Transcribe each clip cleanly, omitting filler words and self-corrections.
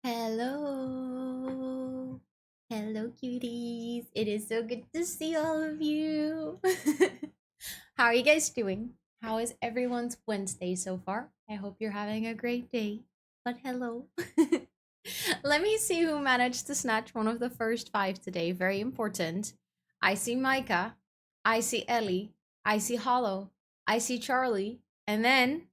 Hello. Hello, cuties. It is so good to see all of you. How are you guys doing? How is everyone's Wednesday so far? I hope you're having a great day. But hello. Let me see who managed to snatch one of the first five today. Very important. I see Micah. I see Ellie. I see Hollow. I see Charlie. And then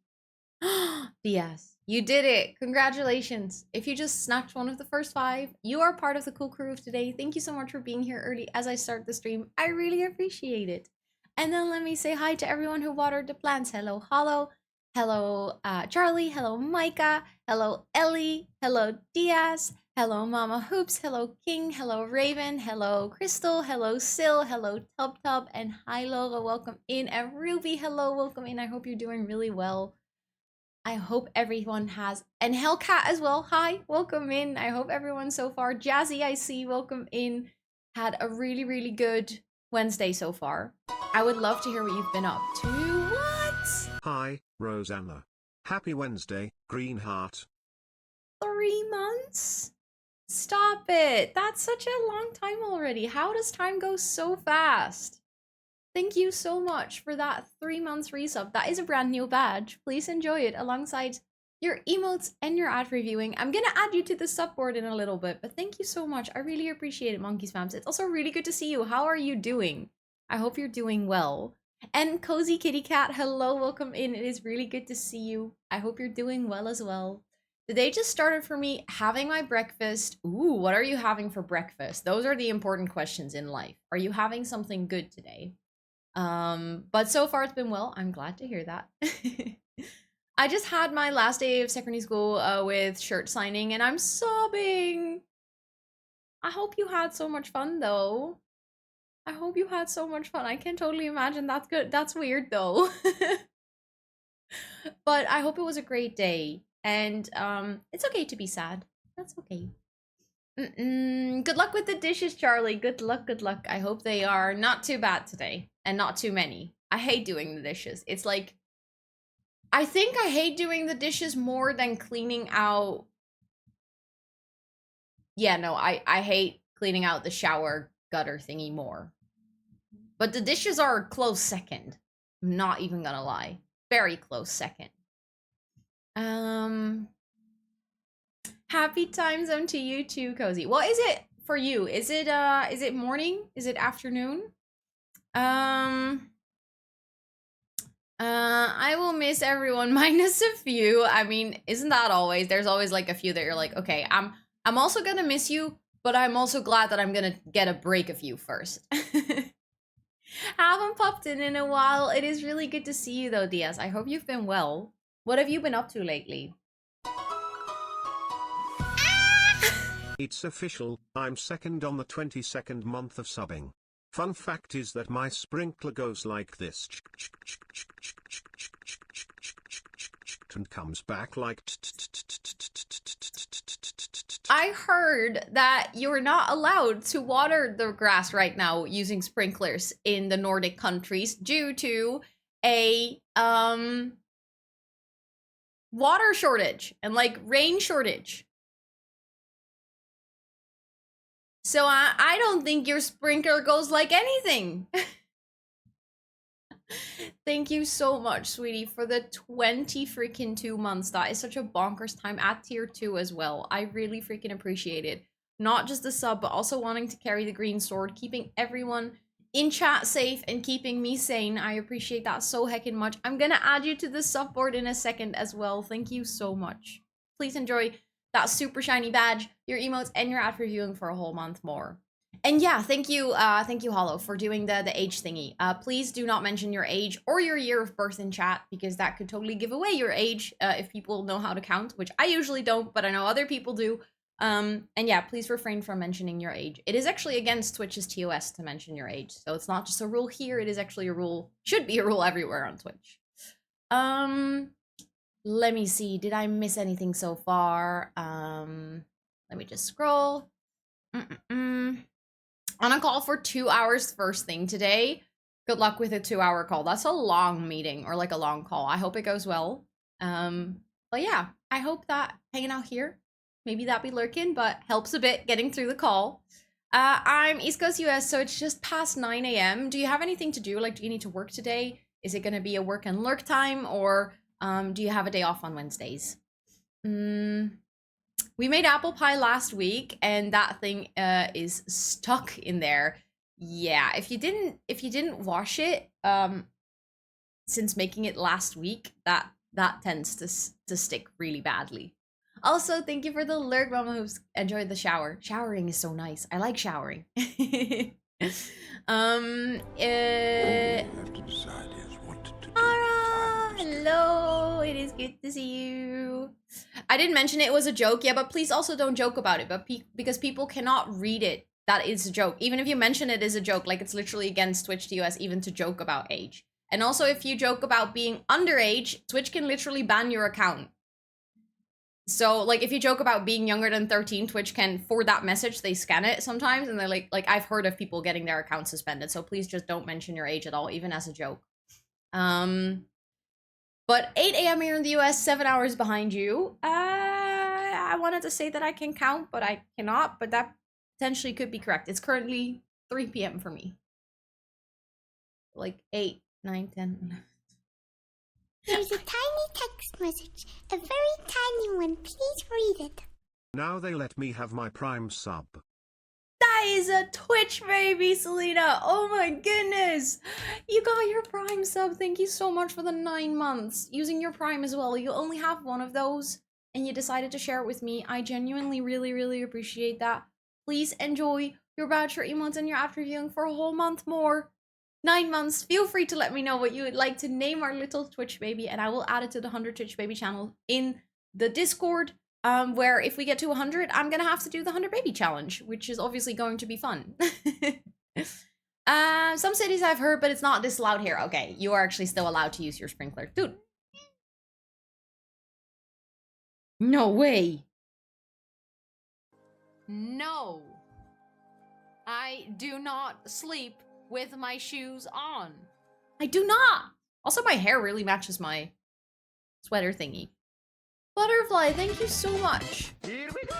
Diaz, you did it. Congratulations. If you just snatched one of the first five, you are part of the cool crew of today. Thank you so much for being here early as I start the stream. I really appreciate it. And then let me say hi to everyone who watered the plants. Hello, Hollow. Hello, Charlie. Hello, Micah. Hello, Ellie. Hello, Diaz. Hello, Mama Hoops. Hello, King. Hello, Raven. Hello, Crystal. Hello, Sil. Hello, Tub Tub. And hi, Laura. Welcome in. And Ruby, hello. Welcome in. I hope you're doing really well. I hope everyone has, and Hellcat as well. Hi, welcome in. I hope everyone so far. Jazzy, I see, welcome in. Had a really, really good Wednesday so far. I would love to hear what you've been up to. What? Hi, Rosanna. Happy Wednesday, Green Heart. 3 months? Stop it. That's such a long time already. How does time go so fast? Thank you so much for that 3 months resub. That is a brand new badge. Please enjoy it alongside your emotes and your ad reviewing. I'm gonna add you to the subboard in a little bit, but thank you so much. I really appreciate it, Monkey Spams. It's also really good to see you. How are you doing? I hope you're doing well. And Cozy Kitty Cat, hello, welcome in. It is really good to see you. I hope you're doing well as well. The day just started for me having my breakfast. Ooh, what are you having for breakfast? Those are the important questions in life. Are you having something good today? But so far it's been well. I'm glad to hear that. I just had my last day of secondary school with shirt signing and I'm sobbing. I hope you had so much fun though. I hope you had so much fun. I can totally imagine that's good. That's weird though. But I hope it was a great day. And it's okay to be sad. That's okay. Good luck with the dishes, Charlie. Good luck, good luck. I hope they are not too bad today and not too many. I hate doing the dishes. It's like, I think I hate doing the dishes more than cleaning out. Yeah, no, I hate cleaning out the shower gutter thingy more. But the dishes are a close second. I'm not even gonna lie. Very close second. Happy time zone to you too, Cozy. What is it for you? Is it morning? Is it afternoon? I will miss everyone minus a few. I mean, isn't that always? There's always like a few that you're like, okay, I'm also gonna miss you, but I'm also glad that I'm gonna get a break of you first. Haven't popped in a while. It is really good to see you though, Diaz. I hope you've been well. What have you been up to lately? It's official, I'm second on the 22nd month of subbing. Fun fact is that my sprinkler goes like this and comes back like. I heard that you're not allowed to water the grass right now using sprinklers in the Nordic countries due to a water shortage and like rain shortage. So I don't think your sprinkler goes like anything. Thank you so much, sweetie, for the 20 freaking 2 months. That is such a bonkers time at tier 2 as well. I really freaking appreciate it. Not just the sub, but also wanting to carry the green sword, keeping everyone in chat safe and keeping me sane. I appreciate that so heckin' much. I'm gonna add you to the subboard in a second as well. Thank you so much. Please enjoy that super shiny badge, your emotes, and your ad reviewing for a whole month more. And yeah, thank you, Hollow, for doing the age thingy. Please do not mention your age or your year of birth in chat, because that could totally give away your age if people know how to count, which I usually don't, but I know other people do. And yeah, please refrain from mentioning your age. It is actually against Twitch's TOS to mention your age, so it's not just a rule here, it is actually a rule, should be a rule everywhere on Twitch. Let me see, did I miss anything so far? Let me just scroll. On a call for 2 hours first thing today. Good luck with a 2-hour call. That's a long meeting, or like a long call. I hope it goes well. But yeah, I hope that hanging out here Maybe that be lurking, but helps a bit getting through the call. I'm East Coast US, so it's just past 9 a.m. Do you have anything to do? Like, do you need to work today? Is it going to be a work and lurk time, or do you have a day off on Wednesdays? We made apple pie last week, and that thing is stuck in there. Yeah, if you didn't wash it since making it last week, that tends to stick really badly. Also, thank you for the lurk, Mama Hoops. Enjoyed the shower. Showering is so nice. I like showering. All you have to decide is what to do. Ara, hello. It is good to see you. I didn't mention it was a joke, yeah, but please also don't joke about it. But because people cannot read it, that is a joke. Even if you mention it is a joke, like it's literally against Twitch TOS even to joke about age. And also, if you joke about being underage, Twitch can literally ban your account. So, like, if you joke about being younger than 13, Twitch can, for that message, they scan it sometimes, and they're like I've heard of people getting their account suspended, so please just don't mention your age at all, even as a joke. But 8 a.m. here in the US, 7 hours behind you. I wanted to say that I can count, but I cannot, but that potentially could be correct. It's currently 3 p.m. for me. Like 8, 9, 10. There's a tiny text message, a very tiny one. Please read it. Now they let me have my Prime sub. That is a Twitch baby, Selena. Oh my goodness. You got your Prime sub. Thank you so much for the 9 months. Using your Prime as well. You only have one of those, and you decided to share it with me. I genuinely really, really appreciate that. Please enjoy your voucher emotes and your after viewing for a whole month more. 9 months. Feel free to let me know what you would like to name our little Twitch baby, and I will add it to the 100 Twitch baby channel in the Discord, where if we get to 100, I'm gonna have to do the 100 baby challenge, which is obviously going to be fun. Some cities I've heard, but it's not this loud here. Okay, you are actually still allowed to use your sprinkler. Dude. No way. No. I do not sleep with my shoes on. I do not. Also, my hair really matches my sweater thingy. Butterfly, thank you so much. Here we go!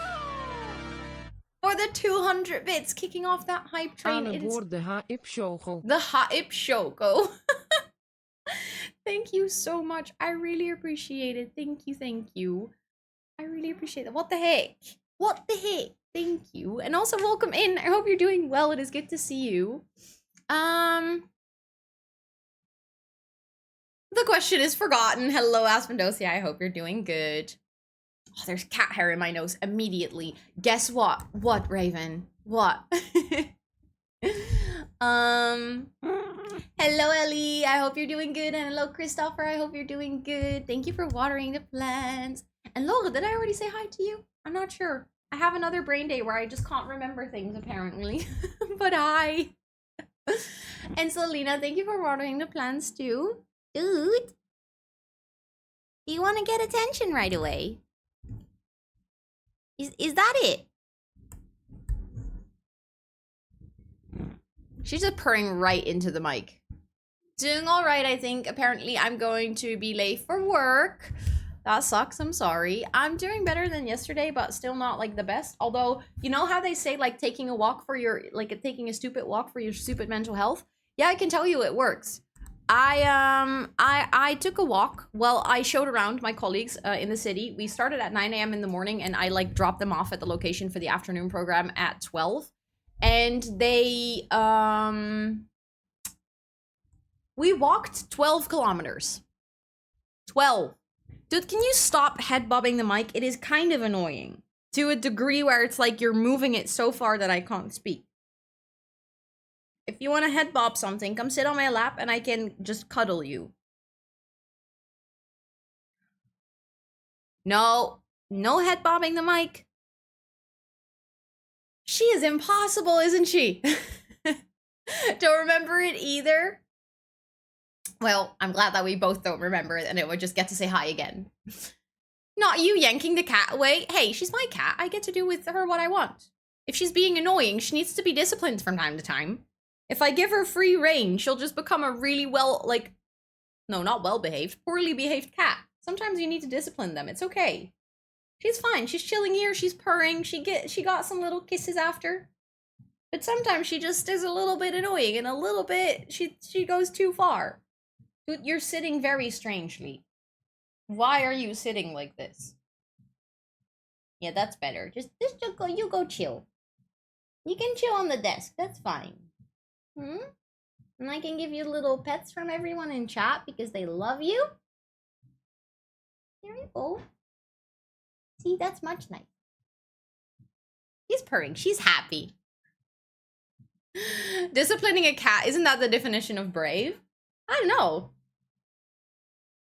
For the 200 bits, kicking off that hype train. Aan boord de hype show. The hype show go. Thank you so much. I really appreciate it. Thank you, thank you. I really appreciate that. What the heck? What the heck? Thank you. And also welcome in. I hope you're doing well. It is good to see you. The question is forgotten. Hello, Aspendosia. I hope you're doing good. Oh, there's cat hair in my nose immediately. Guess what? What, Raven? What? Hello, Ellie. I hope you're doing good. And hello, Christopher. I hope you're doing good. Thank you for watering the plants. And Laura, did I already say hi to you? I'm not sure. I have another brain day where I just can't remember things, apparently. But hi. And Selena, thank you for watering the plants too. Dude, do you want to get attention right away? Is that it? She's just purring right into the mic. Doing all right, I think. Apparently, I'm going to be late for work. That sucks, I'm sorry. I'm doing better than yesterday, but still not like the best. Although, you know how they say like taking a walk for your, like taking a stupid walk for your stupid mental health? Yeah, I can tell you it works. I took a walk. Well, I showed around my colleagues in the city. We started at 9 a.m. in the morning, and I like dropped them off at the location for the afternoon program at 12. And they we walked 12 kilometers. 12. Dude, can you stop head bobbing the mic? It is kind of annoying to a degree where it's like you're moving it so far that I can't speak. If you want to head bob something, come sit on my lap and I can just cuddle you. No, no head bobbing the mic. She is impossible, isn't she? Don't remember it either. Well, I'm glad that we both don't remember it and it would just get to say hi again. Not you yanking the cat away. Hey, she's my cat. I get to do with her what I want. If she's being annoying, she needs to be disciplined from time to time. If I give her free reign, she'll just become a really no, not well-behaved, poorly behaved cat. Sometimes you need to discipline them. It's okay. She's fine. She's chilling here. She's purring. She got some little kisses after. But sometimes she just is a little bit annoying and a little bit she goes too far. Dude, you're sitting very strangely. Why are you sitting like this? Yeah, that's better. Just you go chill. You can chill on the desk. That's fine. And I can give you little pets from everyone in chat because they love you. There you go. See, that's much nice. She's purring. She's happy. Disciplining a cat, isn't that the definition of brave? I don't know.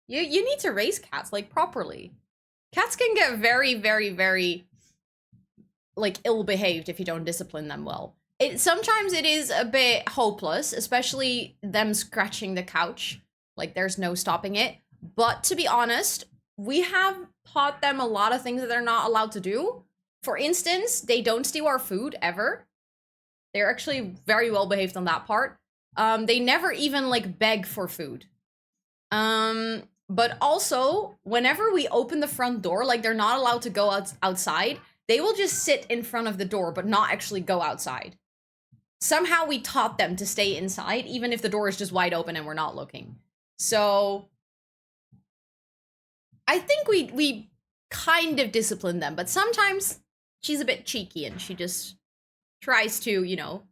You need to raise cats, like, properly. Cats can get very, very, very, like, ill-behaved if you don't discipline them well. Sometimes it is a bit hopeless, especially them scratching the couch. Like, there's no stopping it. But to be honest, we have taught them a lot of things that they're not allowed to do. For instance, they don't steal our food, ever. They're actually very well behaved on that part. They never even, like, beg for food. But also, whenever we open the front door, like, they're not allowed to go outside, they will just sit in front of the door, but not actually go outside. Somehow we taught them to stay inside, even if the door is just wide open and we're not looking. So I think we kind of discipline them, but sometimes she's a bit cheeky and she just tries to, you know.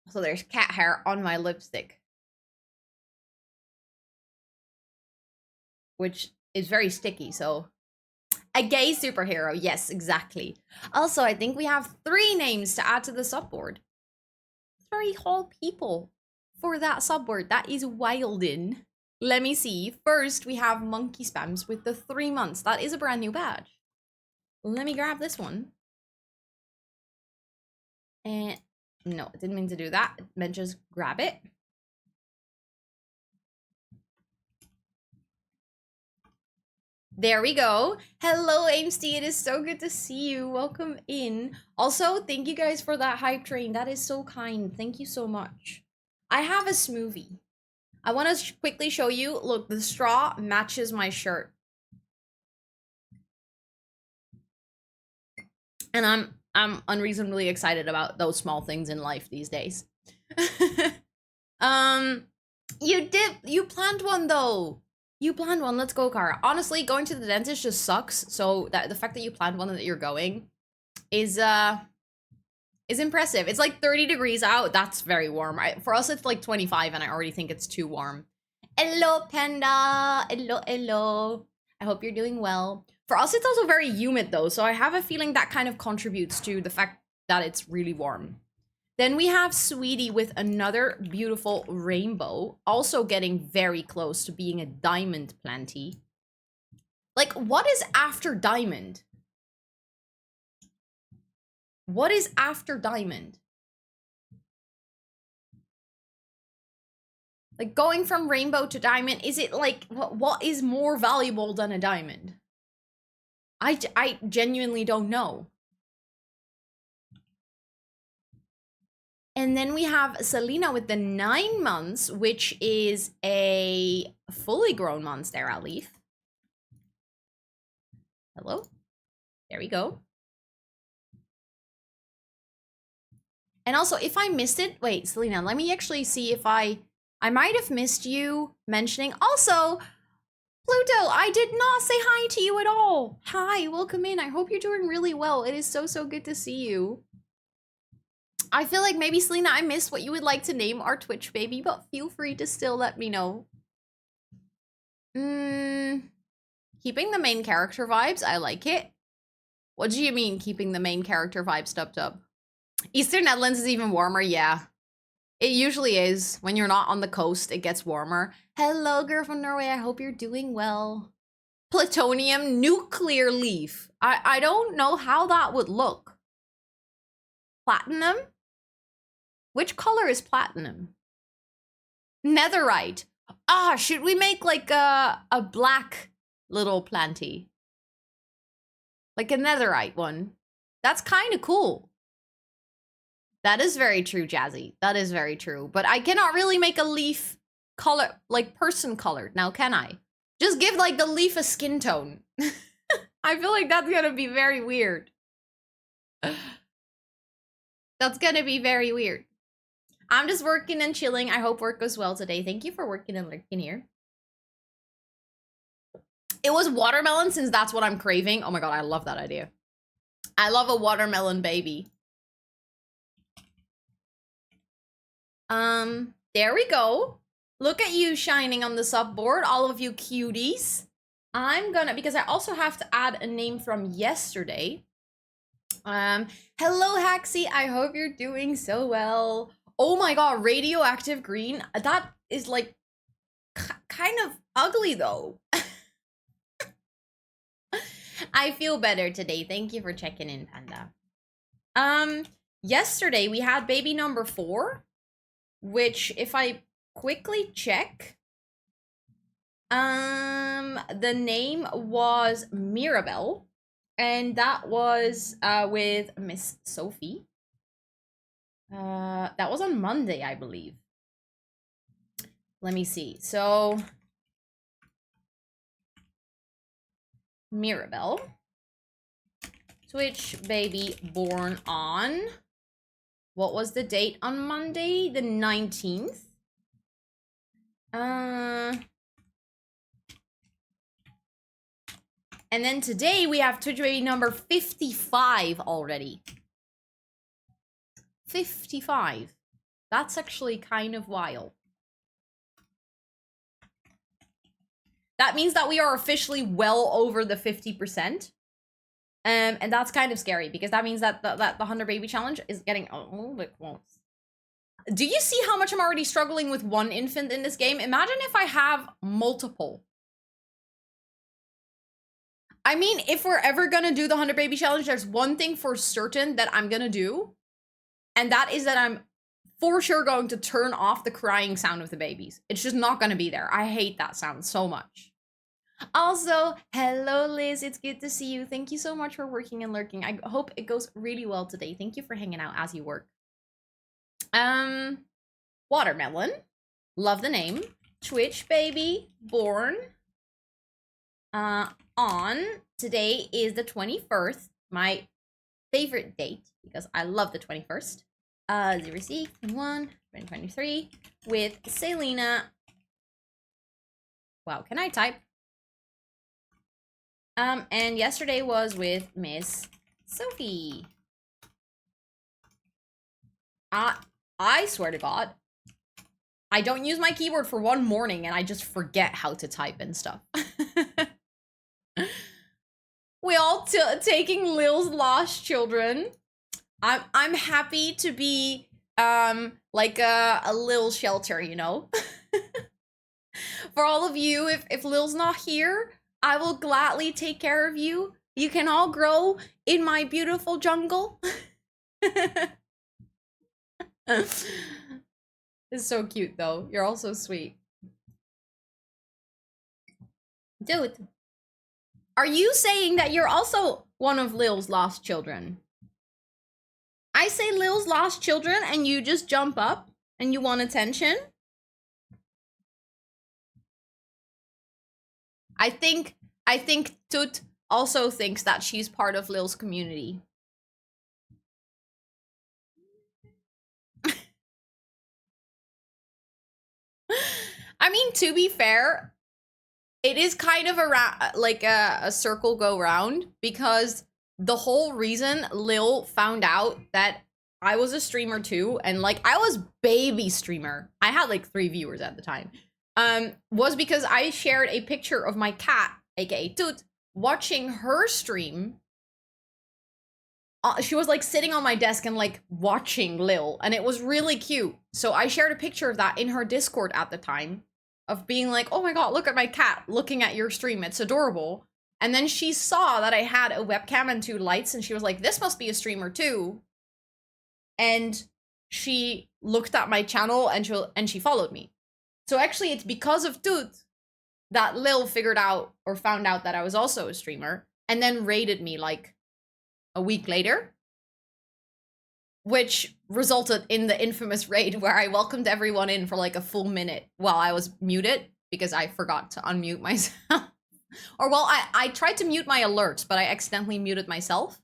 So there's cat hair on my lipstick, which is very sticky, so a gay superhero. Yes, exactly. Also, I think we have 3 names to add to the subboard. 3 whole people for that subboard. That is wildin'. Let me see. First, we have Monkey Spams with the 3 months. That is a brand new badge. Let me grab this one. And no, I didn't mean to do that. I meant just grab it. There we go. Hello, Aimsty. It is so good to see you. Welcome in. Also, thank you guys for that hype train. That is so kind. Thank you so much. I have a smoothie. I want to quickly show you. Look, the straw matches my shirt. And I'm unreasonably excited about those small things in life these days. You planned one though. You planned one. Let's go, Kara. Honestly, going to the dentist just sucks. So the fact that you planned one and that you're going is impressive. It's like 30 degrees out. That's very warm. For us, it's like 25, and I already think it's too warm. Hello, Panda. Hello, hello. I hope you're doing well. For us, it's also very humid though, so I have a feeling that kind of contributes to the fact that it's really warm. Then we have Sweetie with another beautiful rainbow, also getting very close to being a diamond planty. Like, what is after diamond? What is after diamond? Like, going from rainbow to diamond, is it like, what is more valuable than a diamond? I genuinely don't know. And then we have Selena with the 9 months, which is a fully grown Monstera leaf. Hello? There we go. And also, if I missed it, wait, Selena, let me actually see if I might have missed you mentioning. Also, Pluto, I did not say hi to you at all. Hi, welcome in. I hope you're doing really well. It is so good to see you. I feel like maybe, Selena, I missed what you would like to name our Twitch baby, but feel free to still let me know. Keeping the main character vibes, I like it. What do you mean, keeping the main character vibes, Tub? Eastern Netherlands is even warmer, yeah. It usually is. When you're not on the coast, it gets warmer. Hello, girl from Norway, I hope you're doing well. Plutonium nuclear leaf. I don't know how that would look. Platinum? Which color is platinum? Netherite. Ah, should we make like a black little planty? Like a netherite one. That's kind of cool. That is very true, Jazzy. That is very true. But I cannot really make a leaf color, like person colored now, can I? Just give like the leaf a skin tone. I feel like that's gonna be very weird. That's gonna be very weird. I'm just working and chilling. I hope work goes well today. Thank you for working and lurking here. It was watermelon since that's what I'm craving. Oh my god, I love that idea. I love a watermelon baby. There we go. Look at you shining on the subboard, all of you cuties. I'm gonna, because I also have to add a name from yesterday. Hello Haxie, I hope you're doing so well. Oh my god, radioactive green. That is like kind of ugly though. I feel better today. Thank you for checking in, Panda. Yesterday we had baby number 4, which if I quickly check, the name was Mirabelle, and that was with Miss Sophie. That was on Monday, I believe. Let me see. So Mirabelle, Twitch baby born on, what was the date on Monday? The 19th. And then today we have Twitch baby number 55 already. 55. That's actually kind of wild. That means that we are officially well over the 50%. And that's kind of scary because that means that the 100 baby challenge is getting a little bit close. Do you see how much I'm already struggling with one infant in this game? Imagine if I have multiple. I mean, if we're ever gonna do the 100 baby challenge, there's one thing for certain that I'm gonna do. And that is that I'm for sure going to turn off the crying sound of the babies. It's just not gonna be there. I hate that sound so much. Also, hello Liz, it's good to see you. Thank you so much for working and lurking. I hope it goes really well today. Thank you for hanging out as you work. Watermelon, love the name. Twitch baby born on, today is the 21st, my favorite date because I love the 21st. 06/1/2023 with Selena. Wow, can I type? And yesterday was with Miss Sophie. I swear to God, I don't use my keyboard for one morning and I just forget how to type and stuff. We all taking Lil's lost children. I'm happy to be like a Lil shelter, you know? For all of you, if Lil's not here, I will gladly take care of you. You can all grow in my beautiful jungle. It's so cute though. You're all so sweet. Dude, are you saying that you're also one of Lil's lost children? I say Lil's lost children and you just jump up and you want attention? I think Toot also thinks that she's part of Lil's community. I mean, to be fair, it is kind of like a circle go round because the whole reason Lil found out that I was a streamer too, and like I was baby streamer. I had like 3 viewers at the time. Was because I shared a picture of my cat, aka Toot, watching her stream. She was like sitting on my desk and like watching Lil, and it was really cute. So I shared a picture of that in her Discord at the time, of being like, oh my god, look at my cat looking at your stream, it's adorable. And then she saw that I had a webcam and 2 lights, and she was like, this must be a streamer too. And she looked at my channel and she followed me. So actually, it's because of Toot that Lil figured out or found out that I was also a streamer and then raided me like a week later, which resulted in the infamous raid where I welcomed everyone in for like a full minute while I was muted because I forgot to unmute myself. Or well, I tried to mute my alerts, but I accidentally muted myself.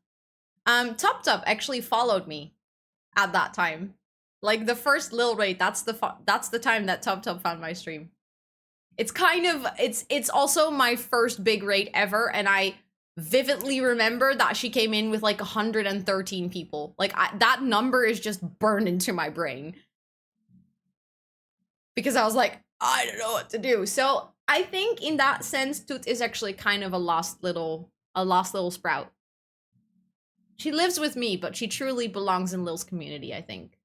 Top actually followed me at that time. Like the first Lil Raid, that's the time that Top found my stream. It's kind of it's also my first big raid ever, and I vividly remember that she came in with like 113 people. Like that number is just burned into my brain. Because I was like, I don't know what to do. So I think in that sense, Toot is actually kind of a lost little sprout. She lives with me, but she truly belongs in Lil's community, I think.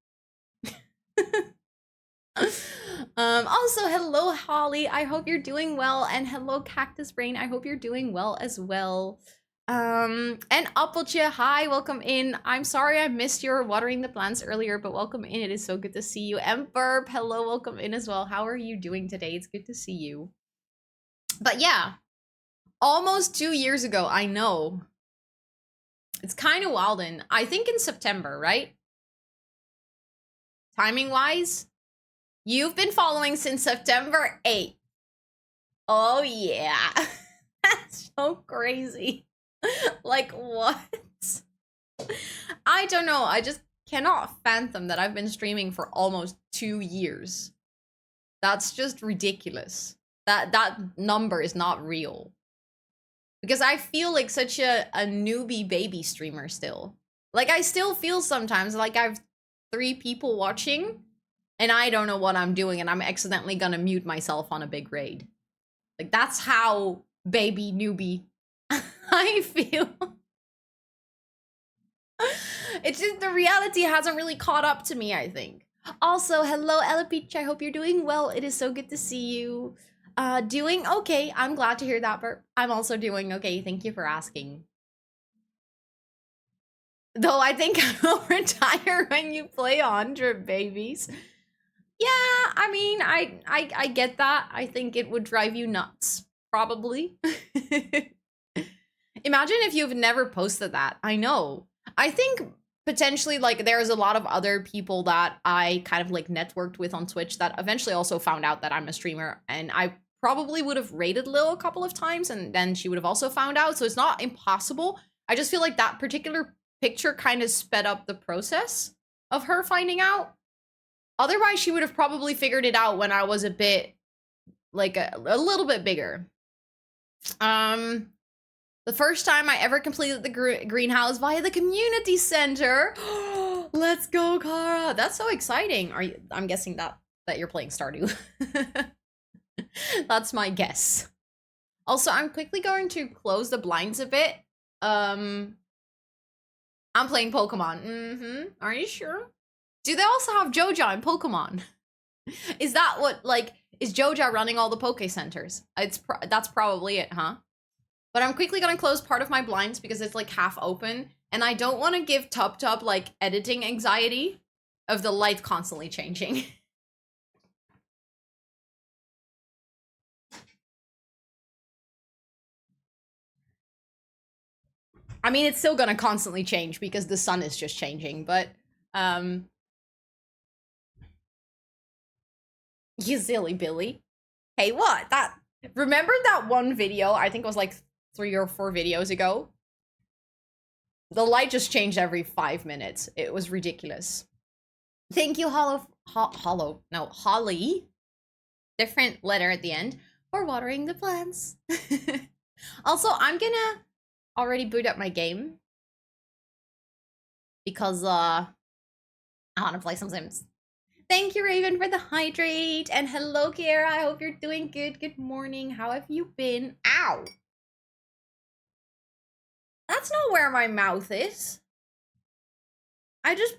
Also, hello, Holly. I hope you're doing well. And hello, Cactus Brain. I hope you're doing well as well. And Applecha, hi, welcome in. I'm sorry I missed your watering the plants earlier, but welcome in. It is so good to see you. Emperor, hello, welcome in as well. How are you doing today? It's good to see you. But yeah, almost 2 years ago, I know. It's kind of wild in, I think in September, right? Timing-wise? You've been following since September 8th. Oh yeah. That's so crazy. Like, what? I don't know. I just cannot fathom that I've been streaming for almost 2 years. That's just ridiculous. That number is not real. Because I feel like such a newbie baby streamer still. Like, I still feel sometimes like I've 3 people watching, and I don't know what I'm doing, and I'm accidentally gonna mute myself on a big raid. Like, that's how baby newbie I feel. It's just the reality hasn't really caught up to me, I think. Also, hello, Ella Peach. I hope you're doing well. It is so good to see you. Doing okay. I'm glad to hear that, Bert. I'm also doing okay. Thank you for asking. Though I think I'll retire when you play 100 babies. Yeah, I mean, I get that. I think it would drive you nuts, probably. Imagine if you've never posted that. I know. I think potentially, like, there's a lot of other people that I kind of, like, networked with on Twitch that eventually also found out that I'm a streamer, and I probably would have raided Lil a couple of times, and then she would have also found out, so it's not impossible. I just feel like that particular picture kind of sped up the process of her finding out. Otherwise, she would have probably figured it out when I was a bit, like, a little bit bigger. The first time I ever completed the greenhouse via the community center. Let's go, Kara. That's so exciting. I'm guessing that you're playing Stardew. That's my guess. Also, I'm quickly going to close the blinds a bit. I'm playing Pokemon. Are you sure? Do they also have Joja in Pokemon? Is that what, like, is Joja running all the Poke Centers? That's probably it, huh? But I'm quickly gonna close part of my blinds because it's like half open, and I don't want to give Tub like editing anxiety of the light constantly changing. I mean, it's still gonna constantly change because the sun is just changing, but you silly Billy. Hey, what? Remember that one video? I think it was like 3 or 4 videos ago. The light just changed every 5 minutes. It was ridiculous. Thank you, Holly. Different letter at the end for watering the plants. Also, I'm gonna already boot up my game because I want to play some Sims. Thank you, Raven, for the hydrate. And hello, Kiara. I hope you're doing good. Good morning. How have you been? Ow. That's not where my mouth is. I just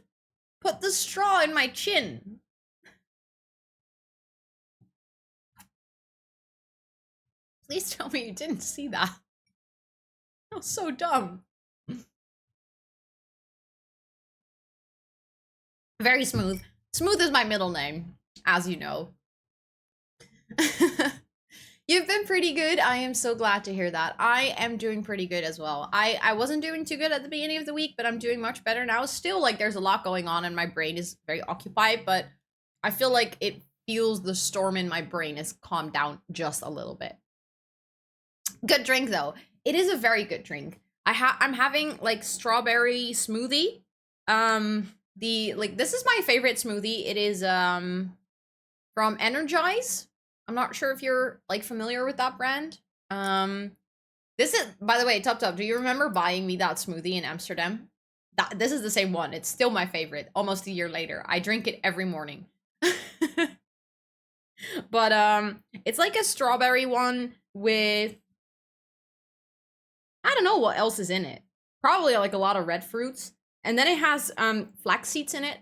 put the straw in my chin. Please tell me you didn't see that. That was so dumb. Very smooth. Smooth is my middle name, as you know. You've been pretty good. I am so glad to hear that. I am doing pretty good as well. I wasn't doing too good at the beginning of the week, but I'm doing much better now. Still, like, there's a lot going on and my brain is very occupied, but I feel like it feels the storm in my brain has calmed down just a little bit. Good drink though. It is a very good drink. I'm having like strawberry smoothie. This is my favorite smoothie. It is from Energize. I'm not sure if you're like familiar with that brand. This is, by the way, Top. Do you remember buying me that smoothie in Amsterdam? This is the same one. It's still my favorite. Almost a year later, I drink it every morning. But it's like a strawberry one with, I don't know what else is in it. Probably like a lot of red fruits. And then it has flax seeds in it,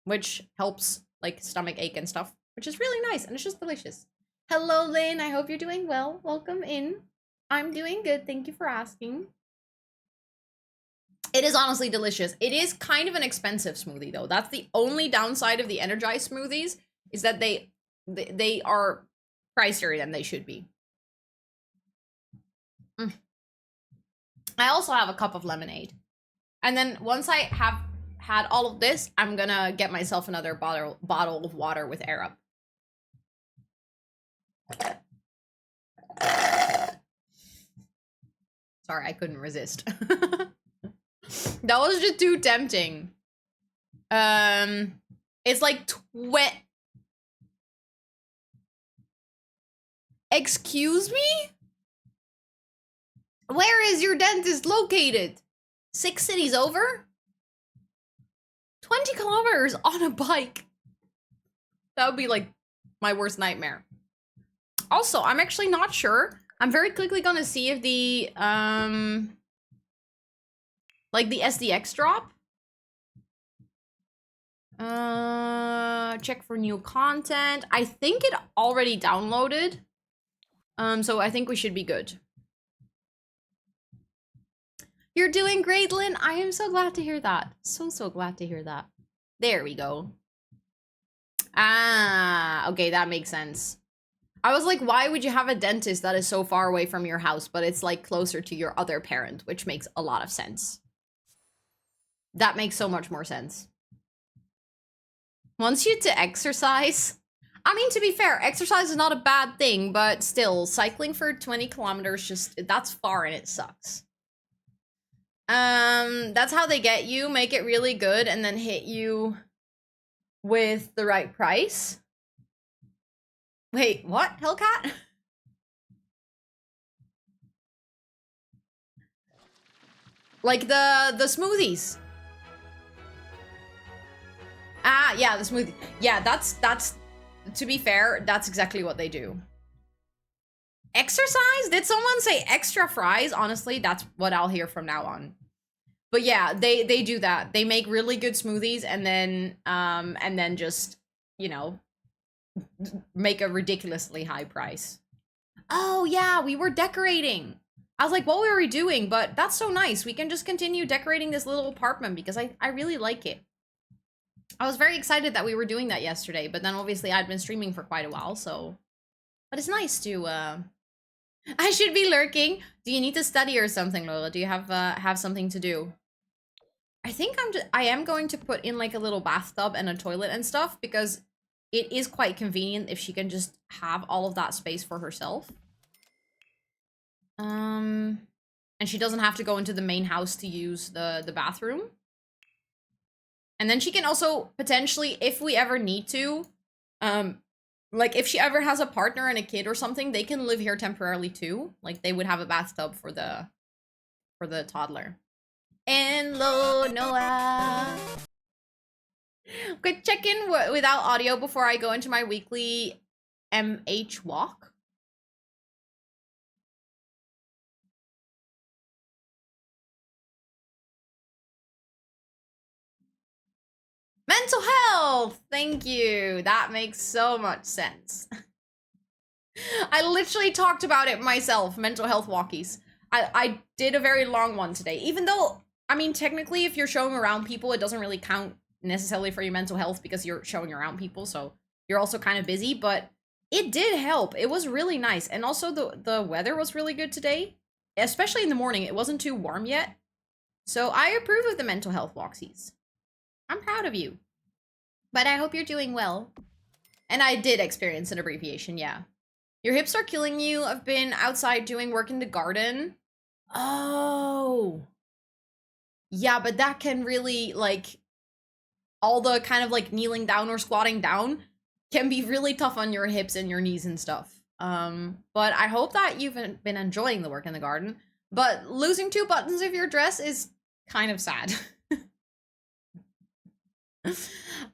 which helps like stomach ache and stuff, which is really nice and it's just delicious. Hello, Lynn. I hope you're doing well. Welcome in. I'm doing good. Thank you for asking. It is honestly delicious. It is kind of an expensive smoothie though. That's the only downside of the Energized smoothies, is that they are pricier than they should be. I also have a cup of lemonade. And then once I have had all of this, I'm gonna get myself another bottle of water with air up. Sorry, I couldn't resist. That was just too tempting. It's like Excuse me? Where is your dentist located? 6 cities over? 20 kilometers on a bike. That would be like my worst nightmare. Also, I'm actually not sure. I'm very quickly gonna see if the like the SDX drop. Check for new content. I think it already downloaded. So I think we should be good. You're doing great, Lynn. I am so glad to hear that. So glad to hear that. There we go. Ah, okay, that makes sense. I was like, why would you have a dentist that is so far away from your house, but it's like closer to your other parent, which makes a lot of sense. That makes so much more sense. Wants you to exercise. I mean, to be fair, exercise is not a bad thing, but still, cycling for 20 kilometers, that's far and it sucks. That's how they get you, make it really good, and then hit you with the right price. Wait, what? Hellcat? Like the smoothies. Ah, yeah, the smoothie. Yeah, that's to be fair, that's exactly what they do. Exercise? Did someone say extra fries? Honestly, that's what I'll hear from now on. But yeah, they do that. They make really good smoothies and then just, you know, make a ridiculously high price. Oh yeah, we were decorating. I was like, what were we doing? But that's so nice. We can just continue decorating this little apartment because I really like it. I was very excited that we were doing that yesterday, but then obviously I'd been streaming for quite a while, so. But it's nice to, I should be lurking. Do you need to study or something, Lola? Do you have something to do? I think I am going to put in like a little bathtub and a toilet and stuff because it is quite convenient if she can just have all of that space for herself. And she doesn't have to go into the main house to use the bathroom. And then she can also potentially, if we ever need to, like if she ever has a partner and a kid or something, they can live here temporarily too. Like they would have a bathtub for the toddler. And hello, Noah. Quick check in without audio before I go into my weekly MH walk. Mental health! Thank you. That makes so much sense. I literally talked about it myself, mental health walkies. I did a very long one today, even though, I mean, technically, if you're showing around people, it doesn't really count necessarily for your mental health because you're showing around people, so you're also kind of busy, but it did help. It was really nice, and also the weather was really good today, especially in the morning. It wasn't too warm yet, so I approve of the mental health walksies. I'm proud of you, but I hope you're doing well. And I did experience an abbreviation, yeah. Your hips are killing you. I've been outside doing work in the garden. Oh. Yeah, but that can really, like, all the kind of, like, kneeling down or squatting down can be really tough on your hips and your knees and stuff. But I hope that you've been enjoying the work in the garden. But losing 2 buttons of your dress is kind of sad.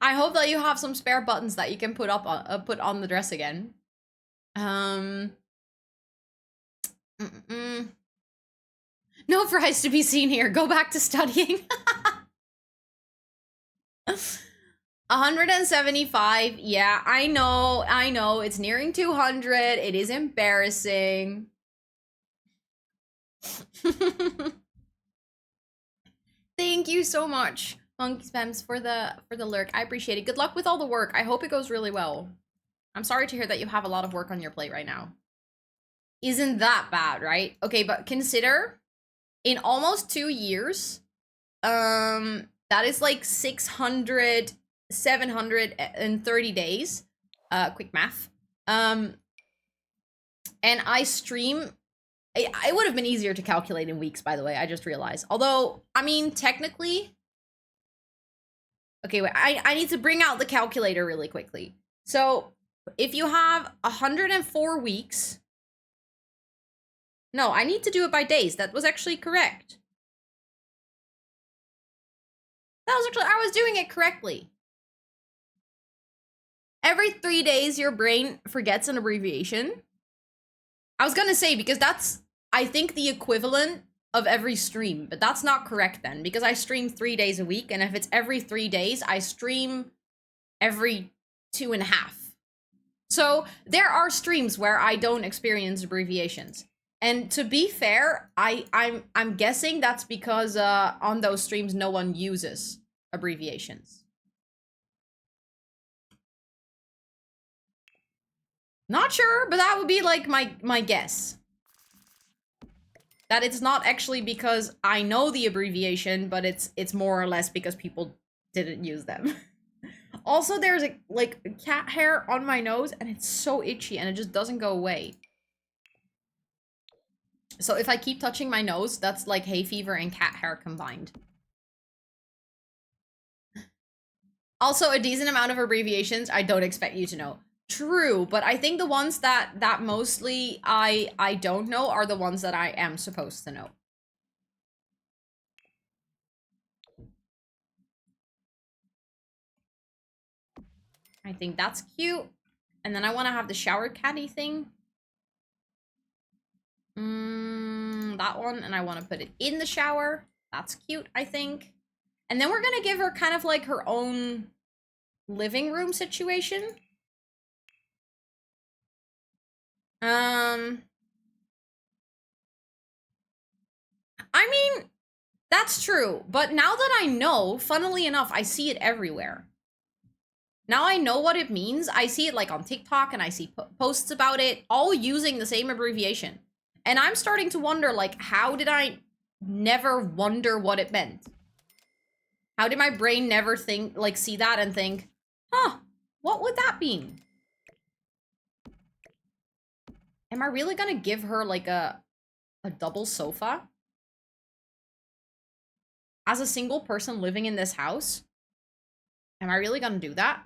I hope that you have some spare buttons that you can put on the dress again. No prize to be seen here. Go back to studying. 175. Yeah, I know. It's nearing 200. It is embarrassing. Thank you so much, Monkey Spams, for the lurk. I appreciate it. Good luck with all the work. I hope it goes really well. I'm sorry to hear that you have a lot of work on your plate right now. Isn't that bad, right? Okay, but consider in almost 2 years, that is like 730 days. Quick math. And I stream. It would have been easier to calculate in weeks, by the way. I just realized. Although, I mean, technically. Okay, wait. I need to bring out the calculator really quickly. So, if you have 104 weeks. No, I need to do it by days. That was actually correct. I was doing it correctly. Every 3 days, your brain forgets an abbreviation. I was gonna say, because that's, I think, the equivalent of every stream, but that's not correct then, because I stream 3 days a week, and if it's every 3 days, I stream every 2.5. So there are streams where I don't experience abbreviations. And to be fair, I'm guessing that's because on those streams no one uses abbreviations. Not sure, but that would be like my guess. That it's not actually because I know the abbreviation, but it's more or less because people didn't use them. Also, there's like cat hair on my nose and it's so itchy and it just doesn't go away. So if I keep touching my nose, that's like hay fever and cat hair combined. Also, a decent amount of abbreviations I don't expect you to know. True, but I think the ones that mostly I don't know are the ones that I am supposed to know. I think that's cute. And then I want to have the shower caddy thing. That one, and I want to put it in the shower. That's cute, I think. And then we're gonna give her kind of like her own living room situation. I mean, that's true, but now that I know, funnily enough, I see it everywhere. Now I know what it means. I see it like on TikTok and I see posts about it, all using the same abbreviation. And I'm starting to wonder, like, how did I never wonder what it meant? How did my brain never think, like, see that and think, huh, what would that mean? Am I really gonna give her, like, a double sofa? As a single person living in this house? Am I really gonna do that?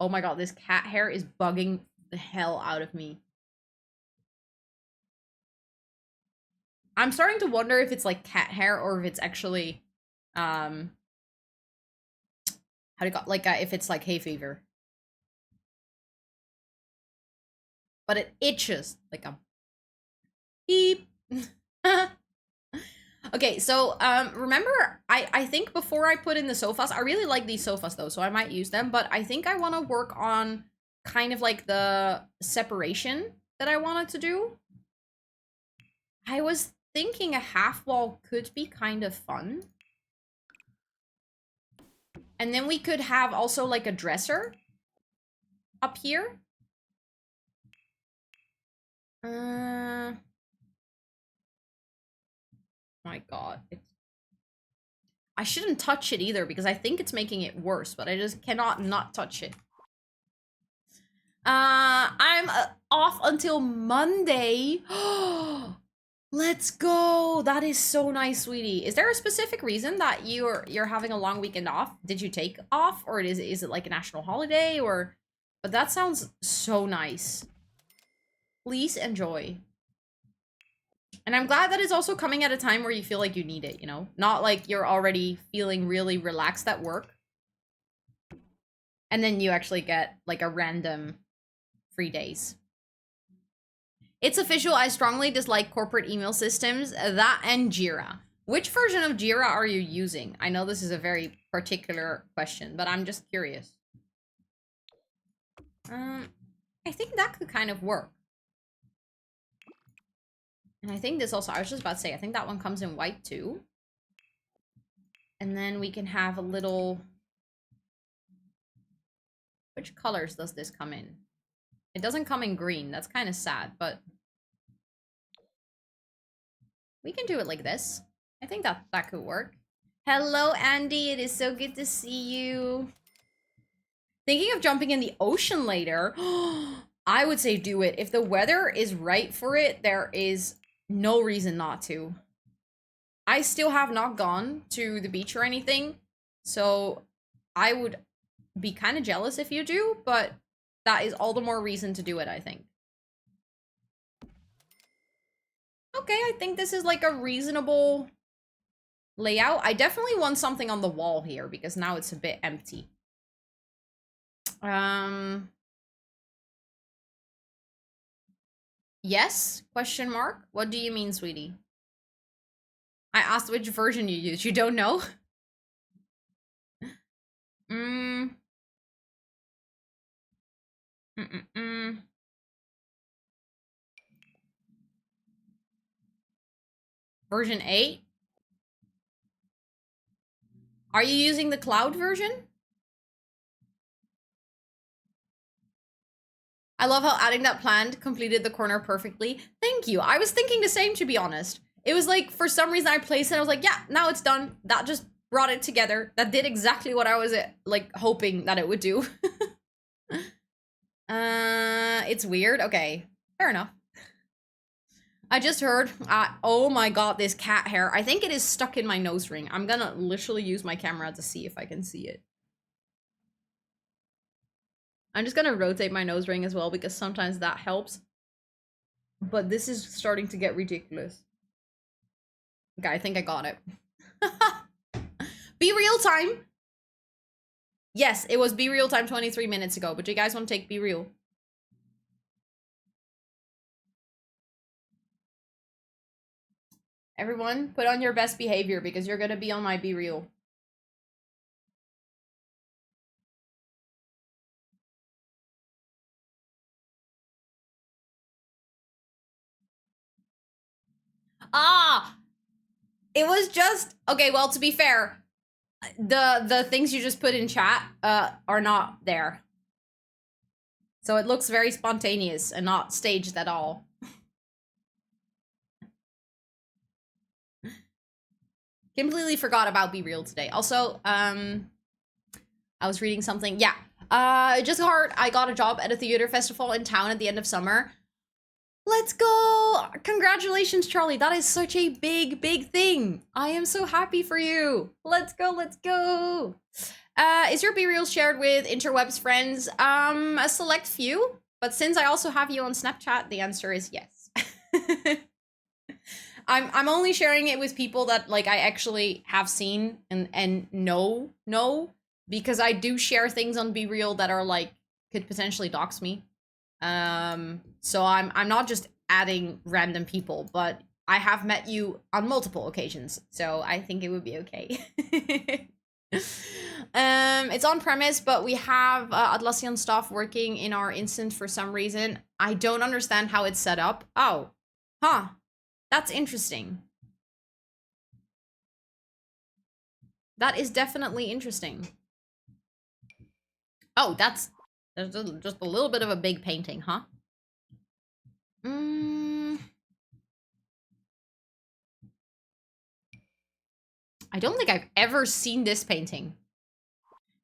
Oh my god, this cat hair is bugging the hell out of me. I'm starting to wonder if it's like cat hair or if it's actually, how do you call, like, if it's like hay fever. But it itches like a beep. Okay, so, remember, I think before I put in the sofas, I really like these sofas though, so I might use them, but I think I want to work on kind of like the separation that I wanted to do. I was thinking a half wall could be kind of fun. And then we could have also like a dresser up here. My god. I shouldn't touch it either because I think it's making it worse, but I just cannot not touch it. I'm off until Monday. Let's go. That is so nice, sweetie. Is there a specific reason that you're having a long weekend off? Did you take off, or is it like a national holiday, or? But that sounds so nice. Please enjoy. And I'm glad that it's also coming at a time where you feel like you need it, you know? Not like you're already feeling really relaxed at work. And then you actually get like a random free days. It's official, I strongly dislike corporate email systems, that and Jira. Which version of Jira are you using? I know this is a very particular question, but I'm just curious. I think that could kind of work. And I think this also, I was just about to say, I think that one comes in white too. And then we can have a little... Which colors does this come in? It doesn't come in green. That's kind of sad, but... We can do it like this. I think that could work. Hello, Andy. It is so good to see you. Thinking of jumping in the ocean later. I would say do it. If the weather is right for it, there is no reason not to. I still have not gone to the beach or anything, so I would be kind of jealous if you do, but that is all the more reason to do it, I think. Okay, I think this is like a reasonable layout. I definitely want something on the wall here because now it's a bit empty. Yes? Question mark? What do you mean, sweetie? I asked which version you use. You don't know? Version 8? Are you using the cloud version? I love how adding that plan completed the corner perfectly. Thank you. I was thinking the same, to be honest. It was like, for some reason I placed it, I was like, yeah, now it's done. That just brought it together. That did exactly what I was like hoping that it would do. It's weird. Okay, fair enough. I just heard, oh my god, this cat hair. I think it is stuck in my nose ring. I'm gonna literally use my camera to see if I can see it. I'm just gonna rotate my nose ring as well because sometimes that helps. But this is starting to get ridiculous. Okay, I think I got it. Be real time. Yes, it was Be Real time 23 minutes ago, but do you guys want to take Be Real? Everyone, put on your best behavior because you're gonna be on my Be Real. Ah! It was just... Okay, well, to be fair, the things you just put in chat are not there. So it looks very spontaneous and not staged at all. Completely forgot about Be Real today. Also, I was reading something. Yeah. Just hard. I got a job at a theater festival in town at the end of summer. Let's go! Congratulations, Charlie. That is such a big, big thing. I am so happy for you. Let's go, let's go. Is your Be Real shared with interwebs friends? A select few. But since I also have you on Snapchat, the answer is yes. I'm only sharing it with people that like I actually have seen and know because I do share things on Be Real that are like could potentially dox me. So I'm not just adding random people, but I have met you on multiple occasions, so I think it would be okay. It's on premise, but we have Atlassian staff working in our instance for some reason. I don't understand how it's set up. Oh, huh. That's interesting. That is definitely interesting. Oh, that's just a little bit of a big painting, huh? I don't think I've ever seen this painting.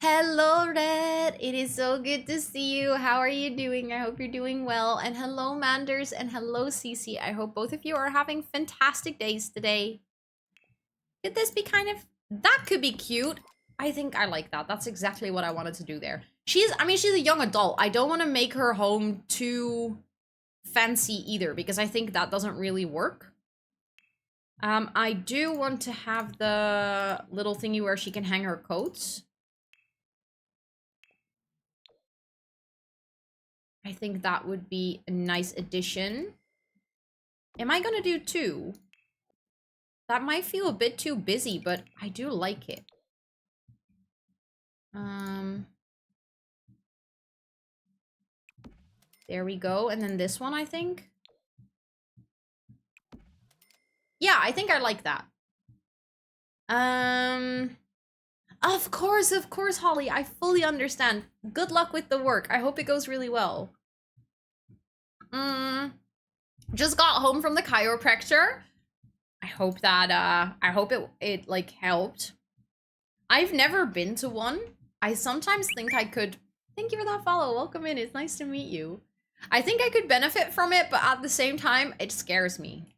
Hello, Red. It is so good to see you. How are you doing? I hope you're doing well. And hello, Manders, and hello, Cece. I hope both of you are having fantastic days today. Could this be kind of... That could be cute. I think I like that. That's exactly what I wanted to do there. She's a young adult. I don't want to make her home too fancy either, because I think that doesn't really work. I do want to have the little thingy where she can hang her coats. I think that would be a nice addition. Am I gonna do 2? That might feel a bit too busy, but I do like it. There we go. And then this one, I think. Yeah, I think I like that. Of course, Holly. I fully understand. Good luck with the work. I hope it goes really well. Just got home from the chiropractor. I hope that, it like helped. I've never been to one. I sometimes think I could... Thank you for that follow. Welcome in. It's nice to meet you. I think I could benefit from it, but at the same time, it scares me.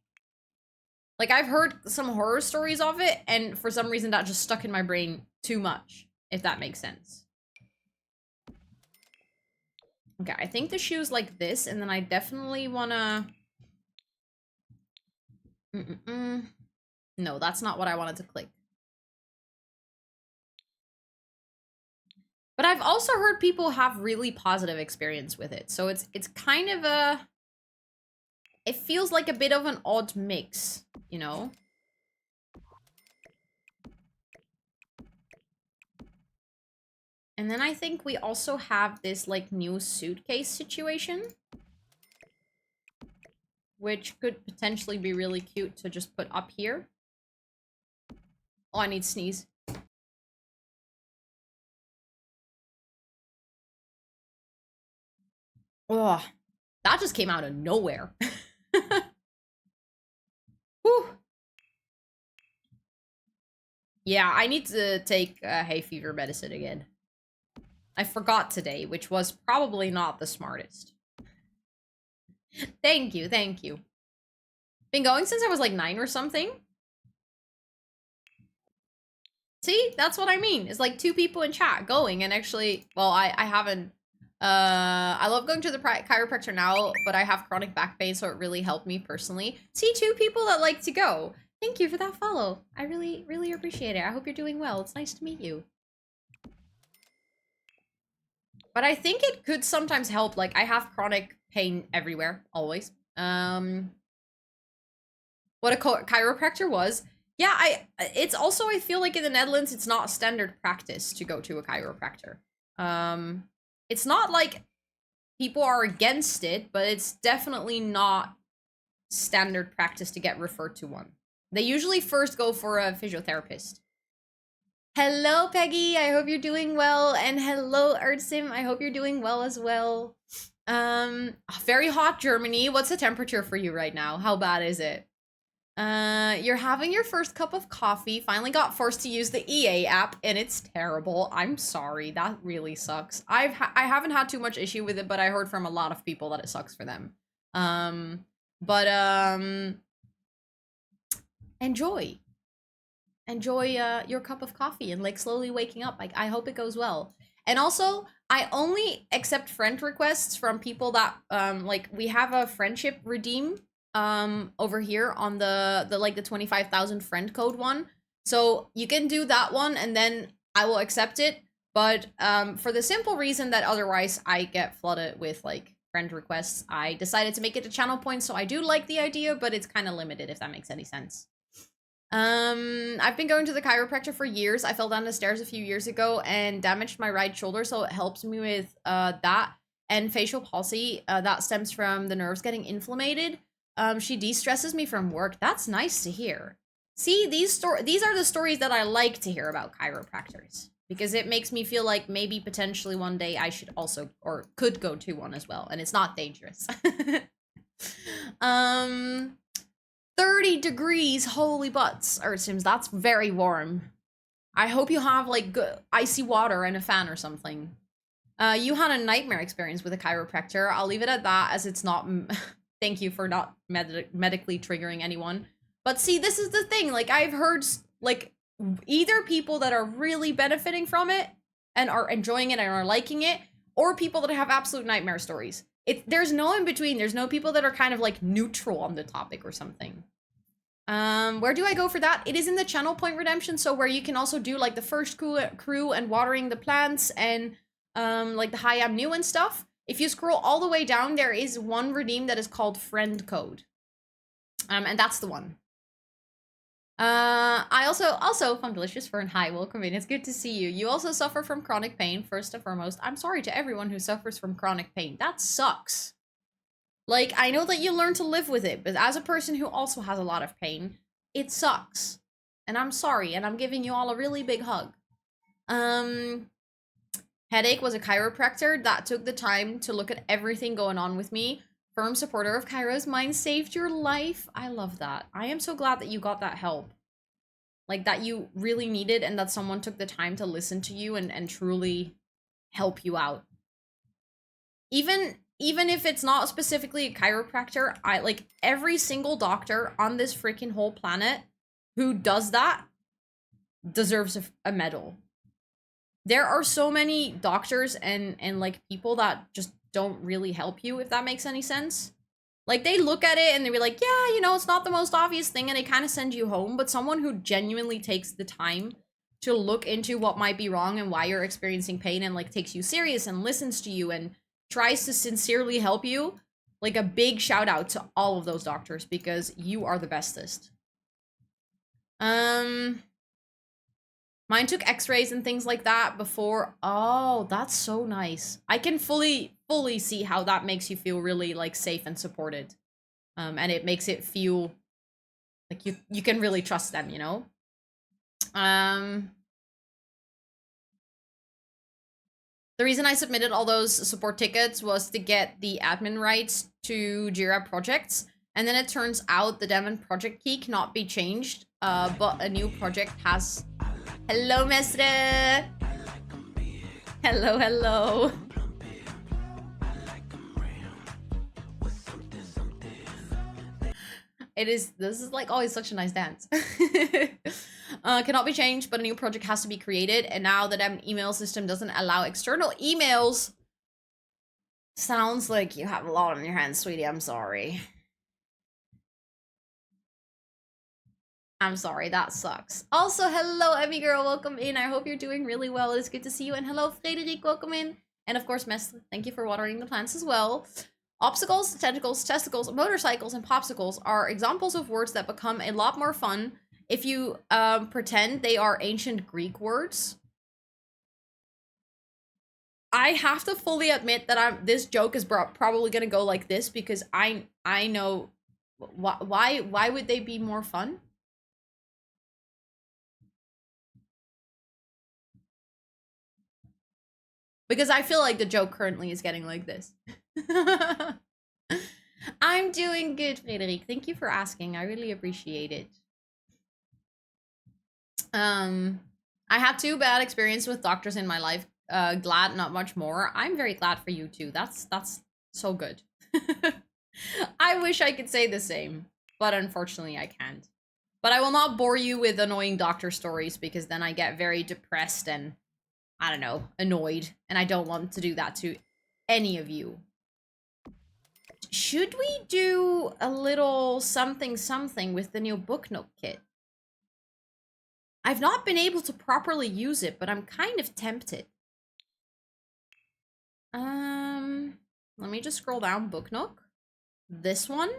Like, I've heard some horror stories of it, and for some reason that just stuck in my brain too much, if that makes sense. Okay, I think the shoe's like this, and then I definitely wanna... No, that's not what I wanted to click. But I've also heard people have really positive experience with it, so it's kind of a... It feels like a bit of an odd mix, you know? And then I think we also have this, like, new suitcase situation. Which could potentially be really cute to just put up here. Oh, I need to sneeze. Oh, that just came out of nowhere. Whew. Yeah, I need to take hay fever medicine again. I forgot today, which was probably not the smartest. Thank you, thank you. Been going since I was like 9 or something. See, that's what I mean. It's like 2 people in chat going, and actually, well, I haven't. I love going to the chiropractor now, but I have chronic back pain, so it really helped me personally. See, 2 people that like to go. Thank you for that follow. I really, really appreciate it. I hope you're doing well. It's nice to meet you. But I think it could sometimes help. Like, I have chronic pain everywhere, always. What a chiropractor was. Yeah, it's also, I feel like in the Netherlands, it's not standard practice to go to a chiropractor. It's not like people are against it, but it's definitely not standard practice to get referred to one. They usually first go for a physiotherapist. Hello, Peggy. I hope you're doing well. And hello, Ertsim. I hope you're doing well as well. Very hot Germany. What's the temperature for you right now? How bad is it? You're having your first cup of coffee. Finally got forced to use the EA app, and it's terrible. I'm sorry. That really sucks. I haven't had too much issue with it, but I heard from a lot of people that it sucks for them. Enjoy. Enjoy your cup of coffee and like slowly waking up. Like, I hope it goes well. And also, I only accept friend requests from people that like, we have a friendship redeem over here on the like the 25,000 friend code one. So you can do that one and then I will accept it. But for the simple reason that otherwise I get flooded with like friend requests, I decided to make it a channel point. So I do like the idea, but it's kind of limited, if that makes any sense. I've been going to the chiropractor for years. I fell down the stairs a few years ago and damaged my right shoulder, so it helps me with that and facial palsy. That stems from the nerves getting inflamed. She de-stresses me from work. That's nice to hear. See, these are the stories that I like to hear about chiropractors, because it makes me feel like maybe potentially one day I should also, or could go to one as well, and it's not dangerous. 30 degrees, holy butts, Ursims, that's very warm. I hope you have like good icy water and a fan or something. You had a nightmare experience with a chiropractor. I'll leave it at that, as it's not. Thank you for not medically triggering anyone. But see, this is the thing. Like, I've heard like either people that are really benefiting from it and are enjoying it and are liking it, or people that have absolute nightmare stories. There's no in between. There's no people that are kind of like neutral on the topic or something. Where do I go for that? It is in the channel point redemption, so where you can also do like the first crew and watering the plants and like the hi I'm new and stuff. If you scroll all the way down, there is one redeem that is called friend code. And that's the one. I also Fundelicious Fern, hi, welcome in. It's good to see you. You also suffer from chronic pain, first and foremost. I'm sorry to everyone who suffers from chronic pain. That sucks. Like, I know that you learn to live with it, but as a person who also has a lot of pain, it sucks. And I'm sorry, and I'm giving you all a really big hug. Headache was a chiropractor that took the time to look at everything going on with me. Firm supporter of Chiros. Mine saved your life. I love that. I am so glad that you got that help. Like, that you really needed, and that someone took the time to listen to you and truly help you out. Even if it's not specifically a chiropractor, I like every single doctor on this freaking whole planet who does that deserves a medal. There are so many doctors and like people that just don't really help you, if that makes any sense. Like, they look at it and they be like, yeah, you know, it's not the most obvious thing, and they kind of send you home. But someone who genuinely takes the time to look into what might be wrong and why you're experiencing pain, and like takes you serious and listens to you and tries to sincerely help you, like, a big shout out to all of those doctors, because you are the bestest. Mine took x-rays and things like that before. Oh, that's so nice. I can fully see how that makes you feel really like safe and supported. And it makes it feel like you can really trust them, you know? The reason I submitted all those support tickets was to get the admin rights to Jira projects. And then it turns out the Devon project key cannot be changed, but a new project has... Hello, Mestre! Hello, hello. This is like always such a nice dance. Cannot be changed, but a new project has to be created. And now the Devon email system doesn't allow external emails. Sounds like you have a lot on your hands, sweetie. I'm sorry. I'm sorry, that sucks. Also, hello, Emmy girl, welcome in. I hope you're doing really well. It's good to see you. And hello, Frederic, welcome in. And of course, Mess, thank you for watering the plants as well. Obstacles, tentacles, testicles, motorcycles, and popsicles are examples of words that become a lot more fun if you pretend they are ancient Greek words. I have to fully admit that this joke is probably gonna go like this, because I know why would they be more fun? Because I feel like the joke currently is getting like this. I'm doing good, Frederic. Thank you for asking. I really appreciate it. I had 2 bad experiences with doctors in my life. Glad not much more. I'm very glad for you too. That's so good. I wish I could say the same, but unfortunately I can't. But I will not bore you with annoying doctor stories, because then I get very depressed and, I don't know, annoyed, and I don't want to do that to any of you. Should we do a little something with the new book note kit? I've not been able to properly use it, but I'm kind of tempted. Let me just scroll down book nook. This one?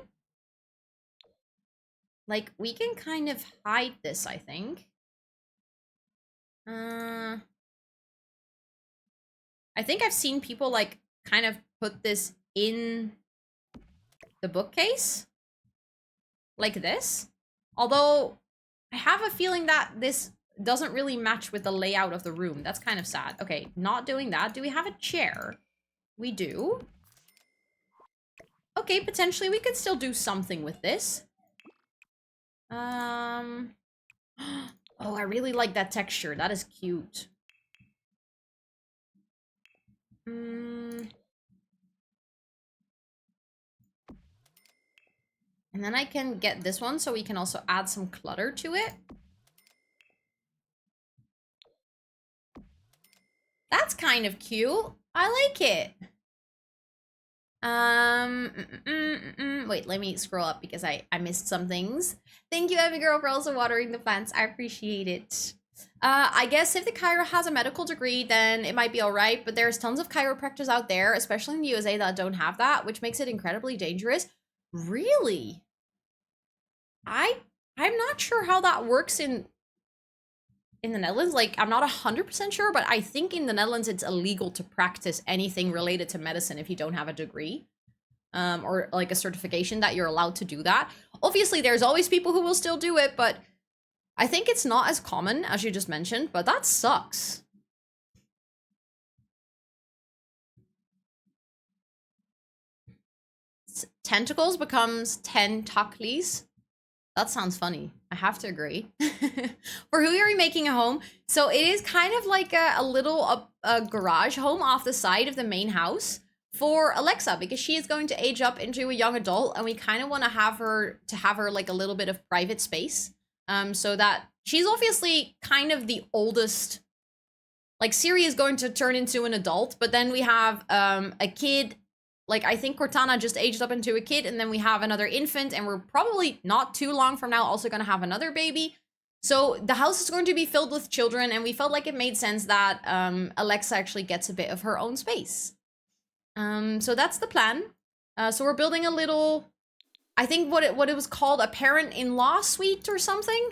Like, we can kind of hide this, I think. I think I've seen people, like, kind of put this in the bookcase. Like this. Although, I have a feeling that this doesn't really match with the layout of the room. That's kind of sad. Okay, not doing that. Do we have a chair? We do. Okay, potentially we could still do something with this. Oh, Oh, I really like that texture. That is cute. And then I can get this one so we can also add some clutter to it. That's kind of cute. I like it. Wait, let me scroll up because I missed some things. Thank you, Evie Girl, for also watering the plants. I appreciate it. I guess if the Chiro has a medical degree, then it might be all right, but there's tons of chiropractors out there, especially in the USA, that don't have that, which makes it incredibly dangerous. Really? I'm not sure how that works in the Netherlands. Like, I'm not 100% sure, but I think in the Netherlands it's illegal to practice anything related to medicine if you don't have a degree. Or like a certification that you're allowed to do that. Obviously, there's always people who will still do it, but I think it's not as common as you just mentioned, but that sucks. Tentacles becomes tentakles. That sounds funny. I have to agree. For who you're making a home, so it is kind of like a little garage home off the side of the main house for Alexa, because she is going to age up into a young adult, and we kind of want to have her like a little bit of private space. So that she's obviously kind of the oldest. Like, Siri is going to turn into an adult, but then we have a kid. Like, I think Cortana just aged up into a kid, and then we have another infant, and we're probably not too long from now also going to have another baby. So the house is going to be filled with children, and we felt like it made sense that Alexa actually gets a bit of her own space. So that's the plan. So we're building a little, I think what it was called, a parent-in-law suite or something.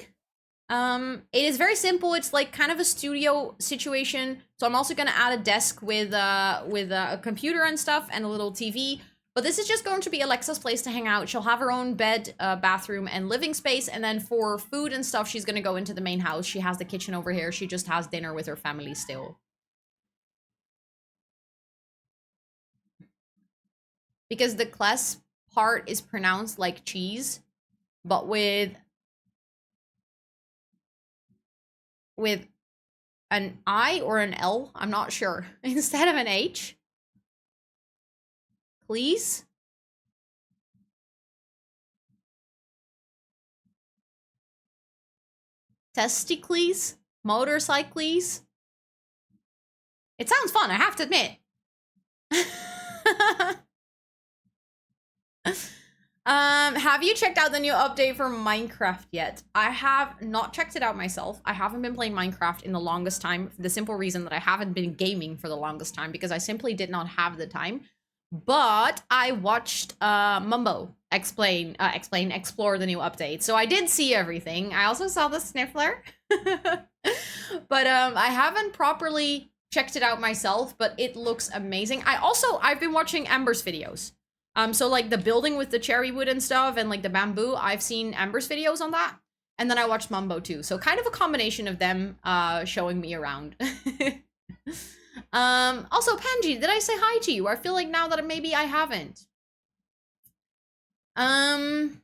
It is very simple. It's like kind of a studio situation. So I'm also going to add a desk with a computer and stuff and a little TV. But this is just going to be Alexa's place to hang out. She'll have her own bed, bathroom, and living space. And then for food and stuff, she's going to go into the main house. She has the kitchen over here. She just has dinner with her family still. Because the class part is pronounced like cheese, but with an I or an L, I'm not sure, instead of an H. Please? Testicles? Motorcycles? It sounds fun, I have to admit. Have you checked out the new update for Minecraft yet? I have not checked it out myself. I haven't been playing Minecraft in the longest time for the simple reason that I haven't been gaming for the longest time because I simply did not have the time. But I watched Mumbo explore the new update. So I did see everything. I also saw the Sniffler. But I haven't properly checked it out myself, but it looks amazing. I've been watching Amber's videos. So like the building with the cherry wood and stuff and like the bamboo, I've seen Amber's videos on that. And then I watched Mumbo too. So kind of a combination of them showing me around. Also, Panji, did I say hi to you? I feel like now that maybe I haven't. On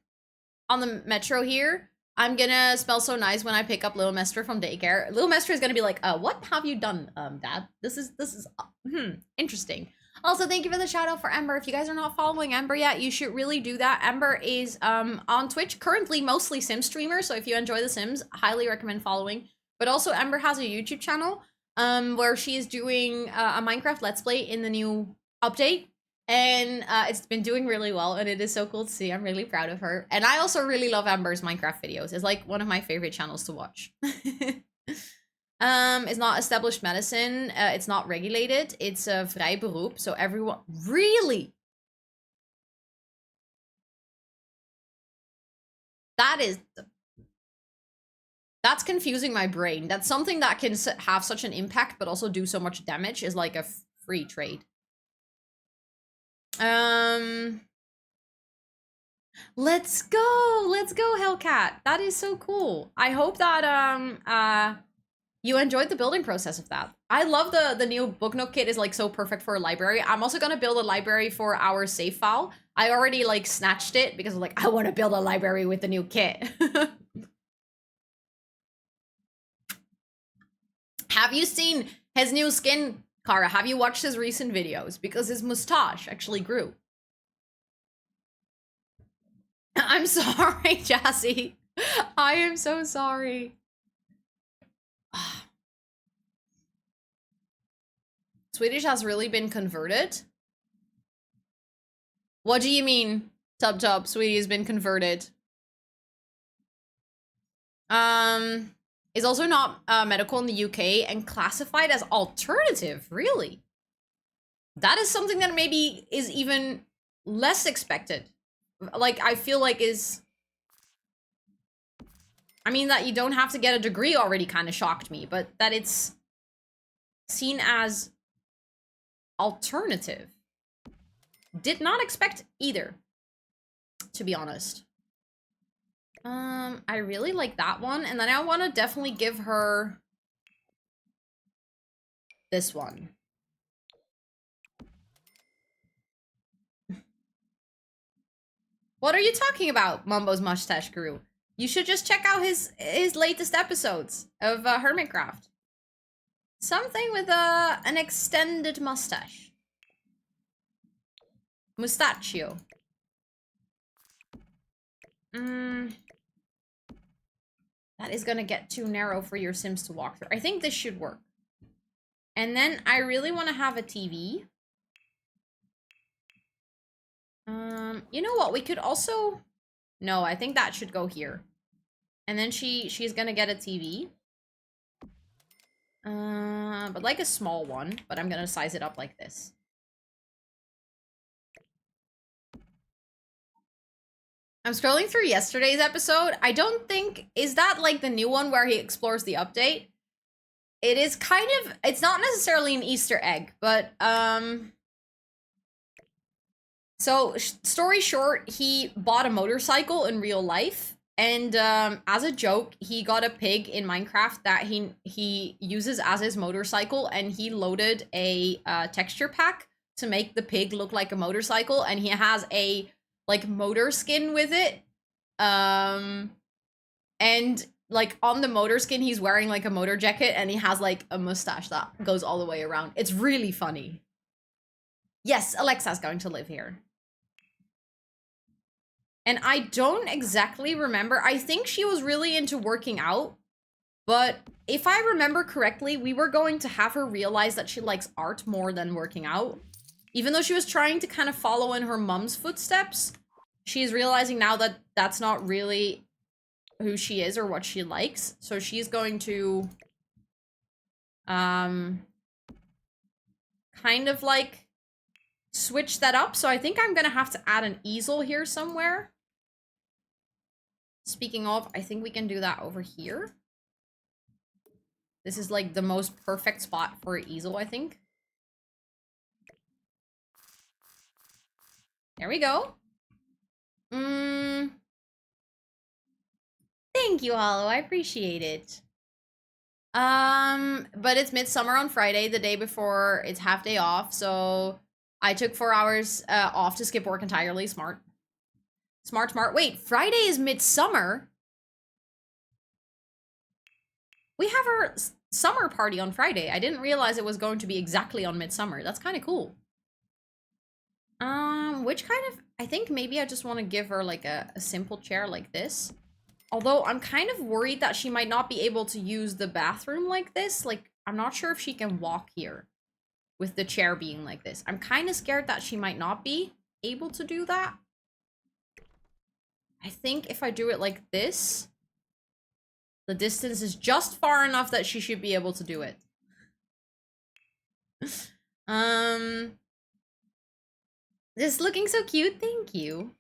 the metro here, I'm gonna smell so nice when I pick up Little Mester from daycare. Little Mester is gonna be like, what have you done, Dad? This is interesting. Also, thank you for the shout out for Ember. If you guys are not following Ember yet, you should really do that. Ember is on Twitch, currently mostly Sim streamer, so if you enjoy The Sims, highly recommend following. But also, Ember has a YouTube channel where she is doing a Minecraft Let's Play in the new update. And it's been doing really well, and it is so cool to see. I'm really proud of her. And I also really love Ember's Minecraft videos. It's like one of my favorite channels to watch. It's not established medicine. It's not regulated. It's a vrij beroep. So everyone... Really? That's confusing my brain. That's something that can have such an impact, but also do so much damage is like a free trade. Let's go Hellcat. That is so cool. I hope that you enjoyed the building process of that. I love the new Book Nook kit is like so perfect for a library. I'm also gonna build a library for our save file. I already like snatched it because I'm like, I want to build a library with the new kit. Have you seen his new skin, Kara? Have you watched his recent videos? Because his mustache actually grew. I'm sorry, Jassy. I am so sorry. Swedish has really been converted? What do you mean, Tub Tub? Sweetie has been converted. Is also not medical in the UK and classified as alternative, really? That is something that maybe is even less expected. Like, I feel like is... I mean, that you don't have to get a degree already kind of shocked me, but that it's seen as alternative. Did not expect either, to be honest. I really like that one, and then I want to definitely give her this one. What are you talking about, Mumbo's Mustache Guru? You should just check out his latest episodes of Hermitcraft. Something with an extended mustache. Mustachio. That is gonna get too narrow for your Sims to walk through. I think this should work. And then I really want to have a TV. You know what? We could also... No, I think that should go here. And then she's gonna get a TV. But like a small one. But I'm gonna size it up like this. I'm scrolling through yesterday's episode. I don't think... Is that like the new one where he explores the update? It is kind of... It's not necessarily an Easter egg, but... So, story short, he bought a motorcycle in real life. And as a joke, he got a pig in Minecraft that he uses as his motorcycle. And he loaded a texture pack to make the pig look like a motorcycle. And he has a... like motor skin with it, and like on the motor skin he's wearing like a motor jacket and he has like a mustache that goes all the way around. It's really funny. Yes, Alexa's going to live here. And I don't exactly remember. I think she was really into working out, but if I remember correctly, we were going to have her realize that she likes art more than working out. Even though she was trying to kind of follow in her mom's footsteps, she's realizing now that that's not really who she is or what she likes. So she's going to kind of like switch that up. So I think I'm gonna have to add an easel here somewhere. Speaking of, I think we can do that over here. This is like the most perfect spot for an easel, I think. There we go. Thank you, Hollow. I appreciate it. But it's midsummer on Friday, the day before it's half day off, so I took 4 hours off to skip work entirely. Smart. Smart, smart. Wait, Friday is midsummer? We have our summer party on Friday. I didn't realize it was going to be exactly on midsummer. That's kind of cool. Which kind of... I think maybe I just want to give her like a simple chair like this. Although I'm kind of worried that she might not be able to use the bathroom like this. Like, I'm not sure if she can walk here with the chair being like this. I'm kind of scared that she might not be able to do that. I think if I do it like this, the distance is just far enough that she should be able to do it. This is looking so cute. Thank you.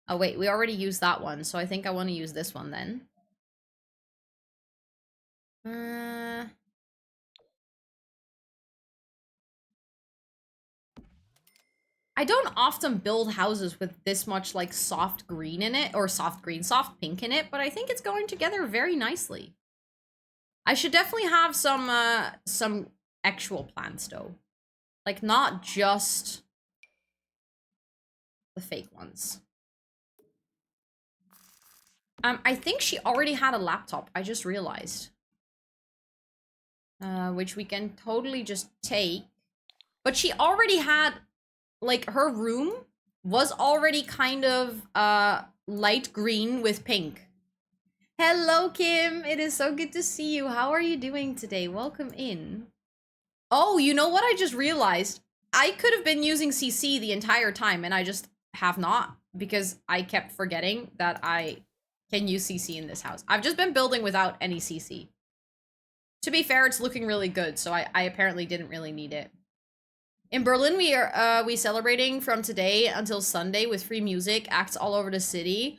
Oh, wait. We already used that one. So I think I want to use this one then. I don't often build houses with this much like soft green in it. Or soft green, soft pink in it. But I think it's going together very nicely. I should definitely have some actual plants though. Like not just... the fake ones. I think she already had a laptop. I just realized. which we can totally just take. But she already had, like, her room was already kind of light green with pink. Hello, Kim. It is so good to see you. How are you doing today? Welcome in. Oh, you know what I just realized? I could have been using CC the entire time, and I just have not, because I kept forgetting that I can use CC in this house. I've just been building without any CC. To be fair, it's looking really good, so I apparently didn't really need it. In Berlin, we are celebrating from today until Sunday with free music, acts all over the city.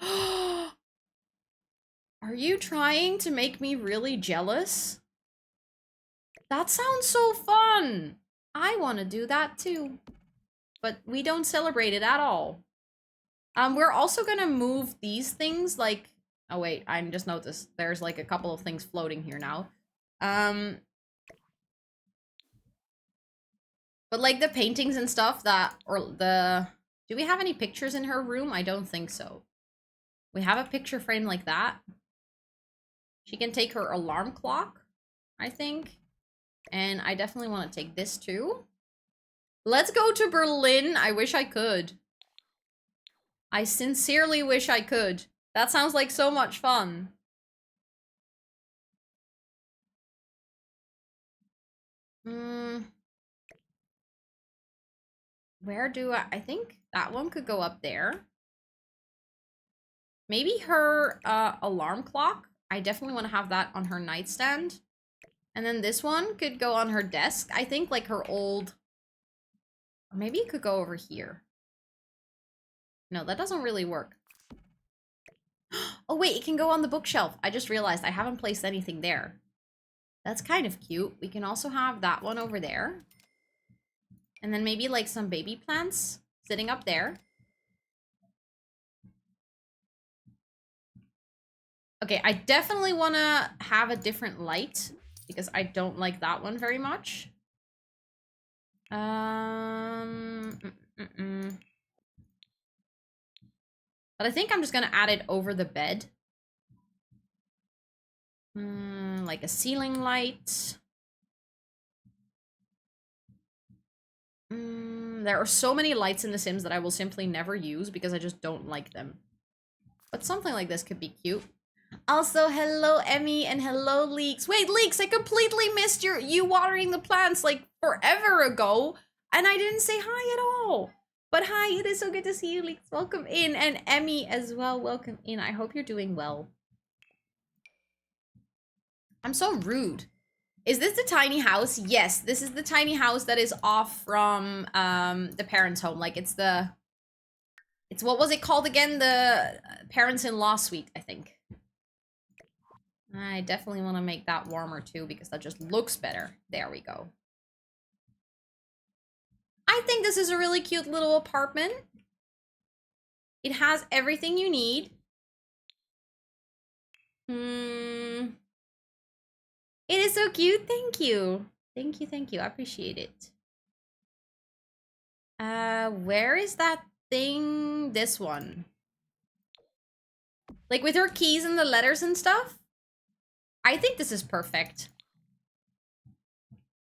Are you trying to make me really jealous? That sounds so fun! I want to do that too. But we don't celebrate it at all. We're also gonna move these things, like... Oh wait, I just noticed there's like a couple of things floating here now. But like the paintings and stuff that... Or the... Do we have any pictures in her room? I don't think so. We have a picture frame like that. She can take her alarm clock, I think. And I definitely want to take this too. Let's go to Berlin. I wish I could. I sincerely wish I could. That sounds like so much fun. Where do I think that one could go up there. Maybe her alarm clock. I definitely want to have that on her nightstand. And then this one could go on her desk. I think like her old... Or maybe it could go over here. No, that doesn't really work. Oh wait, it can go on the bookshelf. I just realized I haven't placed anything there. That's kind of cute. We can also have that one over there. And then maybe like some baby plants sitting up there. Okay, I definitely want to have a different light because I don't like that one very much. But I think I'm just gonna add it over the bed. Like a ceiling light. There are so many lights in The Sims that I will simply never use because I just don't like them. But something like this could be cute. Also, hello Emmy and hello Leeks. Wait, Leeks, I completely missed you watering the plants like forever ago. And I didn't say hi at all. But hi, it is so good to see you, Leeks. Welcome in. And Emmy as well, welcome in. I hope you're doing well. I'm so rude. Is this the tiny house? Yes, this is the tiny house that is off from the parents' home. Like it's what was it called again? The parents-in-law suite, I think. I definitely want to make that warmer too because that just looks better. There we go. I think this is a really cute little apartment. It has everything you need. It is so cute. Thank you. Thank you. Thank you. I appreciate it. Where is that thing? This one. Like with her keys and the letters and stuff? I think this is perfect.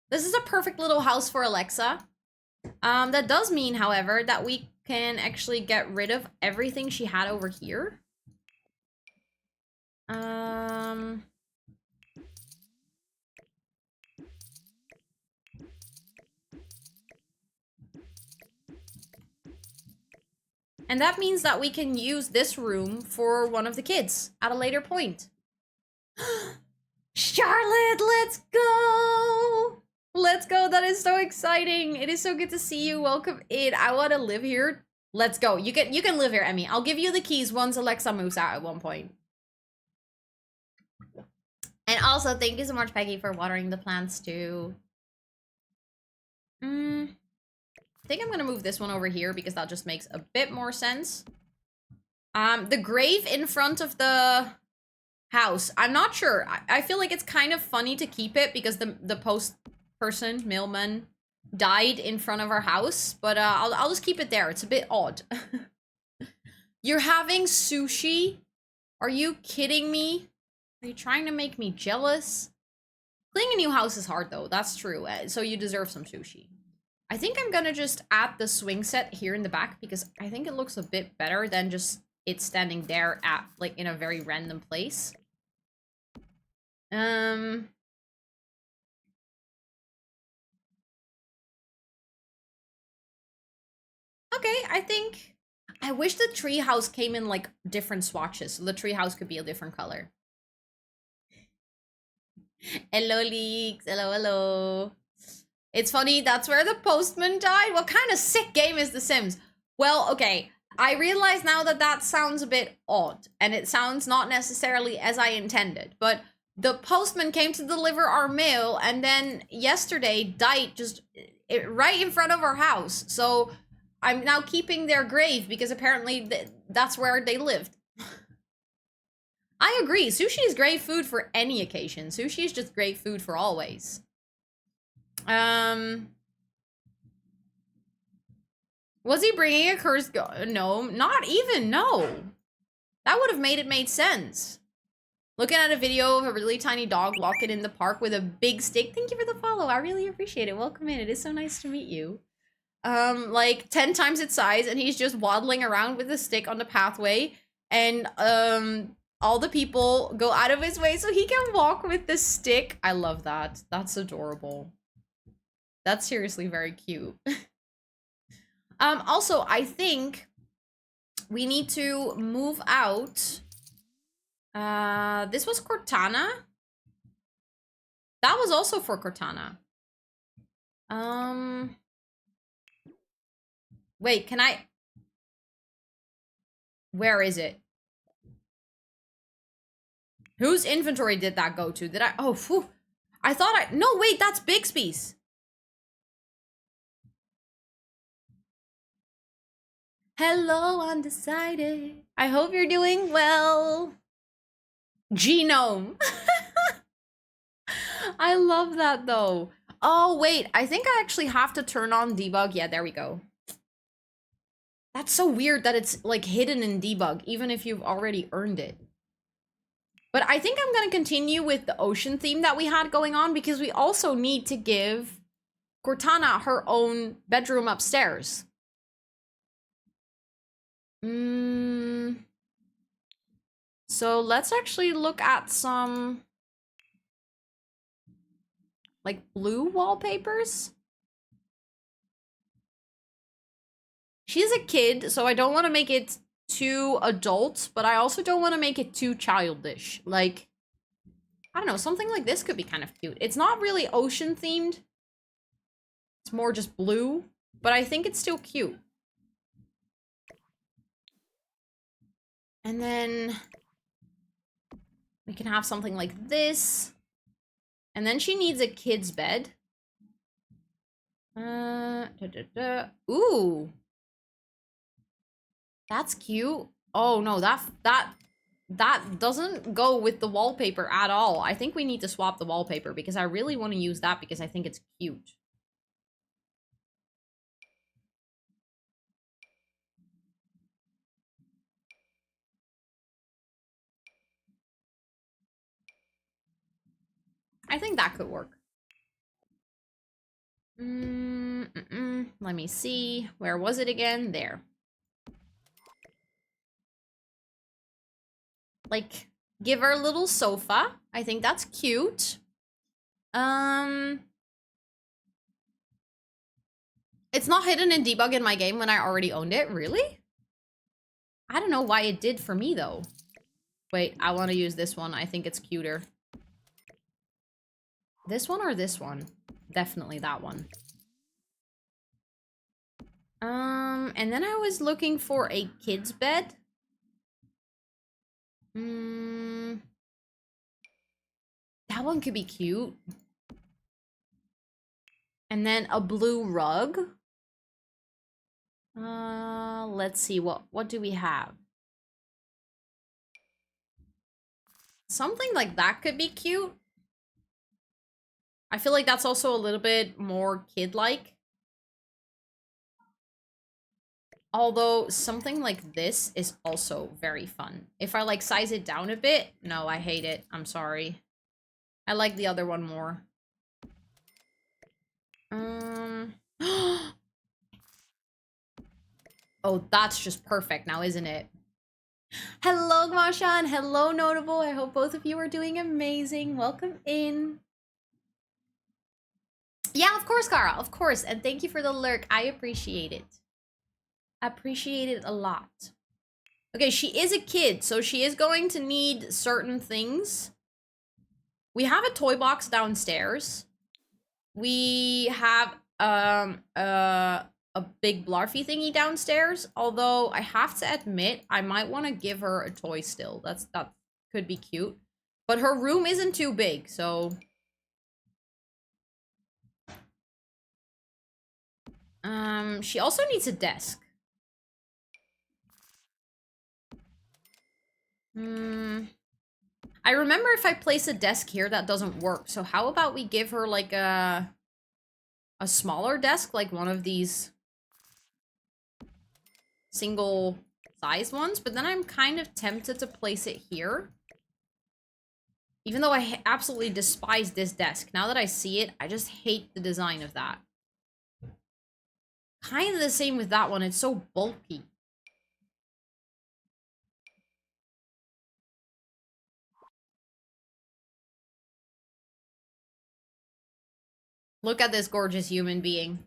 This is a perfect little house for Alexa. That does mean, however, that we can actually get rid of everything she had over here. And that means that we can use this room for one of the kids at a later point. Charlotte, let's go! Let's go, that is so exciting. It is so good to see you, welcome in. I want to live here. Let's go, you can live here, Emmy. I'll give you the keys once Alexa moves out at one point. And also, thank you so much, Peggy, for watering the plants too. I think I'm gonna move this one over here because that just makes a bit more sense. The grave in front of the house. I'm not sure. I feel like it's kind of funny to keep it because the post person, mailman, died in front of our house. But I'll just keep it there. It's a bit odd. You're having sushi? Are you kidding me? Are you trying to make me jealous? Playing a new house is hard though, that's true. So you deserve some sushi. I think I'm gonna just add the swing set here in the back because I think it looks a bit better than just it standing there at, like, in a very random place. Okay, I think... I wish the treehouse came in, like, different swatches, so the treehouse could be a different color. Hello, Leaks. Hello, hello. It's funny, that's where the postman died? What kind of sick game is The Sims? Well, okay, I realize now that that sounds a bit odd, and it sounds not necessarily as I intended, but the postman came to deliver our mail, and then yesterday died just right in front of our house, so I'm now keeping their grave, because apparently that's where they lived. I agree, sushi is great food for any occasion. Sushi is just great food for always. Was he bringing a curse? No, not even, no. That would have made sense. Looking at a video of a really tiny dog walking in the park with a big stick. Thank you for the follow. I really appreciate it. Welcome in. It is so nice to meet you. Like 10 times its size, and he's just waddling around with a stick on the pathway, and all the people go out of his way so he can walk with the stick. I love that. That's adorable. That's seriously very cute. Also, I think we need to move out. This was Cortana. That was also for Cortana. Wait, can I... Where is it? Whose inventory did that go to? Did I... Oh, phew. I thought I... No, wait, that's Bixby's. Hello, Undecided. I hope you're doing well. Genome. I love that, though. Oh, wait. I think I actually have to turn on debug. Yeah, there we go. That's so weird that it's, like, hidden in debug, even if you've already earned it. But I think I'm going to continue with the ocean theme that we had going on, because we also need to give Cortana her own bedroom upstairs. So let's actually look at some, like, blue wallpapers. She's a kid, so I don't want to make it too adult, but I also don't want to make it too childish. Like, I don't know, something like this could be kind of cute. It's not really ocean themed. It's more just blue, but I think it's still cute. And then we can have something like this. And then she needs a kid's bed. Ooh. That's cute. Oh no, that doesn't go with the wallpaper at all. I think we need to swap the wallpaper because I really want to use that because I think it's cute. I think that could work. Let me see. Where was it again? There. Like, give her a little sofa. I think that's cute. It's not hidden in debug in my game when I already owned it. Really? I don't know why it did for me, though. Wait, I want to use this one. I think it's cuter. This one or this one? Definitely that one. And then I was looking for a kid's bed. That one could be cute. And then a blue rug. Let's see, what do we have? Something like that could be cute. I feel like that's also a little bit more kid-like. Although something like this is also very fun. If I like size it down a bit, no, I hate it. I'm sorry. I like the other one more. Oh, that's just perfect now, isn't it? Hello, Masha, and hello, Notable. I hope both of you are doing amazing. Welcome in. Yeah, of course, Kara, of course. And thank you for the lurk. I appreciate it. Appreciate it a lot. Okay, she is a kid, so she is going to need certain things. We have a toy box downstairs. We have a big blarfy thingy downstairs. Although I have to admit, I might want to give her a toy still. That could be cute. But her room isn't too big, so she also needs a desk. I remember if I place a desk here, that doesn't work. So how about we give her like a smaller desk, like one of these single size ones, but then I'm kind of tempted to place it here. Even though I absolutely despise this desk. Now that I see it, I just hate the design of that. Kind of the same with that one. It's so bulky. Look at this gorgeous human being.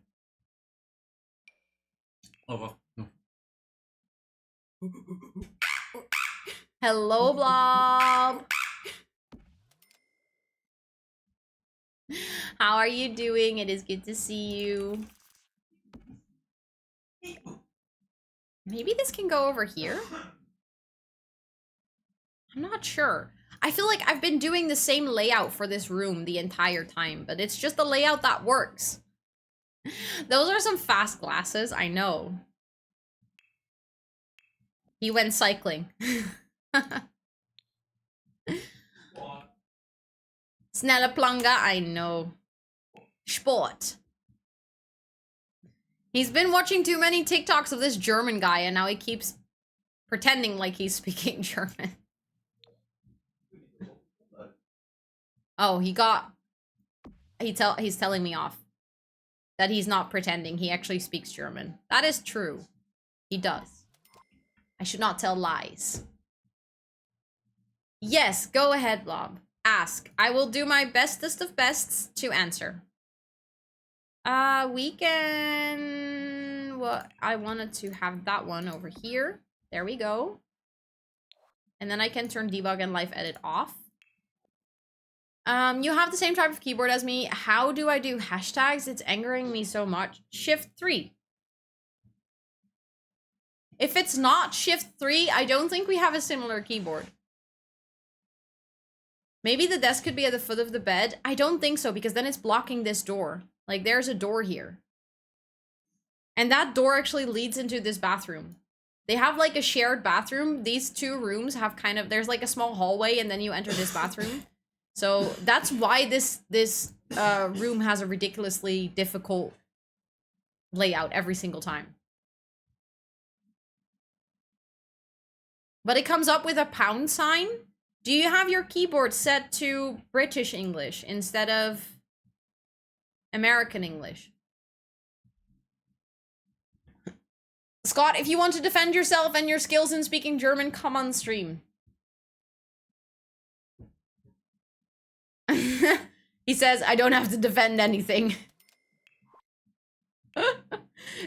Oh, well. Hello, Blob. How are you doing? It is good to see you. Maybe this can go over here? I'm not sure. I feel like I've been doing the same layout for this room the entire time, but it's just the layout that works. Those are some fast glasses, I know. He went cycling. Snella planga, I know. Sport. He's been watching too many TikToks of this German guy, and now he keeps pretending like he's speaking German. Oh, he's telling me off. That he's not pretending, he actually speaks German. That is true. He does. I should not tell lies. Yes, go ahead, Blob. Ask. I will do my bestest of bests to answer. We can... Well, I wanted to have that one over here. There we go. And then I can turn debug and live edit off. You have the same type of keyboard as me. How do I do hashtags? It's angering me so much. Shift 3. If it's not Shift 3, I don't think we have a similar keyboard. Maybe the desk could be at the foot of the bed. I don't think so, because then it's blocking this door. Like, there's a door here. And that door actually leads into this bathroom. They have, like, a shared bathroom. These two rooms have kind of... There's, like, a small hallway, and then you enter this bathroom. So, that's why this room has a ridiculously difficult layout every single time. But it comes up with a pound sign. Do you have your keyboard set to British English instead of American English? Scott, if you want to defend yourself and your skills in speaking German, come on stream. He says, I don't have to defend anything.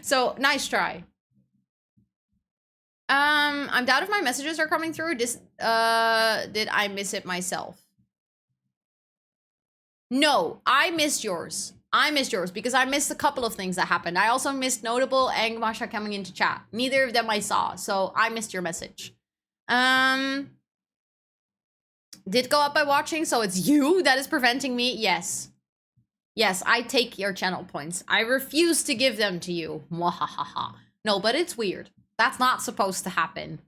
So, nice try. I'm doubt if my messages are coming through. Did I miss it myself? No, I missed yours. I missed yours because I missed a couple of things that happened. I also missed Notable and Masha coming into chat. Neither of them I saw, so I missed your message. Did go up by watching, so it's you that is preventing me? Yes. Yes, I take your channel points. I refuse to give them to you. Mwahaha. No, but it's weird. That's not supposed to happen.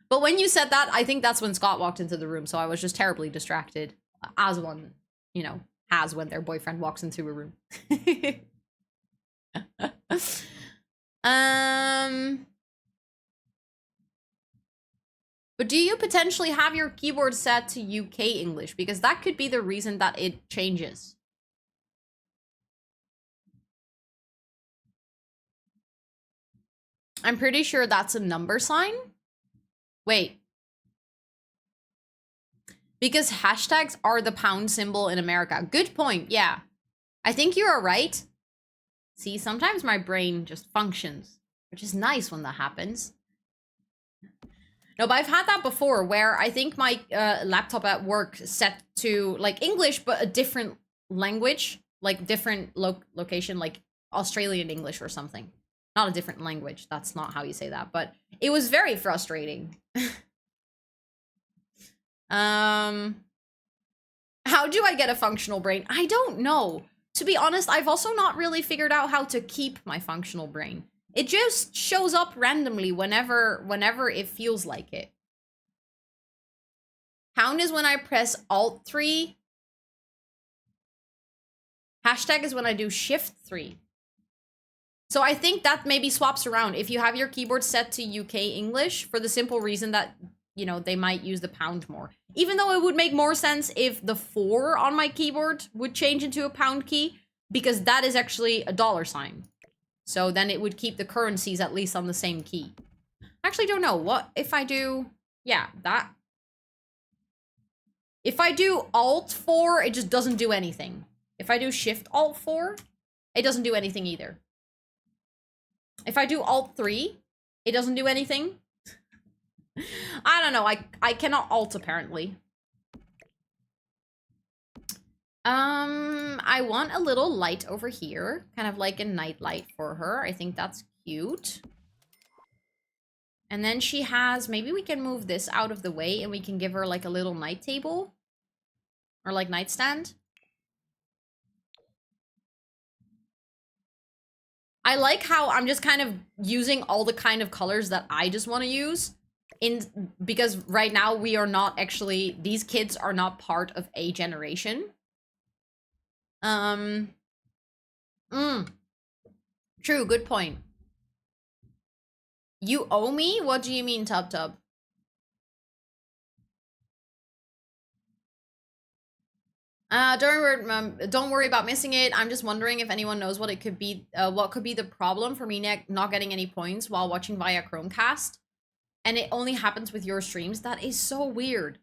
But when you said that, I think that's when Scott walked into the room, so I was just terribly distracted. As one, you know, has when their boyfriend walks into a room. But do you potentially have your keyboard set to UK English? Because that could be the reason that it changes. I'm pretty sure that's a number sign. Wait. Because hashtags are the pound symbol in America. Good point, yeah. I think you are right. See, sometimes my brain just functions, which is nice when that happens. No, but I've had that before where I think my laptop at work set to like English, but a different language, like different location, like Australian English or something. Not a different language. That's not how you say that, but it was very frustrating. How do I get a functional brain? I don't know. To be honest, I've also not really figured out how to keep my functional brain. It just shows up randomly whenever it feels like it. Pound is when I press Alt 3. Hashtag is when I do Shift 3. So I think that maybe swaps around. If you have your keyboard set to UK English, for the simple reason that, you know, they might use the pound more. Even though it would make more sense if the 4 on my keyboard would change into a pound key, because that is actually a dollar sign. So then it would keep the currencies at least on the same key. I actually don't know. What if I do... Yeah, that... If I do Alt 4, it just doesn't do anything. If I do Shift Alt 4, it doesn't do anything either. If I do Alt 3, it doesn't do anything. I don't know. I cannot Alt, apparently. I want a little light over here. Kind of like a night light for her. I think that's cute. And then she has... Maybe we can move this out of the way and we can give her like a little night table. Or like nightstand. I like how I'm just kind of using all the kind of colors that I just want to use. Because right now we are not actually... These kids are not part of a generation. True, good point. You owe me? What do you mean, Tub Tub? Don't worry about missing it. I'm just wondering if anyone knows what it could be. What could be the problem for me not getting any points while watching via Chromecast, and it only happens with your streams. That is so weird.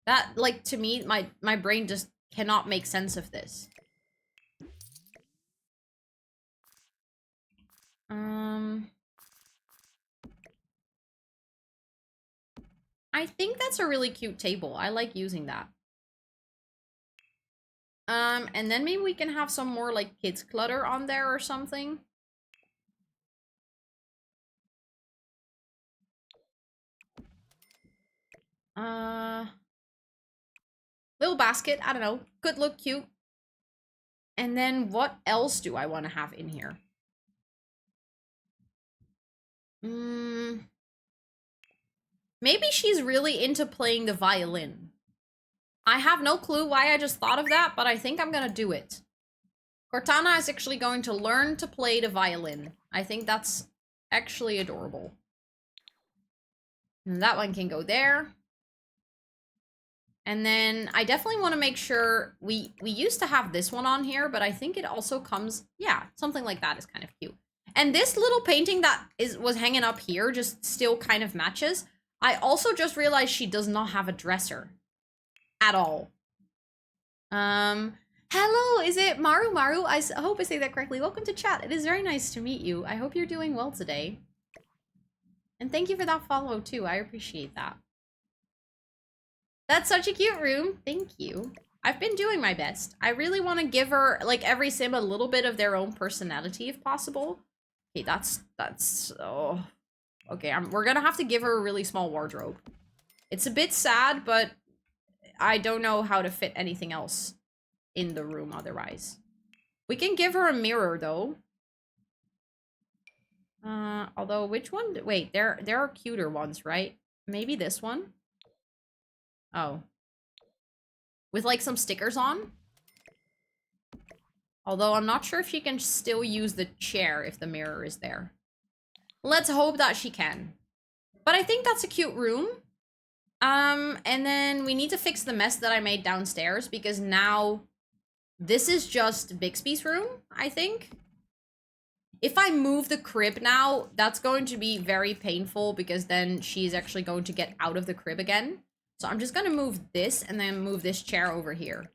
That, like, to me, my brain just cannot make sense of this. I think that's a really cute table. I like using that. And then maybe we can have some more, like, kids clutter on there or something. Little basket, I don't know. Could look cute. And then what else do I want to have in here? Maybe she's really into playing the violin. I have no clue why I just thought of that, but I think I'm gonna do it. Cortana is actually going to learn to play the violin. I think that's actually adorable. And that one can go there. And then I definitely want to make sure we used to have this one on here, but I think it also comes, yeah, something like that is kind of cute. And this little painting that was hanging up here just still kind of matches. I also just realized she does not have a dresser at all. Hello, is it Maru? I hope I say that correctly. Welcome to chat. It is very nice to meet you. I hope you're doing well today. And thank you for that follow too. I appreciate that. That's such a cute room. Thank you. I've been doing my best. I really want to give her, like, every sim a little bit of their own personality if possible. Okay, that's oh. Okay, we're gonna have to give her a really small wardrobe. It's a bit sad, but I don't know how to fit anything else in the room otherwise. We can give her a mirror though. Although which one? Wait, there are cuter ones, right? Maybe this one. Oh. With like some stickers on? Although I'm not sure if she can still use the chair if the mirror is there. Let's hope that she can. But I think that's a cute room. And then we need to fix the mess that I made downstairs because now this is just Bixby's room, I think. If I move the crib now, that's going to be very painful because then she's actually going to get out of the crib again. So I'm just gonna move this and then move this chair over here.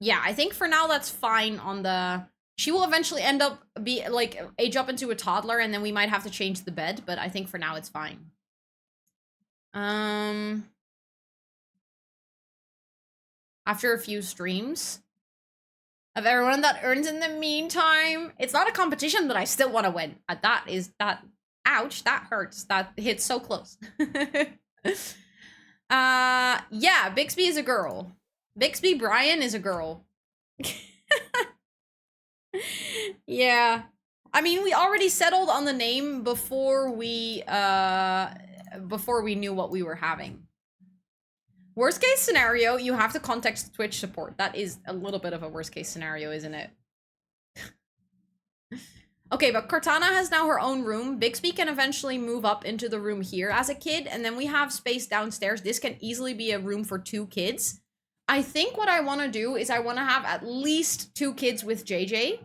Yeah, I think for now that's fine on the... She will eventually end up age up into a toddler and then we might have to change the bed, but I think for now it's fine. After a few streams of everyone that earns in the meantime, it's not a competition that I still want to win. Ouch, that hurts. That hits so close. Yeah, Bixby is a girl. Bixby Brian is a girl. Yeah. I mean, we already settled on the name before we knew what we were having. Worst case scenario, you have to contact Twitch support. That is a little bit of a worst case scenario, isn't it? Okay, but Cortana has now her own room. Bixby can eventually move up into the room here as a kid, and then we have space downstairs. This can easily be a room for 2 kids. I think what I want to do is I want to have at least 2 kids with JJ.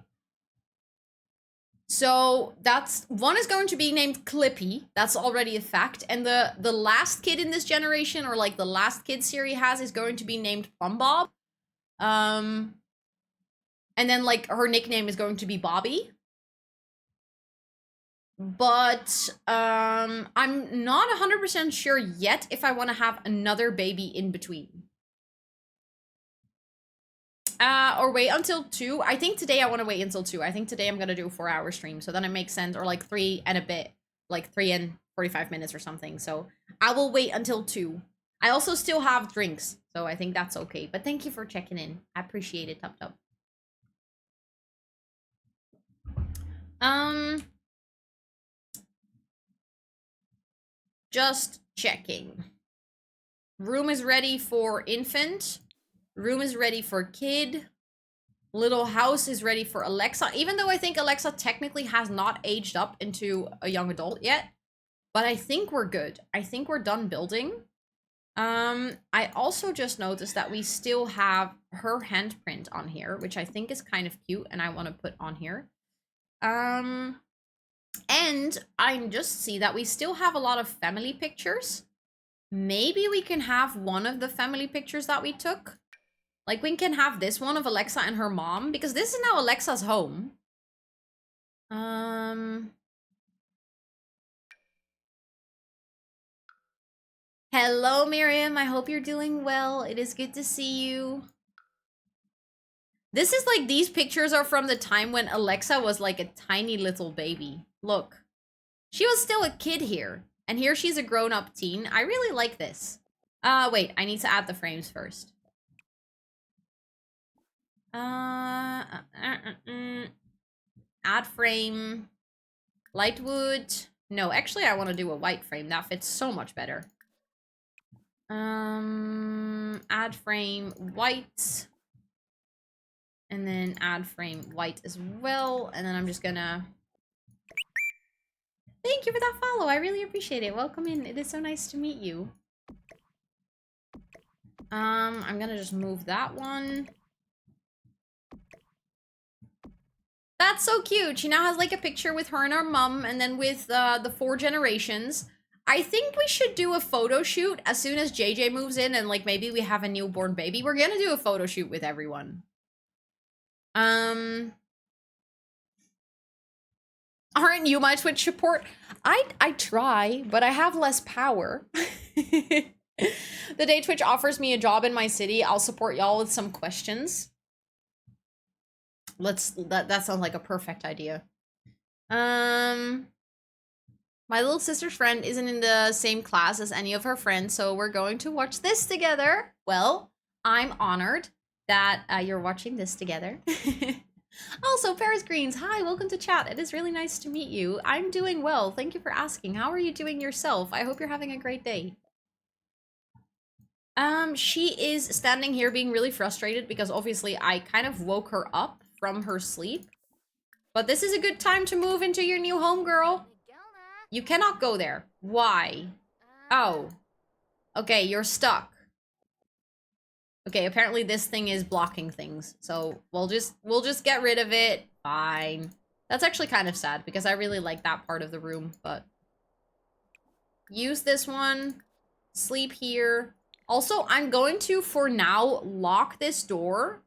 So that's... one is going to be named Clippy. That's already a fact. And the last kid in this generation, or like the last kid Siri has, is going to be named Plumbob. And then like her nickname is going to be Bobby. But I'm not 100% sure yet if I want to have another baby in between. Or wait until 2. I think today I want to wait until 2. I think today I'm going to do a 4-hour stream. So then it makes sense. Or like 3 and a bit. Like 3 and 45 minutes or something. So I will wait until 2. I also still have drinks. So I think that's okay. But thank you for checking in. I appreciate it, Tub Tub. Just checking. Room is ready for infant. Room is ready for kid. Little house is ready for Alexa. Even though I think Alexa technically has not aged up into a young adult yet. But I think we're good. I think we're done building. I also just noticed that we still have her handprint on here, which I think is kind of cute and I want to put on here. And I just see that we still have a lot of family pictures. Maybe we can have one of the family pictures that we took. Like, we can have this one of Alexa and her mom, because this is now Alexa's home. Hello, Miriam. I hope you're doing well. It is good to see you. This is like, these pictures are from the time when Alexa was like a tiny little baby. Look. She was still a kid here. And here she's a grown-up teen. I really like this. Wait, I need to add the frames first. Add frame. Lightwood. No, actually I want to do a white frame. That fits so much better. Add frame white. And then add frame white as well. And then I'm just gonna... Thank you for that follow. I really appreciate it. Welcome in. It is so nice to meet you. I'm gonna just move that one. That's so cute. She now has like a picture with her and her mom, and then with the 4 generations. I think we should do a photo shoot as soon as JJ moves in, and like maybe we have a newborn baby. We're gonna do a photo shoot with everyone. Aren't you my Twitch support? I try, but I have less power. The day Twitch offers me a job in my city, I'll support y'all with some questions. That sounds like a perfect idea. My little sister's friend isn't in the same class as any of her friends, so we're going to watch this together. Well, I'm honored that you're watching this together. Also, Paris Greens, hi, welcome to chat. It is really nice to meet you. I'm doing well. Thank you for asking. How are you doing yourself? I hope you're having a great day. She is standing here being really frustrated because obviously I kind of woke her up from her sleep. But this is a good time to move into your new home, girl. You cannot go there. Why? Oh. Okay, you're stuck. Okay, apparently this thing is blocking things. So we'll just get rid of it. Fine. That's actually kind of sad because I really like that part of the room, but use this one. Sleep here. Also, I'm going to, for now, lock this door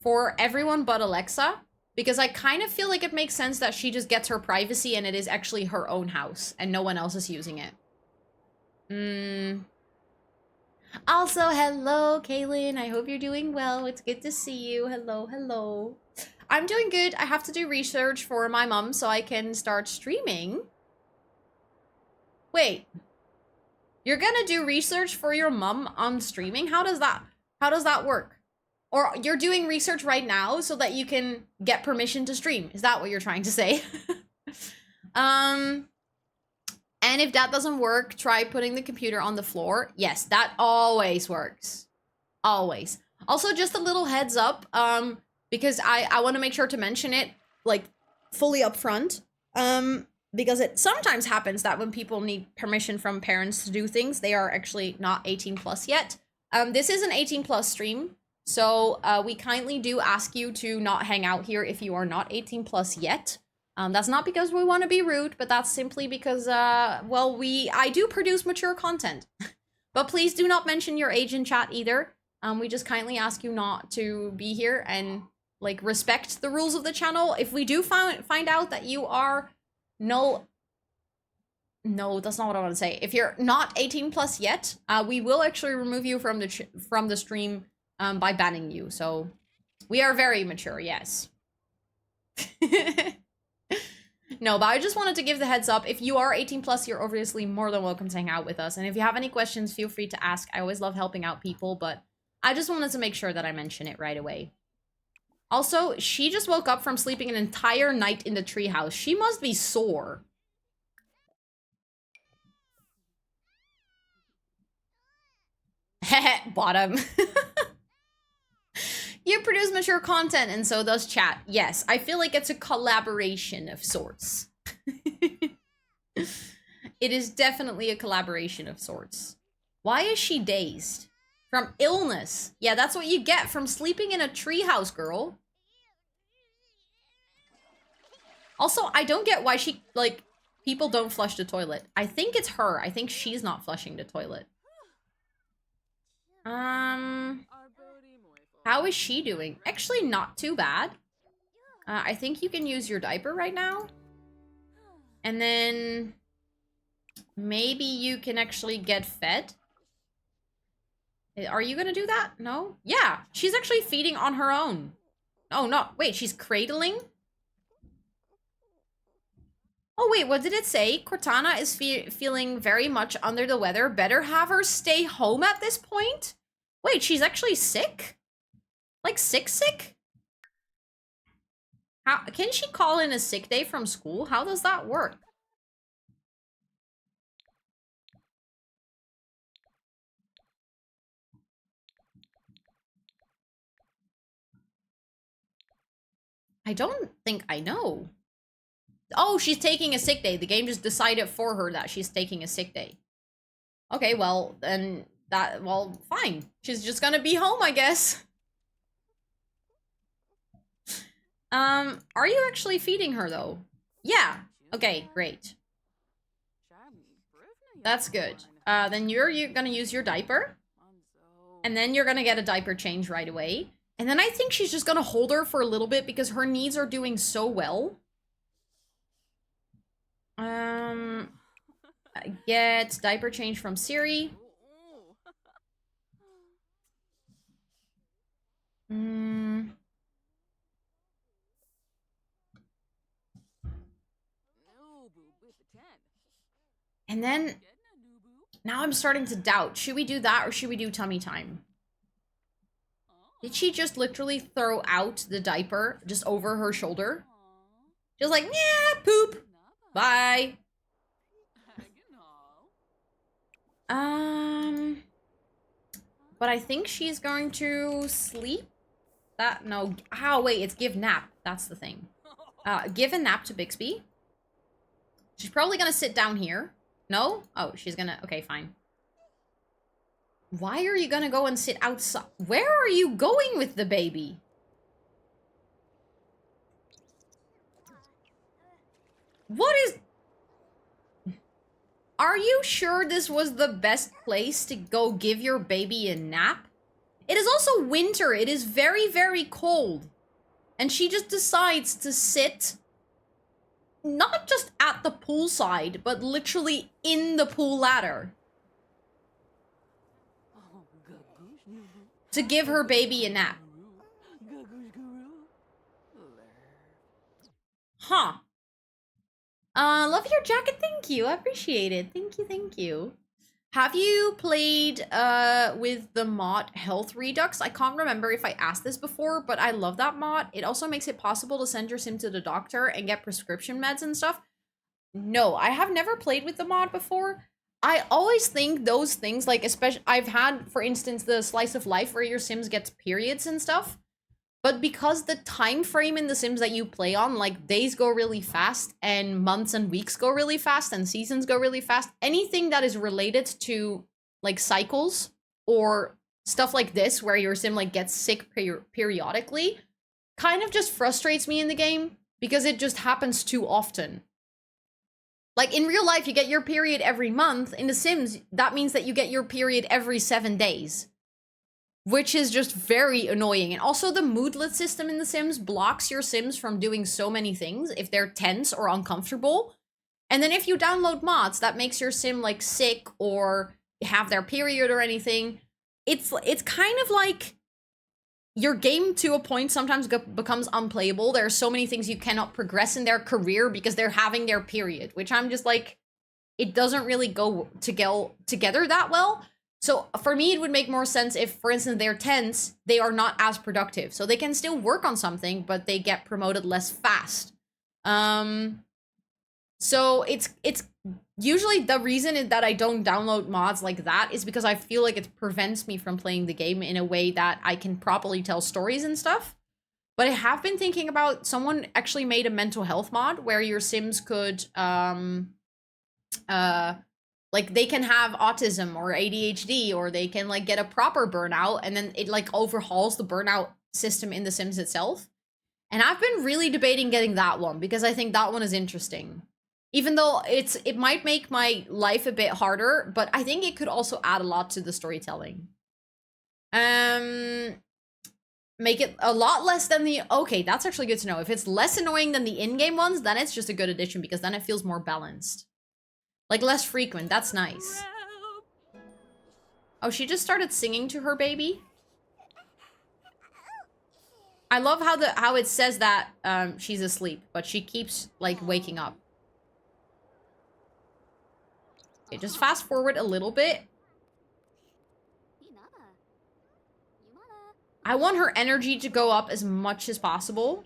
for everyone but Alexa, because I kind of feel like it makes sense that she just gets her privacy and it is actually her own house and no one else is using it. Also, hello, Kaylin. I hope you're doing well. It's good to see you. Hello, hello. I'm doing good. I have to do research for my mom so I can start streaming. Wait. You're gonna do research for your mom on streaming? How does that work? Or you're doing research right now so that you can get permission to stream. Is that what you're trying to say? And if that doesn't work, try putting the computer on the floor. Yes, that always works. Always. Also, just a little heads up, because I want to make sure to mention it, like, fully up front. Because it sometimes happens that when people need permission from parents to do things, they are actually not 18 plus yet. This is an 18 plus stream, so we kindly do ask you to not hang out here if you are not 18 plus yet. That's not because we want to be rude, but that's simply because, well, I do produce mature content. But please do not mention your age in chat either. We just kindly ask you not to be here and, like, respect the rules of the channel. If we do find out that you are no, that's not what I want to say. If you're not 18 plus yet, we will actually remove you from the stream by banning you. So we are very mature, yes. No, but I just wanted to give the heads up. If you are 18 plus, you're obviously more than welcome to hang out with us. And if you have any questions, feel free to ask. I always love helping out people, but I just wanted to make sure that I mention it right away. Also, she just woke up from sleeping an entire night in the treehouse. She must be sore. Heh, bottom. You produce mature content, and so does chat. Yes, I feel like it's a collaboration of sorts. It is definitely a collaboration of sorts. Why is she dazed? From illness. Yeah, that's what you get from sleeping in a treehouse, girl. Also, I don't get why she, like, people don't flush the toilet. I think it's her. I think she's not flushing the toilet. How is she doing? Actually, not too bad. I think you can use your diaper right now. And then maybe you can actually get fed. Are you gonna do that? No? Yeah, she's actually feeding on her own. Oh, no. Wait, she's cradling? Oh, wait, what did it say? Cortana is feeling very much under the weather. Better have her stay home at this point? Wait, she's actually sick? Like, sick? How can she call in a sick day from school? How does that work? I don't think I know. Oh, she's taking a sick day. The game just decided for her that she's taking a sick day. Okay, well, then well, fine. She's just gonna be home, I guess. Are you actually feeding her, though? Yeah. Okay, great. That's good. Then you're gonna use your diaper. And then you're gonna get a diaper change right away. And then I think she's just gonna hold her for a little bit because her needs are doing so well. Get diaper change from Siri. And then, now I'm starting to doubt. Should we do that or should we do tummy time? Did she just literally throw out the diaper just over her shoulder? Just like, yeah, poop. Bye. But I think she's going to sleep. No. Oh, wait, it's give nap. That's the thing. Give a nap to Bixby. She's probably gonna sit down here. No? Oh, she's gonna... Okay, fine. Why are you gonna go and sit outside? Where are you going with the baby? What is... Are you sure this was the best place to go give your baby a nap? It is also winter. It is very, very cold. And she just decides to sit not just at the poolside, but literally in the pool ladder. To give her baby a nap. Huh. Love your jacket, thank you. I appreciate it. Thank you, thank you. Have you played with the mod Health Redux? I can't remember if I asked this before, but I love that mod. It also makes it possible to send your sim to the doctor and get prescription meds and stuff. No, I have never played with the mod before. I always think those things, like, especially, I've had, for instance, the slice of life where your sims gets periods and stuff. But because the time frame in the Sims that you play on, like, days go really fast and months and weeks go really fast and seasons go really fast, anything that is related to, like, cycles or stuff like this where your sim, like, gets sick periodically kind of just frustrates me in the game because it just happens too often. Like, in real life, you get your period every month. In the Sims, that means that you get your period every 7 days. Which is just very annoying. And also the moodlet system in The Sims blocks your Sims from doing so many things if they're tense or uncomfortable. And then if you download mods that makes your Sim, like, sick or have their period or anything, it's kind of like your game to a point sometimes becomes unplayable. There are so many things you cannot progress in their career because they're having their period, which I'm just like, it doesn't really go together that well. So for me, it would make more sense if, for instance, they're tense, they are not as productive. So they can still work on something, but they get promoted less fast. So it's usually the reason that I don't download mods like that is because I feel like it prevents me from playing the game in a way that I can properly tell stories and stuff. But I have been thinking about, someone actually made a mental health mod where your Sims could, like, they can have autism or ADHD, or they can, like, get a proper burnout, and then it, like, overhauls the burnout system in The Sims itself. And I've been really debating getting that one because I think that one is interesting. Even though it might make my life a bit harder, but I think it could also add a lot to the storytelling. Make it a lot less than the... Okay, that's actually good to know. If it's less annoying than the in-game ones, then it's just a good addition because then it feels more balanced. Like, less frequent. That's nice. Oh, she just started singing to her baby. I love how it says that she's asleep, but she keeps, like, waking up. Okay, just fast forward a little bit. I want her energy to go up as much as possible.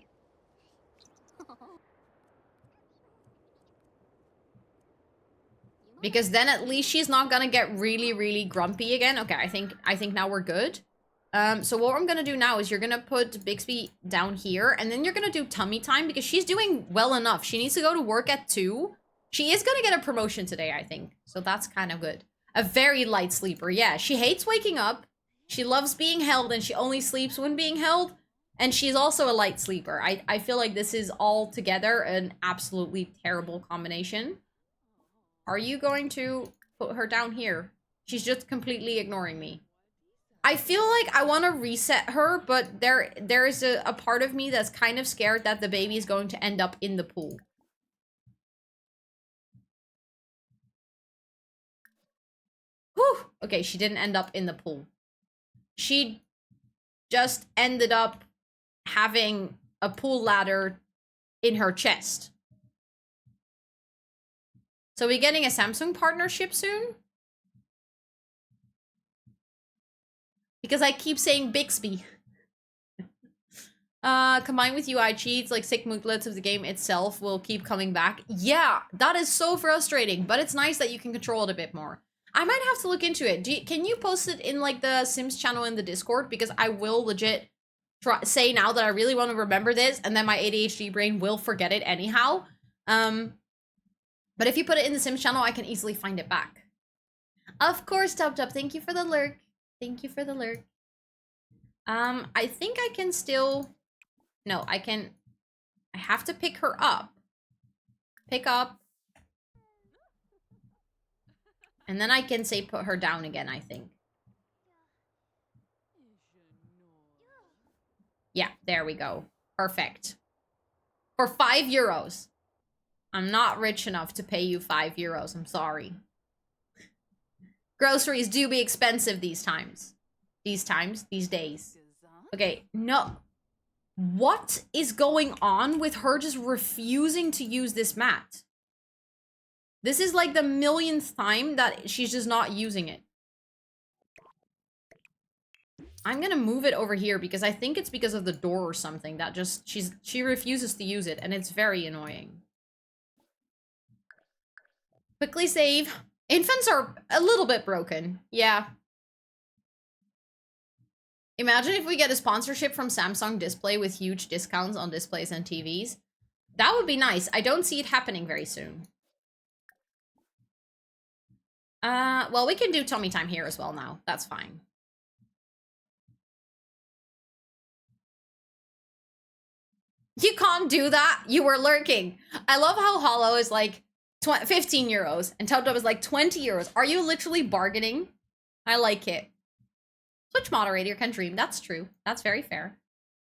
Because then at least she's not gonna get really, really grumpy again. Okay, I think now we're good. So what I'm gonna do now is you're gonna put Bixby down here, and then you're gonna do tummy time because she's doing well enough. She needs to go to work at 2. She is gonna get a promotion today, I think. So that's kind of good. A very light sleeper. Yeah, she hates waking up. She loves being held, and she only sleeps when being held. And she's also a light sleeper. I feel like this is all together an absolutely terrible combination. Are you going to put her down here? She's just completely ignoring me. I feel like I want to reset her, but there is a part of me that's kind of scared that the baby is going to end up in the pool. Whew! Okay, she didn't end up in the pool. She just ended up having a pool ladder in her chest. So we're getting a Samsung partnership soon? Because I keep saying Bixby. Combined with UI cheats, like sick moodlets of the game itself will keep coming back. Yeah, that is so frustrating, but it's nice that you can control it a bit more. I might have to look into it. Can you post it in, like, the Sims channel in the Discord? Because I will legit say now that I really want to remember this, and then my ADHD brain will forget it anyhow. But if you put it in the Sims channel, I can easily find it back. Of course, Tub Tub, thank you for the lurk. Thank you for the lurk. I think I can still... No, I can... I have to pick her up. Pick up. And then I can say put her down again, I think. Yeah, there we go. Perfect. For 5 euros. I'm not rich enough to pay you 5 euros. I'm sorry. Groceries do be expensive these times. These days. Okay, no. What is going on with her just refusing to use this mat? This is like the millionth time that she's just not using it. I'm gonna move it over here because I think it's because of the door or something that just she refuses to use it and it's very annoying. Quickly save. Infants are a little bit broken. Yeah. Imagine if we get a sponsorship from Samsung Display with huge discounts on displays and TVs. That would be nice. I don't see it happening very soon. Well, we can do tummy time here as well now. That's fine. You can't do that. You were lurking. I love how Hollow is like 15 euros and Tub is like 20 euros. Are you literally bargaining? I like it. Twitch moderator can dream. That's true. That's very fair.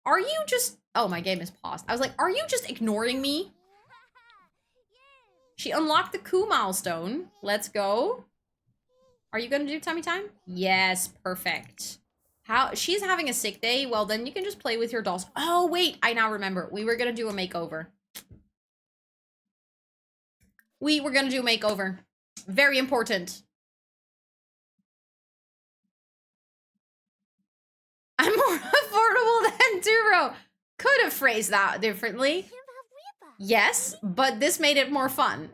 Are you just... Oh, my game is paused. I was like, are you just ignoring me? She unlocked the coup milestone. Let's go. Are you gonna do tummy time? Yes, perfect. How... She's having a sick day. Well, then you can just play with your dolls. Oh, wait. I now remember. We were gonna do a makeover. We were gonna do a makeover. Very important. I'm more affordable than Duro. Could have phrased that differently. Yes, but this made it more fun.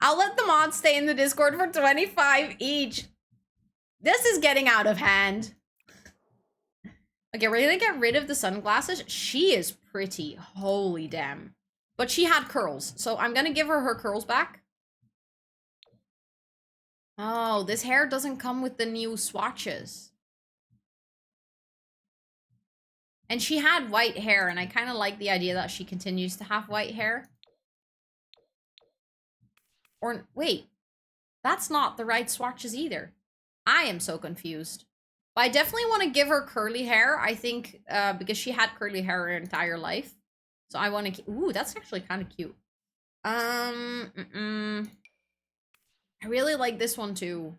I'll let the mods stay in the Discord for 25 each. This is getting out of hand. Okay, we're gonna get rid of the sunglasses. She is pretty. Holy damn. But she had curls, so I'm gonna give her her curls back. Oh, this hair doesn't come with the new swatches. And she had white hair, and I kind of like the idea that she continues to have white hair. Or, wait. That's not the right swatches either. I am so confused. But I definitely want to give her curly hair, I think, because she had curly hair her entire life. So I want to... Ooh, that's actually kind of cute. I really like this one too.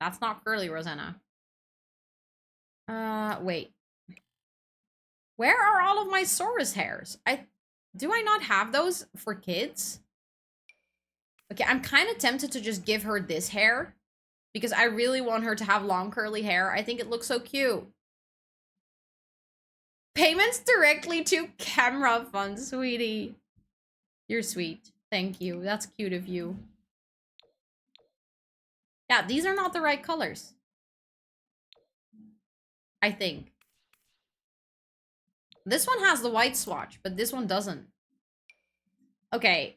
That's not curly, Rosanna. Wait. Where are all of my Saurus hairs? Do I not have those for kids? Okay, I'm kind of tempted to just give her this hair because I really want her to have long curly hair. I think it looks so cute. Payments directly to camera fund, sweetie. You're sweet. Thank you. That's cute of you. Yeah, these are not the right colors. I think. This one has the white swatch, but this one doesn't. Okay.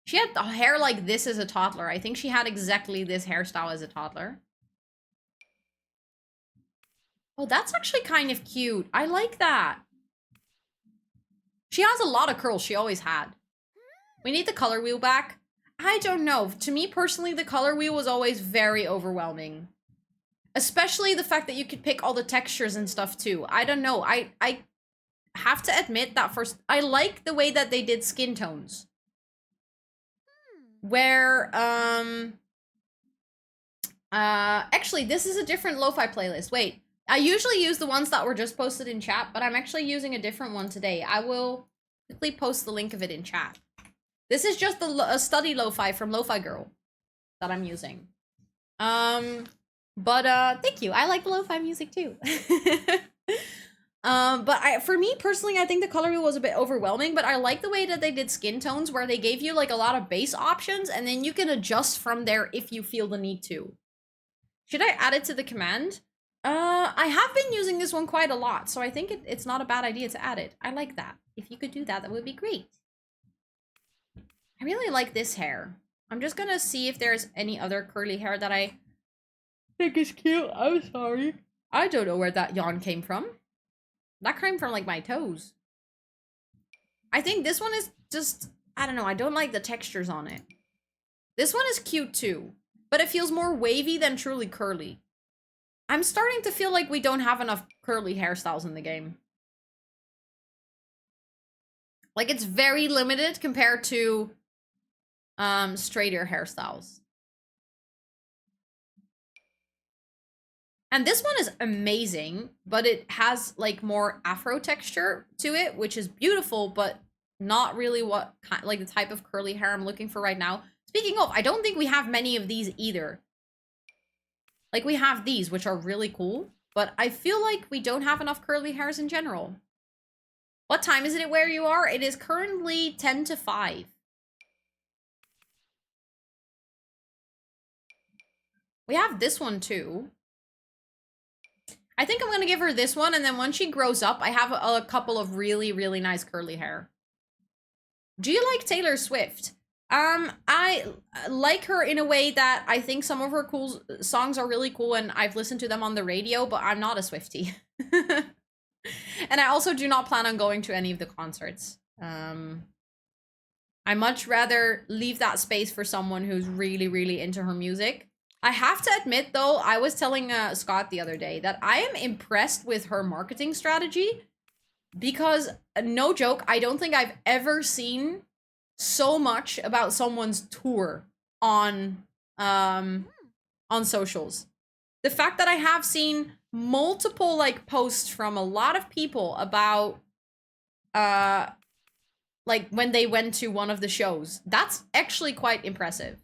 She had the hair like this as a toddler. I think she had exactly this hairstyle as a toddler. Oh, that's actually kind of cute. I like that. She has a lot of curls. She always had. We need the color wheel back. I don't know. To me personally, the color wheel was always very overwhelming. Especially the fact that you could pick all the textures and stuff too. I don't know. I have to admit that first, I like the way that they did skin tones. Where, actually, this is a different lo-fi playlist. Wait, I usually use the ones that were just posted in chat, but I'm actually using a different one today. I will quickly post the link of it in chat. This is just a study lo-fi from Lo-Fi Girl that I'm using. But thank you. I like lo-fi music too. But for me personally, I think the color wheel was a bit overwhelming, but I like the way that they did skin tones where they gave you like a lot of base options and then you can adjust from there if you feel the need to. Should I add it to the command? I have been using this one quite a lot, so I think it's not a bad idea to add it. I like that. If you could do that, that would be great. I really like this hair. I'm just gonna see if there's any other curly hair that I think is cute. I'm sorry. I don't know where that yawn came from. That came from, like, my toes. I think this one is just... I don't know. I don't like the textures on it. This one is cute, too. But it feels more wavy than truly curly. I'm starting to feel like we don't have enough curly hairstyles in the game. Like, it's very limited compared to straighter hairstyles. And this one is amazing, but it has, like, more afro texture to it, which is beautiful, but not really what, like, the type of curly hair I'm looking for right now. Speaking of, I don't think we have many of these either. Like, we have these, which are really cool, but I feel like we don't have enough curly hairs in general. What time is it where you are? It is currently 10 to 5. We have this one, too. I think I'm going to give her this one, and then when she grows up, I have a couple of really, really nice curly hair. Do you like Taylor Swift? I like her in a way that I think some of her cool songs are really cool, and I've listened to them on the radio, but I'm not a Swiftie. And I also do not plan on going to any of the concerts. I much rather leave that space for someone who's really, really into her music. I have to admit, though, I was telling Scott the other day that I am impressed with her marketing strategy because, no joke, I don't think I've ever seen so much about someone's tour on socials. The fact that I have seen multiple, like, posts from a lot of people about like, when they went to one of the shows, that's actually quite impressive.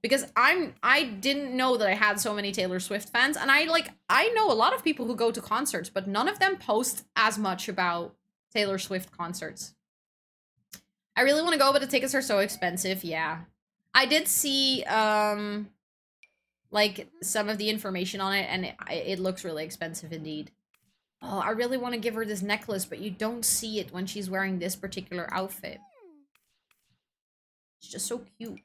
Because I didn't know that I had so many Taylor Swift fans, and I know a lot of people who go to concerts, but none of them post as much about Taylor Swift concerts. I really want to go, but the tickets are so expensive. Yeah. I did see like some of the information on it, and it looks really expensive indeed. Oh, I really want to give her this necklace, but you don't see it when she's wearing this particular outfit. It's just so cute.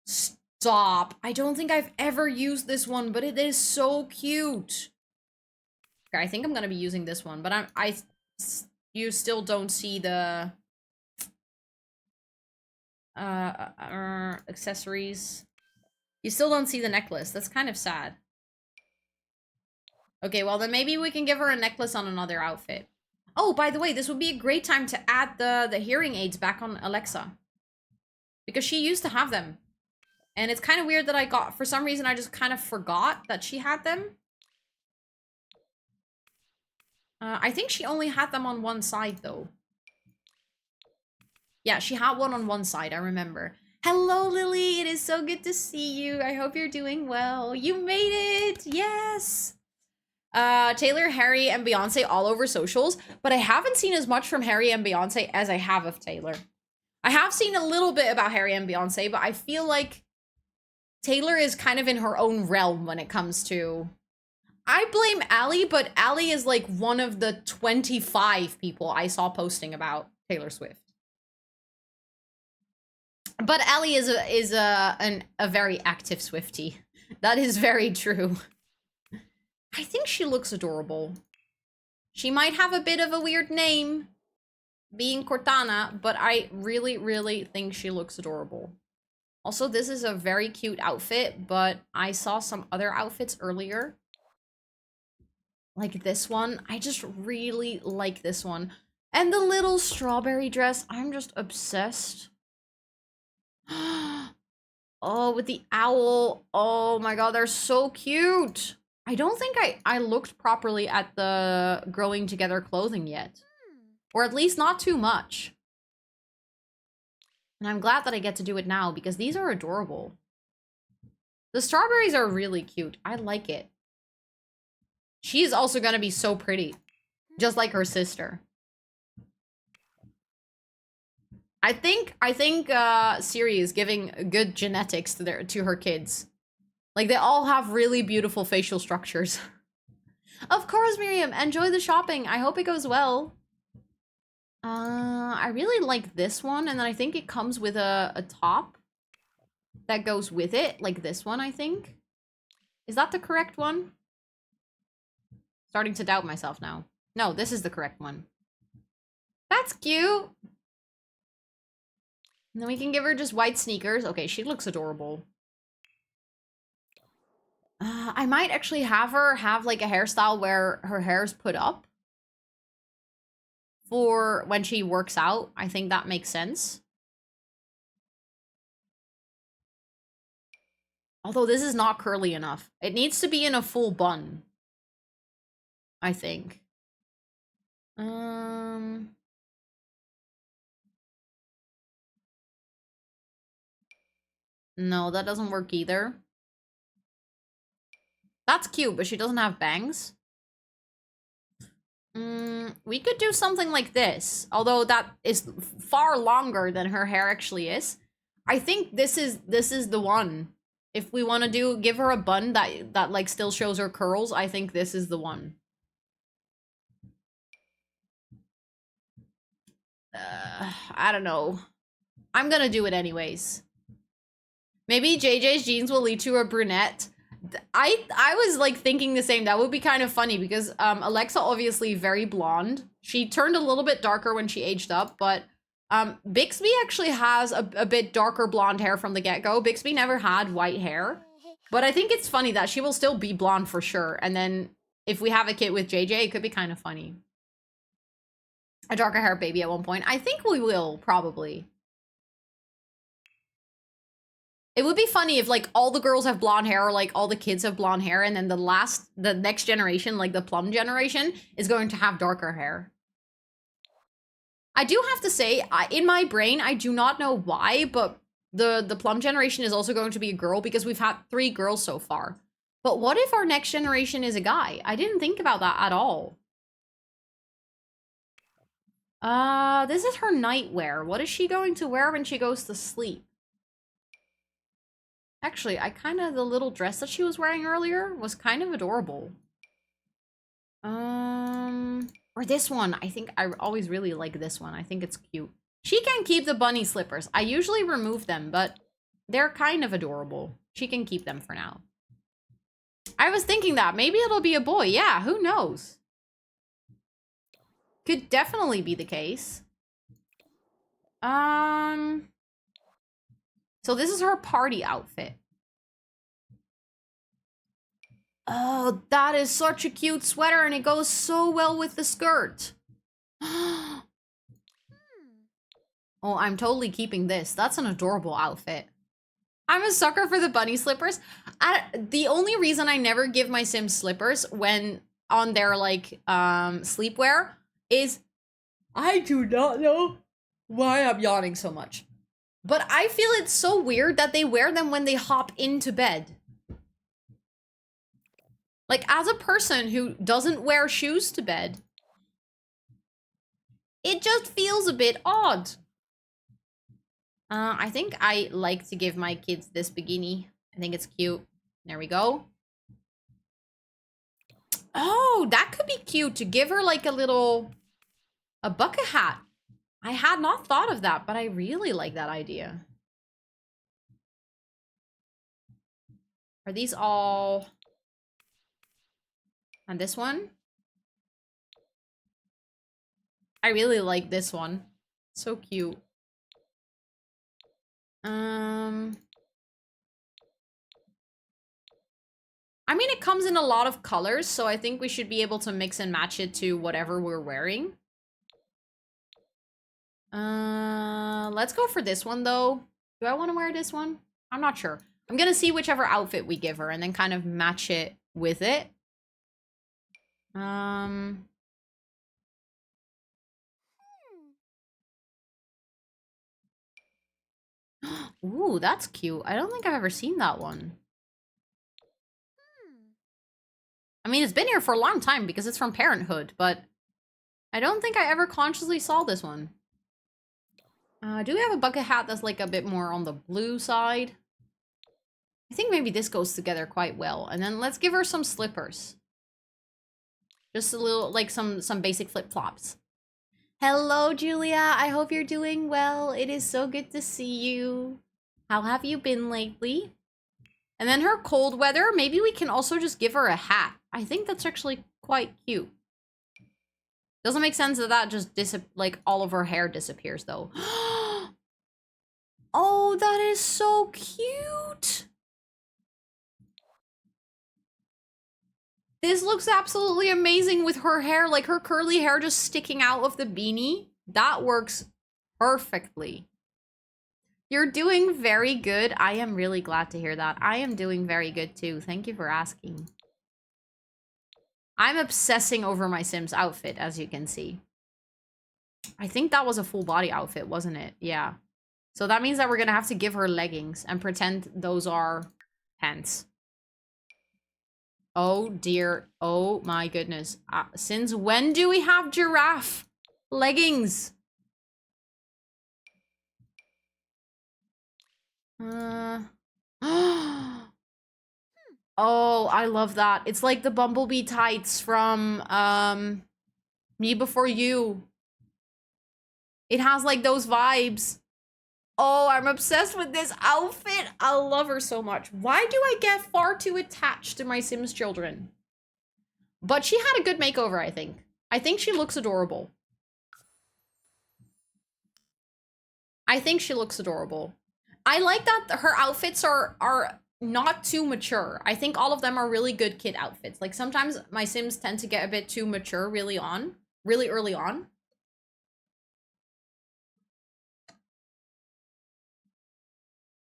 Stop. I don't think I've ever used this one, but it is so cute. Okay, I think I'm gonna be using this one, but you still don't see the accessories. You still don't see the necklace. That's kind of sad. Okay, well then maybe we can give her a necklace on another outfit. Oh, by the way, this would be a great time to add the hearing aids back on Alexa. Because she used to have them. And it's kind of weird that for some reason, I just kind of forgot that she had them. I think she only had them on one side, though. Yeah, she had one on one side, I remember. Hello, Lily. It is so good to see you. I hope you're doing well. You made it. Yes. Taylor, Harry, and Beyonce all over socials. But I haven't seen as much from Harry and Beyonce as I have of Taylor. I have seen a little bit about Harry and Beyonce, but I feel like Taylor is kind of in her own realm when it comes to... I blame Allie, but Allie is like one of the 25 people I saw posting about Taylor Swift. But Allie is a very active Swiftie. That is very true. I think she looks adorable. She might have a bit of a weird name, being Cortana, but I really, really think she looks adorable. Also, this is a very cute outfit, but I saw some other outfits earlier. Like this one. I just really like this one. And the little strawberry dress. I'm just obsessed. Oh, with the owl. Oh my god, they're so cute. I don't think I looked properly at the growing together clothing yet. Or at least not too much. And I'm glad that I get to do it now because these are adorable. The strawberries are really cute. I like it. She's also gonna be so pretty. Just like her sister. I think Siri is giving good genetics to her kids. Like they all have really beautiful facial structures. Of course, Miriam, enjoy the shopping. I hope it goes well. I really like this one, and then I think it comes with a top that goes with it, like this one, I think. Is that the correct one? Starting to doubt myself now. No, this is the correct one. That's cute. And then we can give her just white sneakers. Okay, she looks adorable. I might actually have her have like a hairstyle where her hair's put up for when she works out. I think that makes sense. Although this is not curly enough. It needs to be in a full bun, I think. No, that doesn't work either. That's cute, but she doesn't have bangs. We could do something like this, although that is far longer than her hair actually is. I think this is the one. If we want to give her a bun that like still shows her curls, I think this is the one. I don't know. I'm gonna do it anyways. Maybe JJ's genes will lead to a brunette. I was like thinking the same. That would be kind of funny because Alexa obviously very blonde. She turned a little bit darker when she aged up, but Bixby actually has a bit darker blonde hair from the get-go. Bixby never had white hair, but I think it's funny that she will still be blonde for sure. And then if we have a kid with JJ, it could be kind of funny. A darker hair baby at one point. I think we will, probably. It would be funny if, like, all the girls have blonde hair or, like, all the kids have blonde hair, and then the next generation, like, the plum generation, is going to have darker hair. I do have to say, in my brain, I do not know why, but the plum generation is also going to be a girl because we've had 3 girls so far. But what if our next generation is a guy? I didn't think about that at all. This is her nightwear. What is she going to wear when she goes to sleep? Actually, the little dress that she was wearing earlier was kind of adorable. Or this one. I think I always really like this one. I think it's cute. She can keep the bunny slippers. I usually remove them, but they're kind of adorable. She can keep them for now. I was thinking that. Maybe it'll be a boy. Yeah, who knows? Could definitely be the case. So this is her party outfit. Oh, that is such a cute sweater, and it goes so well with the skirt. Oh, I'm totally keeping this. That's an adorable outfit. I'm a sucker for the bunny slippers. The only reason I never give my Sims slippers when on their, like, sleepwear is I do not know why I'm yawning so much. But I feel it's so weird that they wear them when they hop into bed. Like, as a person who doesn't wear shoes to bed, it just feels a bit odd. I think I like to give my kids this bikini. I think it's cute. There we go. Oh, that could be cute to give her like a bucket hat. I had not thought of that, but I really like that idea. Are these all... And this one? I really like this one. So cute. I mean, it comes in a lot of colors, so I think we should be able to mix and match it to whatever we're wearing. Let's go for this one, though. Do I want to wear this one? I'm not sure. I'm gonna see whichever outfit we give her and then kind of match it with it. Ooh, that's cute. I don't think I've ever seen that one. I mean, it's been here for a long time because it's from Parenthood, but I don't think I ever consciously saw this one. Do we have a bucket hat that's like a bit more on the blue side? I think maybe this goes together quite well. And then let's give her some slippers. Just a little, like some basic flip-flops. Hello, Julia. I hope you're doing well. It is so good to see you. How have you been lately? And then her cold weather, maybe we can also just give her a hat. I think that's actually quite cute. Doesn't make sense that just like all of her hair disappears though. Oh, that is so cute. This looks absolutely amazing with her hair, like her curly hair just sticking out of the beanie. That works perfectly. You're doing very good. I am really glad to hear that. I am doing very good too. Thank you for asking. I'm obsessing over my Sims outfit, as you can see. I think that was a full body outfit, wasn't it? Yeah. So that means that we're gonna have to give her leggings and pretend those are pants. Oh dear. Oh my goodness. Since when do we have giraffe leggings? Oh, I love that. It's like the bumblebee tights from Me Before You. It has like those vibes. Oh, I'm obsessed with this outfit. I love her so much. Why do I get far too attached to my Sims children? But she had a good makeover, I think. I think she looks adorable. I think she looks adorable. I like that her outfits are not too mature. I think all of them are really good kid outfits. Like sometimes my Sims tend to get a bit too mature really early on.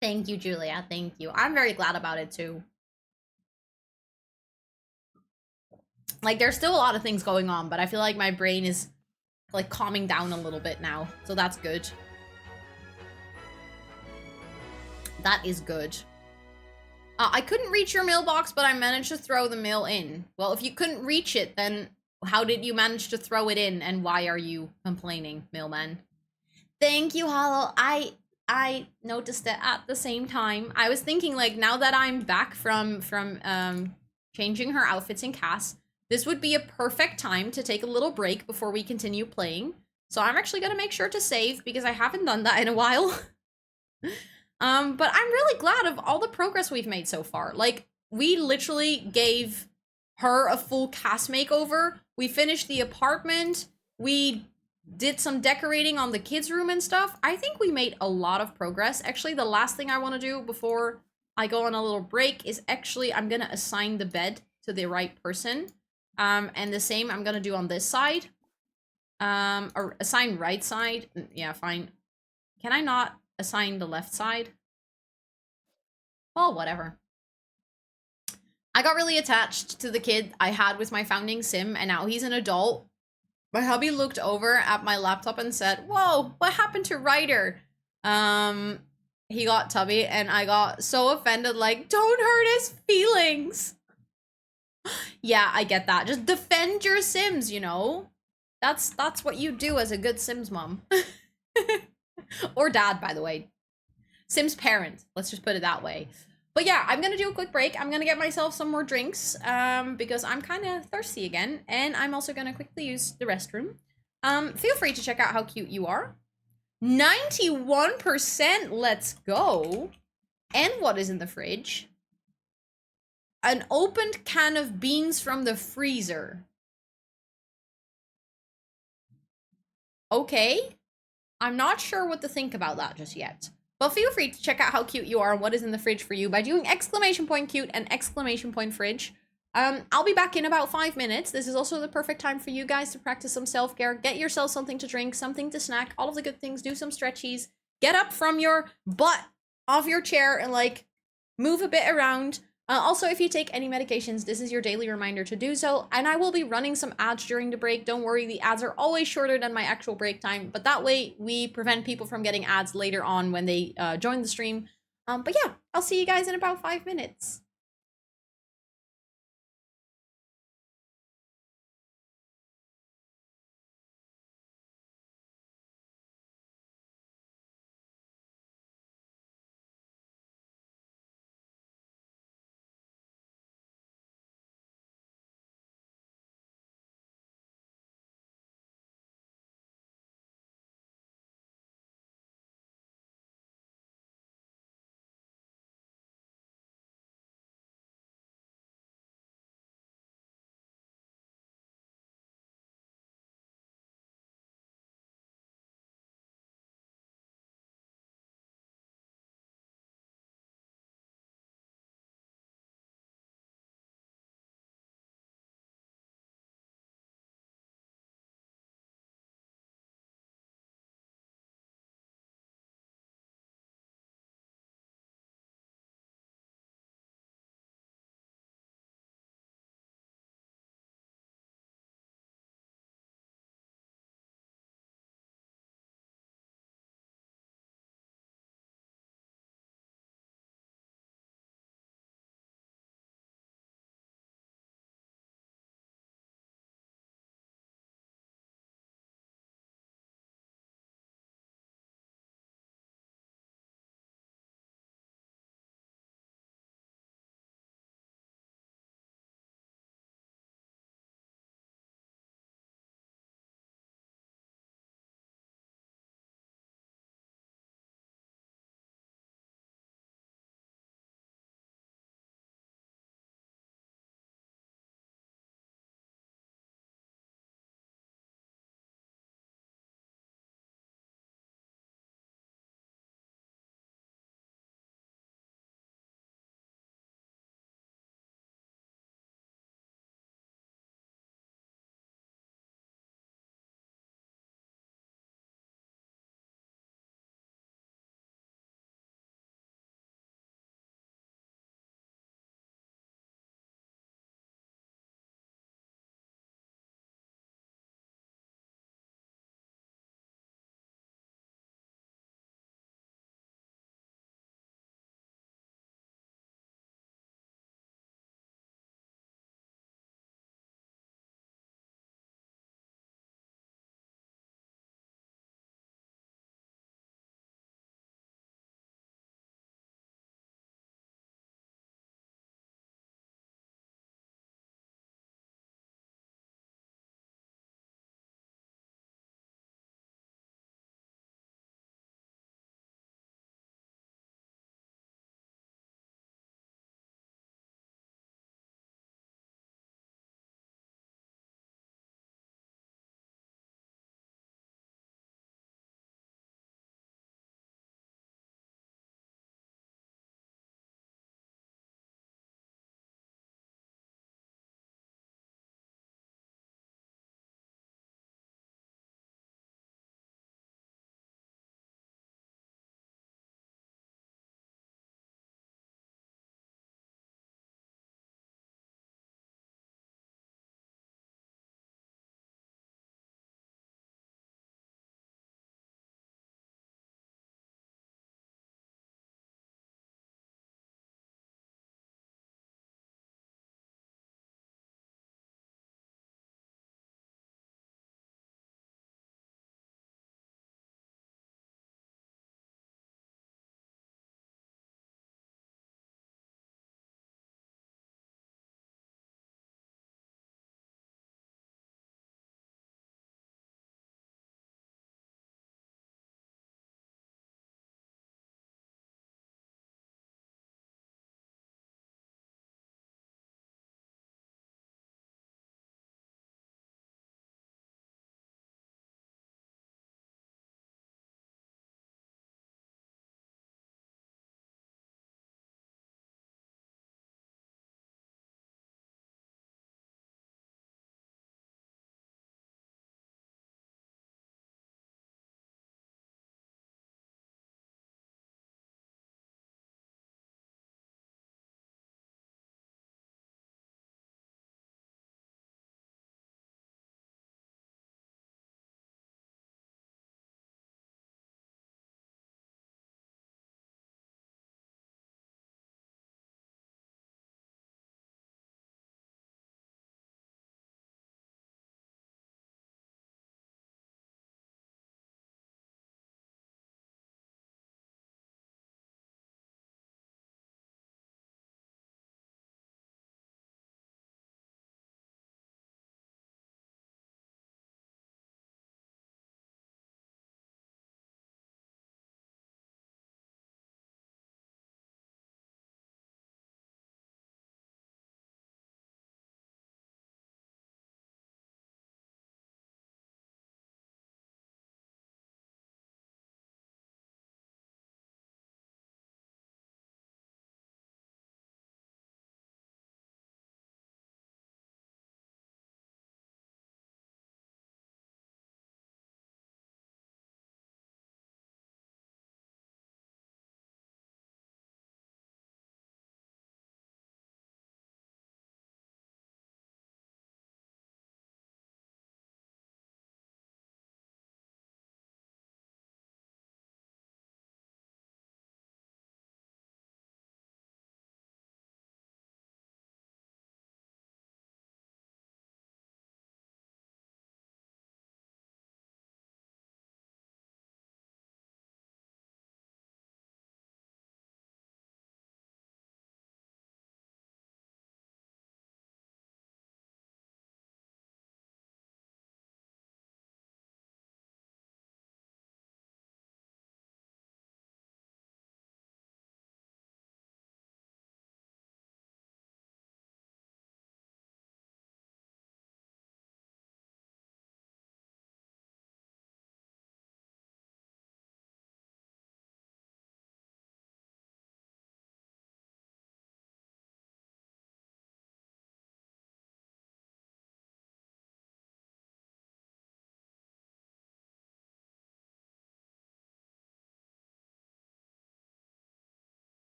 Thank you, Julia. Thank you. I'm very glad about it too. Like there's still a lot of things going on, but I feel like my brain is like calming down a little bit now. So that's good. That is good. I couldn't reach your mailbox, but I managed to throw the mail in. Well, if you couldn't reach it, then how did you manage to throw it in, and why are you complaining, mailman? Thank you, Hollow. I noticed it at the same time. I was thinking, like, now that I'm back from changing her outfits in CAS, this would be a perfect time to take a little break before we continue playing. So I'm actually gonna make sure to save because I haven't done that in a while. But I'm really glad of all the progress we've made so far. Like, we literally gave her a full cast makeover. We finished the apartment. We did some decorating on the kids' room and stuff. I think we made a lot of progress. Actually, the last thing I want to do before I go on a little break is actually I'm going to assign the bed to the right person. And the same I'm going to do on this side. Or assign right side. Yeah, fine. Can I not assign the left side? Well, whatever. I got really attached to the kid I had with my founding sim, and now he's an adult. My hubby looked over at my laptop and said, "Whoa, what happened to Ryder?" He got tubby, and I got so offended, like, don't hurt his feelings. Yeah, I get that. Just defend your Sims, you know? That's what you do as a good Sims mom. Or dad, by the way. Sims parent. Let's just put it that way. But yeah, I'm gonna do a quick break. I'm gonna get myself some more drinks because I'm kind of thirsty again. And I'm also gonna quickly use the restroom. Feel free to check out how cute you are. 91%, let's go. And what is in the fridge? An opened can of beans from the freezer. Okay. I'm not sure what to think about that just yet. But feel free to check out how cute you are and what is in the fridge for you by doing !cute and !fridge. I'll be back in about 5 minutes. This is also the perfect time for you guys to practice some self-care. Get yourself something to drink, something to snack, all of the good things. Do some stretchies. Get up from your butt off your chair and, like, move a bit around. Also, if you take any medications, this is your daily reminder to do so. And I will be running some ads during the break. Don't worry, the ads are always shorter than my actual break time. But that way, we prevent people from getting ads later on when they join the stream. But yeah, I'll see you guys in about 5 minutes.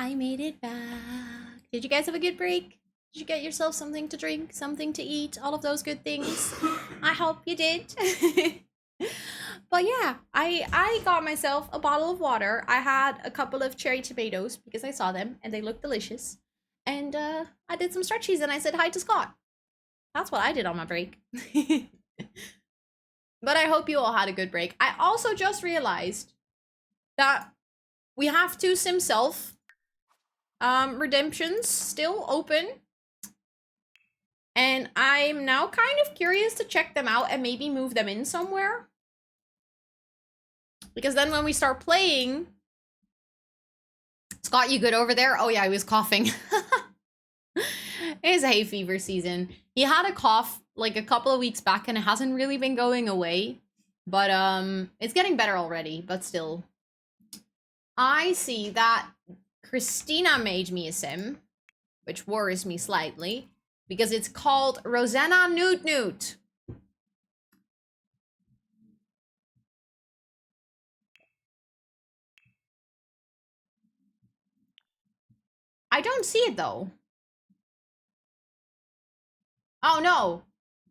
I made it back. Did you guys have a good break? Did you get yourself something to drink, something to eat, all of those good things? I hope you did. But yeah, I got myself a bottle of water. I had a couple of cherry tomatoes because I saw them and they looked delicious. And I did some stretchies and I said hi to Scott. That's what I did on my break. But I hope you all had a good break. I also just realized that we have 2 SimSelf redemptions still open. And I'm now kind of curious to check them out and maybe move them in somewhere. Because then when we start playing... Scott, you good over there? Oh yeah, he was coughing. It is hay fever season. He had a cough like a couple of weeks back and it hasn't really been going away. But it's getting better already, but still. I see that Christina made me a sim, which worries me slightly, because it's called rosannatxt. I don't see it though. Oh no,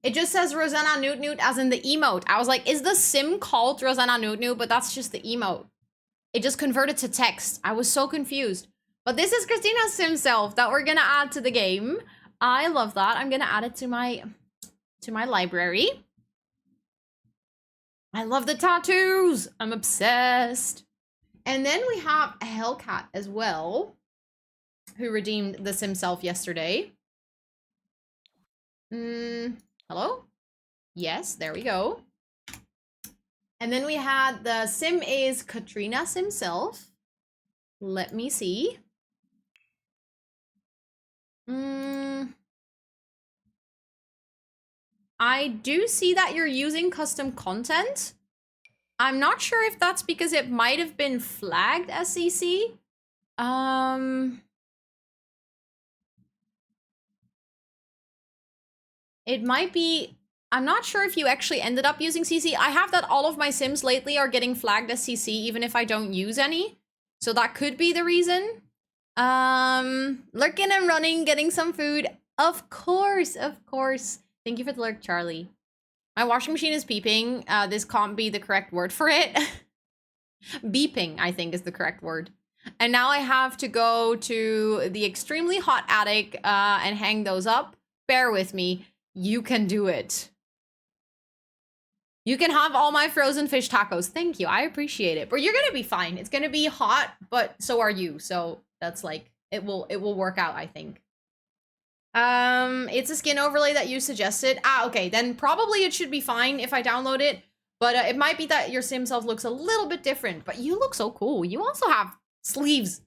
it just says rosannatxt as in the emote. I was like, is the sim called rosannatxt? But that's just the emote. It just converted to text. I was so confused. But this is Christina's sim self that we're gonna add to the game. I love that. I'm gonna add it to my library. I love the tattoos. I'm obsessed. And then we have a Hellcat as well, who redeemed the sim self yesterday. Hello? Yes, there we go. And then we had the sim is Katrina sim self. Let me see. I do see that you're using custom content. I'm not sure if that's because it might have been flagged as CC. It might be... I'm not sure if you actually ended up using CC. I have that all of my sims lately are getting flagged as CC even if I don't use any. So that could be the reason. Lurking and running, getting some food. Of course, of course. Thank you for the lurk, Charlie. My washing machine is beeping. This can't be the correct word for it. Beeping, I think, is the correct word. And now I have to go to the extremely hot attic and hang those up. Bear with me. You can do it. You can have all my frozen fish tacos. Thank you. I appreciate it. But you're gonna be fine. It's gonna be hot, but so are you. So that's like it will work out, I think. It's a skin overlay that you suggested. Ah, okay. Then probably it should be fine if I download it. But it might be that your sim self looks a little bit different. But you look so cool. You also have sleeves.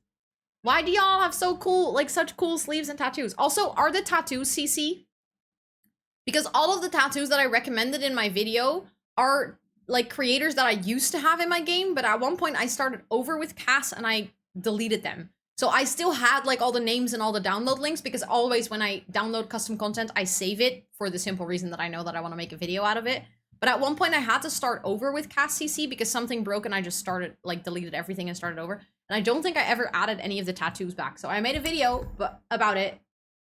Why do y'all have so cool, like such cool sleeves and tattoos? Also, are the tattoos CC? Because all of the tattoos that I recommended in my video are like creators that I used to have in my game, but at one point I started over with Cass and I deleted them. So I still had like all the names and all the download links because always when I download custom content, I save it for the simple reason that I know that I want to make a video out of it. But at one point I had to start over with Cass CC because something broke and I just started like deleted everything and started over. And I don't think I ever added any of the tattoos back. So I made a video about it,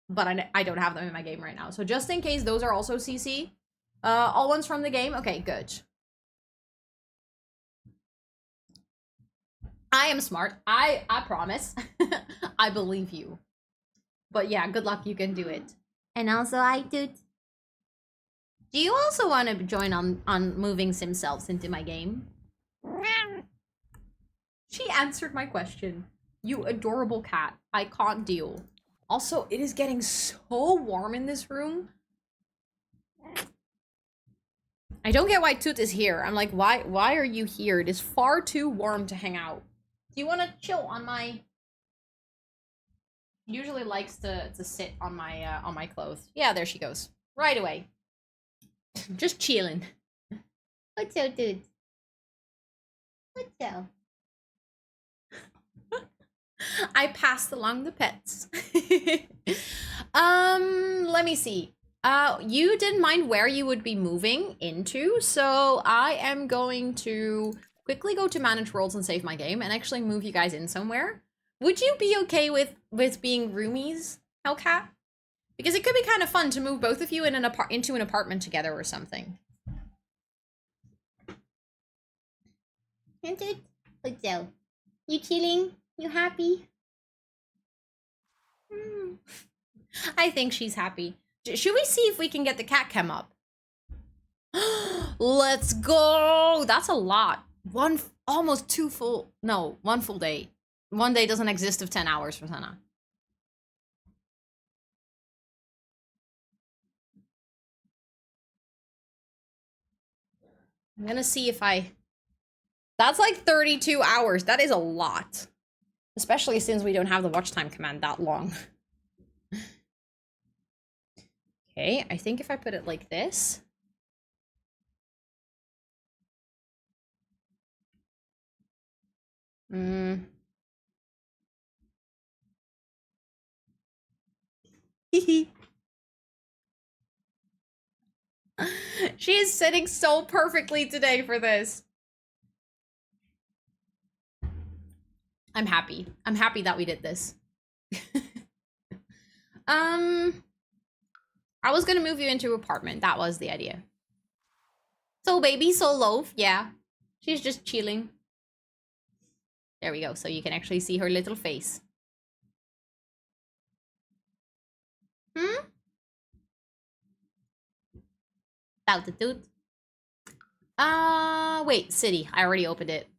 but I don't have them in my game right now. So just in case those are also CC. All ones from the game? Okay, good. I am smart. I promise. I believe you. But yeah, good luck. You can do it. And also I do. Do you also want to join on moving sim selves into my game? She answered my question. You adorable cat. I can't deal. Also, it is getting so warm in this room. I don't get why Toot is here. I'm like, why are you here? It is far too warm to hang out. Do you want to chill on my... Usually likes to sit on my clothes. Yeah, there she goes. Right away. Just chilling. What's up, dude? What's up? I passed along the pets. Let me see. You didn't mind where you would be moving into, so I am going to quickly go to manage worlds and save my game and actually move you guys in somewhere. Would you be okay with being roomies, Hellcat? Because it could be kind of fun to move both of you in into an apartment together or something. Hunted? What's up? You chilling? You happy? I think she's happy. Should we see if we can get the cat cam up? Let's go! That's a lot. Almost 2 full, no, 1 full day. 1 day doesn't exist of 10 hours for Sana. I'm gonna see if that's like 32 hours. That is a lot. Especially since we don't have the watch time command that long. Okay, I think if I put it like this. She is sitting so perfectly today for this. I'm happy. I'm happy that we did this. I was gonna move you into an apartment. That was the idea. So baby, so loaf. Yeah. She's just chilling. There we go. So you can actually see her little face. Altitude. Wait, city. I already opened it.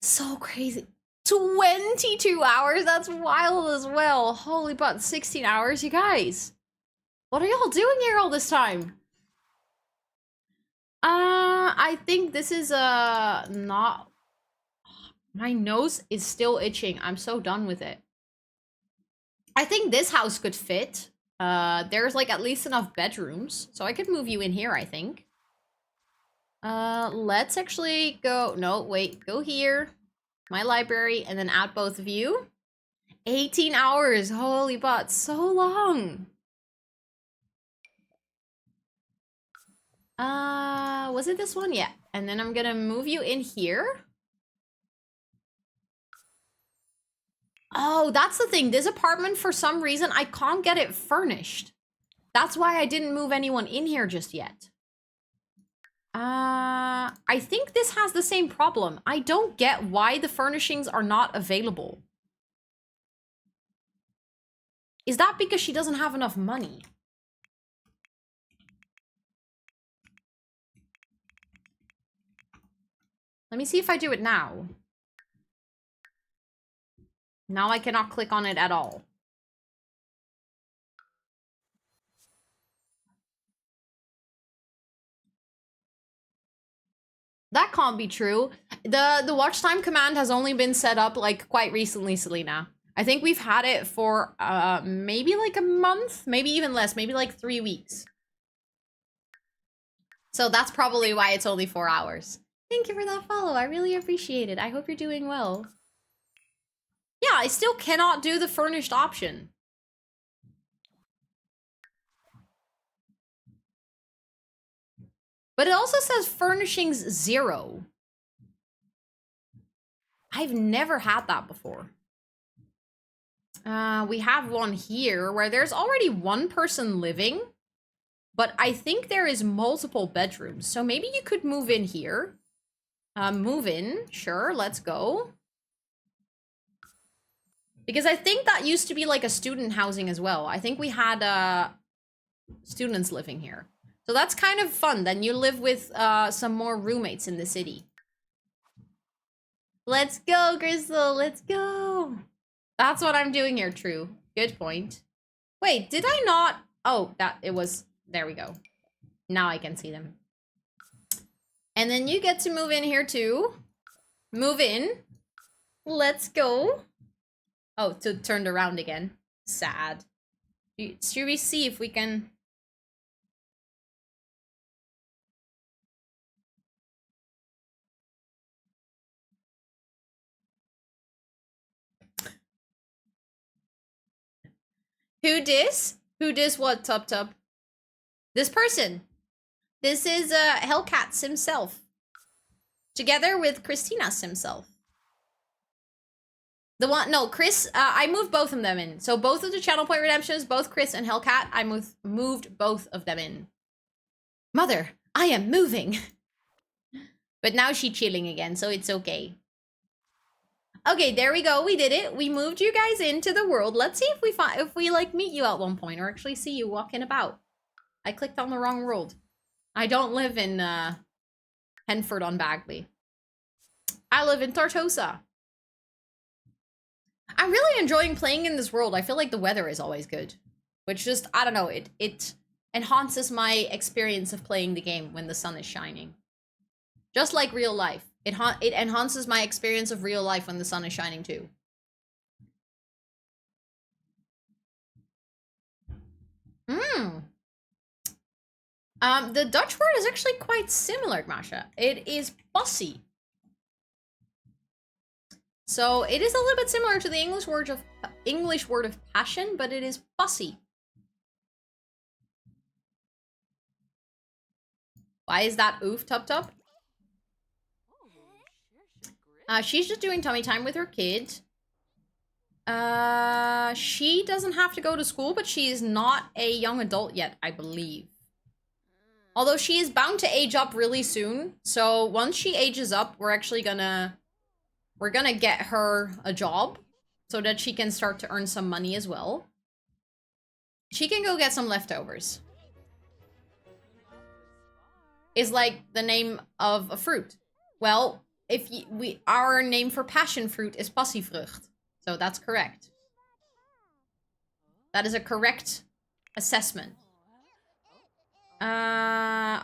So crazy. 22 hours? That's wild as well. Holy butt, 16 hours, you guys. What are y'all doing here all this time? I think this is, not... My nose is still itching. I'm so done with it. I think this house could fit. There's like at least enough bedrooms. So I could move you in here, I think. Let's actually go... No, wait. Go here. My library. And then add both of you. 18 hours. Holy butt. So long. Was it this one? Yeah. And then I'm gonna move you in here. Oh, that's the thing. This apartment, for some reason, I can't get it furnished. That's why I didn't move anyone in here just yet. I think this has the same problem. I don't get why the furnishings are not available. Is that because she doesn't have enough money? Let me see if I do it now. Now I cannot click on it at all. That can't be true. The watch time command has only been set up like quite recently, Selena. I think we've had it for maybe like a month, maybe even less, maybe like 3 weeks. So that's probably why it's only 4 hours. Thank you for that follow. I really appreciate it. I hope you're doing well. Yeah, I still cannot do the furnished option. But it also says furnishings 0. I've never had that before. We have one here where there's already 1 person living, but I think there is multiple bedrooms. So maybe you could move in here. Move in. Sure, let's go. Because I think that used to be like a student housing as well. I think we had students living here. So that's kind of fun. Then you live with some more roommates in the city. Let's go, Crystal. Let's go. That's what I'm doing here, True. Good point. Wait, did I not? Oh, it was... There we go. Now I can see them. And then you get to move in here too. Move in. Let's go. Oh, turned around again. Sad. Should we see if we can... Who dis? Who dis what, Tub? This person. This is Hellcats himself. Together with Christina's himself. The one, no, Chris, I moved both of them in. So both of the channel point redemptions, both Chris and Hellcat, I moved both of them in. Mother, I am moving. But now she's chilling again, so it's okay. Okay, there we go. We did it. We moved you guys into the world. Let's see if we like meet you at one point or actually see you walking about. I clicked on the wrong world. I don't live in Henford on Bagley. I live in Tortosa. I'm really enjoying playing in this world. I feel like the weather is always good, which just, I don't know, it enhances my experience of playing the game when the sun is shining. Just like real life. It enhances my experience of real life when the sun is shining too. The Dutch word is actually quite similar, Masha. It is bossy. So it is a little bit similar to the English word of passion, but it is bossy. Why is that oof tub tub? She's just doing tummy time with her kid. She doesn't have to go to school, but she is not a young adult yet, I believe. Although she is bound to age up really soon. So once she ages up, we're gonna get her a job so that she can start to earn some money as well. She can go get some leftovers. Is like the name of a fruit. Well, our name for passion fruit is passievrucht. So that's correct. That is a correct assessment.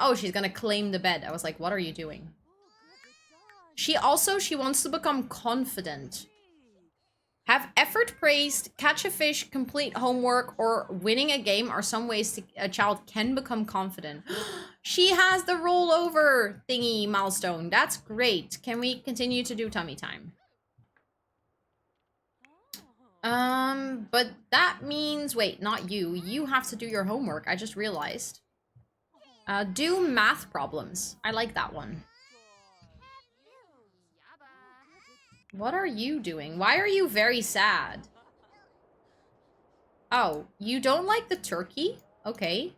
Oh, she's gonna claim the bed. I was like, what are you doing? She wants to become confident. Have effort praised, catch a fish, complete homework, or winning a game are some ways a child can become confident. She has the rollover thingy milestone. That's great. Can we continue to do tummy time? But that means, wait, not you. You have to do your homework. I just realized. Do math problems. I like that one. What are you doing? Why are you very sad? Oh, you don't like the turkey? Okay.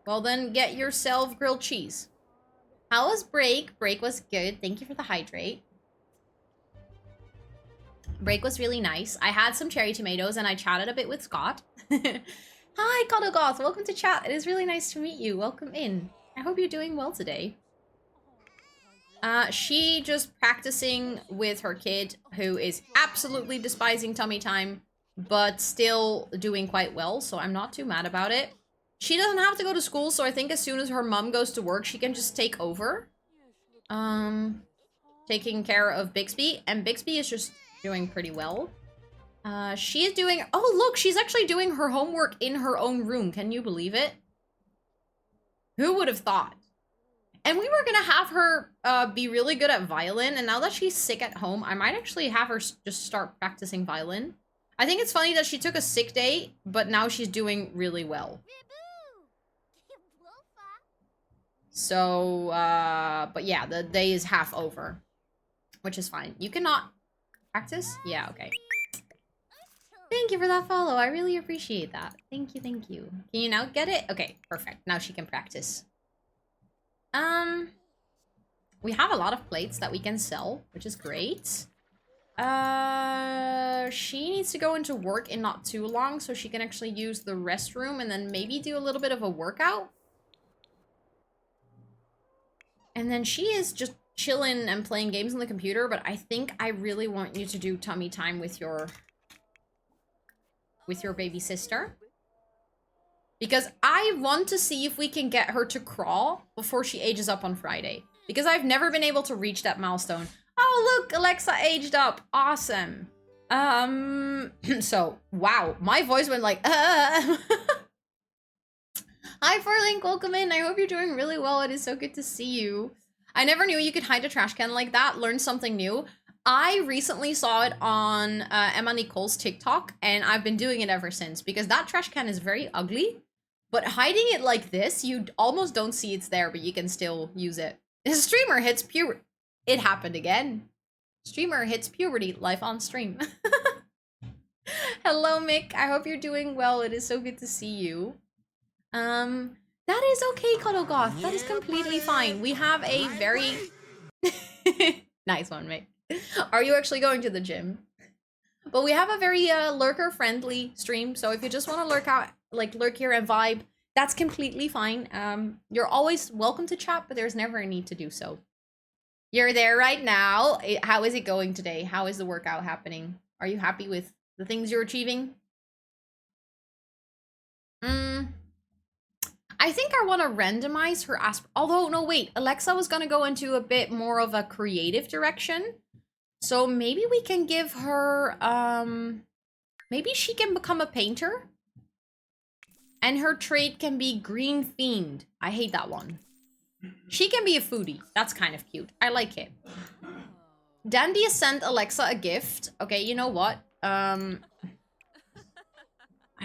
Well then, get yourself grilled cheese. How was break? Break was good. Thank you for the hydrate. Break was really nice. I had some cherry tomatoes and I chatted a bit with Scott. Hi, Cuddlegoth. Welcome to chat. It is really nice to meet you. Welcome in. I hope you're doing well today. She just practicing with her kid, who is absolutely despising tummy time, but still doing quite well, so I'm not too mad about it. She doesn't have to go to school, so I think as soon as her mom goes to work, she can just take over. Taking care of Bixby, and Bixby is just doing pretty well. She is doing, oh look, she's actually doing her homework in her own room. Can you believe it? Who would have thought? And we were gonna have her be really good at violin, and now that she's sick at home, I might actually have her just start practicing violin. I think it's funny that she took a sick day, but now she's doing really well. So, but yeah, the day is half over, which is fine. You cannot practice? Yeah, okay. Thank you for that follow. I really appreciate that. Thank you, thank you. Can you now get it? Okay, perfect. Now she can practice. We have a lot of plates that we can sell, which is great. She needs to go into work in not too long, so she can actually use the restroom and then maybe do a little bit of a workout. And then she is just chilling and playing games on the computer, but I think I really want you to do tummy time with your baby sister. Because I want to see if we can get her to crawl before she ages up on Friday. Because I've never been able to reach that milestone. Oh, look, Alexa aged up. Awesome. So, wow. My voice went like, Hi, Farlink. Welcome in. I hope you're doing really well. It is so good to see you. I never knew you could hide a trash can like that. Learn something new. I recently saw it on Emma Nicole's TikTok, and I've been doing it ever since. Because that trash can is very ugly. But hiding it like this, you almost don't see it's there, but you can still use it. The streamer hits pure. It happened again. Streamer hits puberty live on stream. Hello, Mick. I hope you're doing well. It is so good to see you. That is okay, Cuddlegoth. That is completely fine. We have a very nice one, Mick. Are you actually going to the gym? But we have a very lurker-friendly stream, so if you just want to lurk here and vibe, that's completely fine. You're always welcome to chat, but there's never a need to do so. You're there right now. How is it going today? How is the workout happening? Are you happy with the things you're achieving? I think I want to randomize her although, no, wait. Alexa was going to go into a bit more of a creative direction. So maybe we can give her, maybe she can become a painter. And her trait can be Green Fiend. I hate that one. She can be a foodie. That's kind of cute. I like it. Dandy sent Alexa a gift. Okay, you know what? I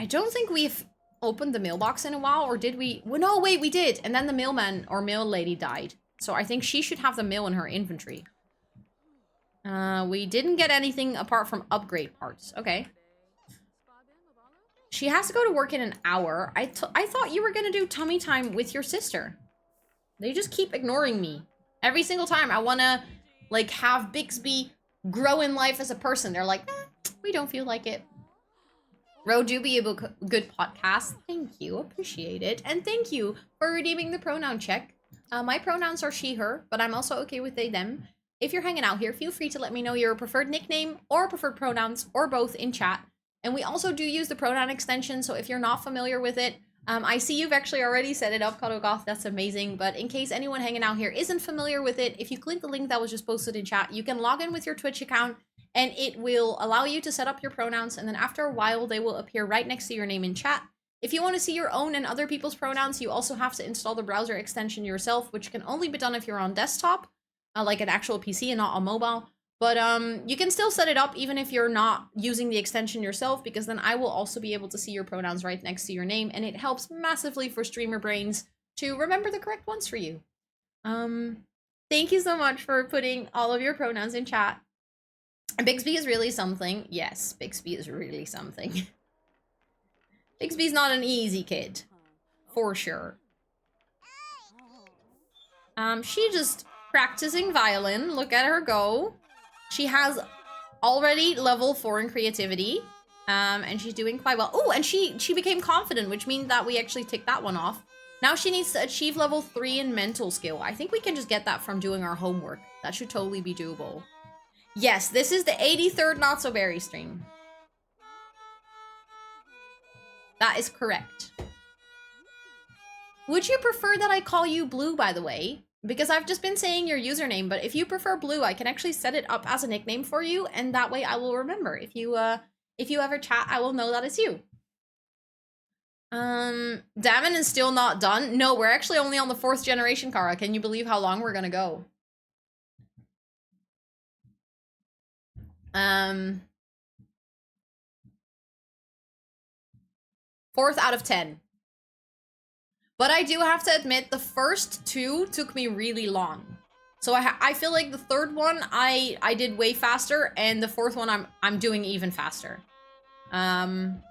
don't think we've opened the mailbox in a while, or did we? Well, no, wait, we did. And then the mailman or mail lady died. So I think she should have the mail in her inventory. We didn't get anything apart from upgrade parts. Okay. She has to go to work in an hour. I thought you were gonna do tummy time with your sister. They just keep ignoring me. Every single time I wanna, like, have Bixby grow in life as a person. They're like, we don't feel like it. Ro, do be a good podcast. Thank you, appreciate it. And thank you for redeeming the pronoun check. My pronouns are she, her, but I'm also okay with they, them. If you're hanging out here, feel free to let me know your preferred nickname or preferred pronouns or both in chat. And we also do use the pronoun extension, so if you're not familiar with it, I see you've actually already set it up, Cuddlegoth, that's amazing. But in case anyone hanging out here isn't familiar with it, if you click the link that was just posted in chat, you can log in with your Twitch account, and it will allow you to set up your pronouns, and then after a while, they will appear right next to your name in chat. If you want to see your own and other people's pronouns, you also have to install the browser extension yourself, which can only be done if you're on desktop, like an actual PC and not on mobile. But you can still set it up even if you're not using the extension yourself, because then I will also be able to see your pronouns right next to your name, and it helps massively for streamer brains to remember the correct ones for you. Thank you so much for putting all of your pronouns in chat. Bixby is really something. Yes, Bixby is really something. Bixby's not an easy kid. For sure. She just practicing violin. Look at her go. She has already level 4 in creativity. And she's doing quite well. Oh, and she became confident, which means that we actually ticked that one off. Now she needs to achieve level 3 in mental skill. I think we can just get that from doing our homework. That should totally be doable. Yes, this is the 83rd Not So Berry stream. That is correct. Would you prefer that I call you Blue, by the way? Because I've just been saying your username, but if you prefer Blue, I can actually set it up as a nickname for you, and that way I will remember. If you ever chat, I will know that it's you. Damon is still not done. No, we're actually only on the 4th generation, Kara. Can you believe how long we're gonna go? 4th out of 10. But I do have to admit, the first 2 took me really long. So I feel like the 3rd one I did way faster, and the 4th one I'm doing even faster. And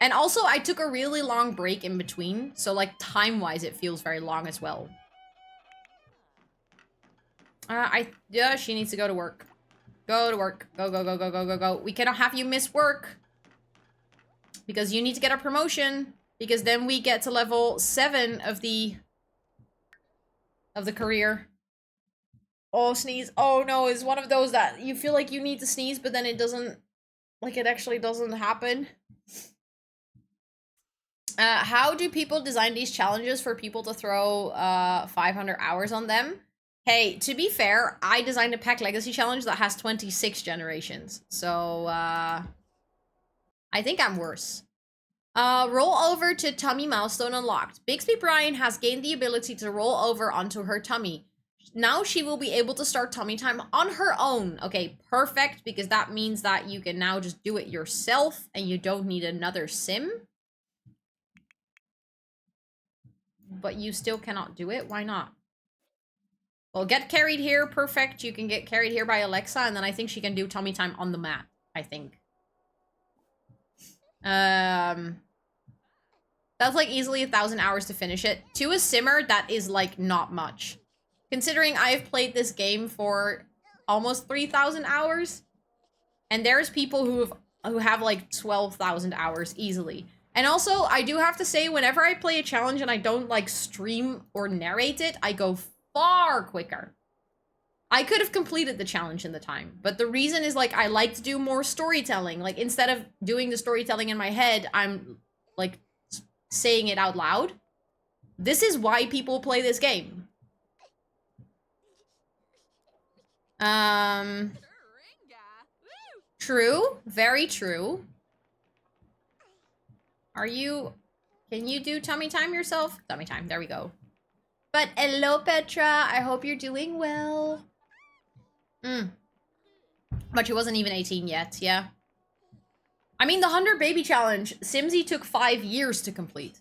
also I took a really long break in between, so like time-wise it feels very long as well. Yeah, she needs to go to work. Go to work. Go, go, go, go, go, go, go. We cannot have you miss work. Because you need to get a promotion. Because then we get to level 7 of the career. Oh, sneeze. Oh no, it's one of those that you feel like you need to sneeze, but then it doesn't, like it actually doesn't happen. How do people design these challenges for people to throw 500 hours on them? Hey, to be fair, I designed a Pack Legacy challenge that has 26 generations. So, I think I'm worse. Roll over to tummy milestone unlocked. Bixby Brian has gained the ability to roll over onto her tummy. Now she will be able to start tummy time on her own. Okay, perfect, because that means that you can now just do it yourself and you don't need another sim. But you still cannot do it? Why not? Well, get carried here. Perfect. You can get carried here by Alexa, and then I think she can do tummy time on the mat, I think. That's like easily 1,000 hours to finish it. To a simmer, that is like not much. Considering I've played this game for almost 3,000 hours. And there's people who have like 12,000 hours easily. And also, I do have to say, whenever I play a challenge and I don't like stream or narrate it, I go far quicker. I could have completed the challenge in the time, but the reason is like I like to do more storytelling. Like instead of doing the storytelling in my head, I'm like saying it out loud. This is why people play this game. True, very true. Can you do tummy time yourself? Tummy time, there we go. But hello, Petra, I hope you're doing well. But she wasn't even 18 yet, yeah. I mean, the 100 baby challenge, Simsy took 5 years to complete.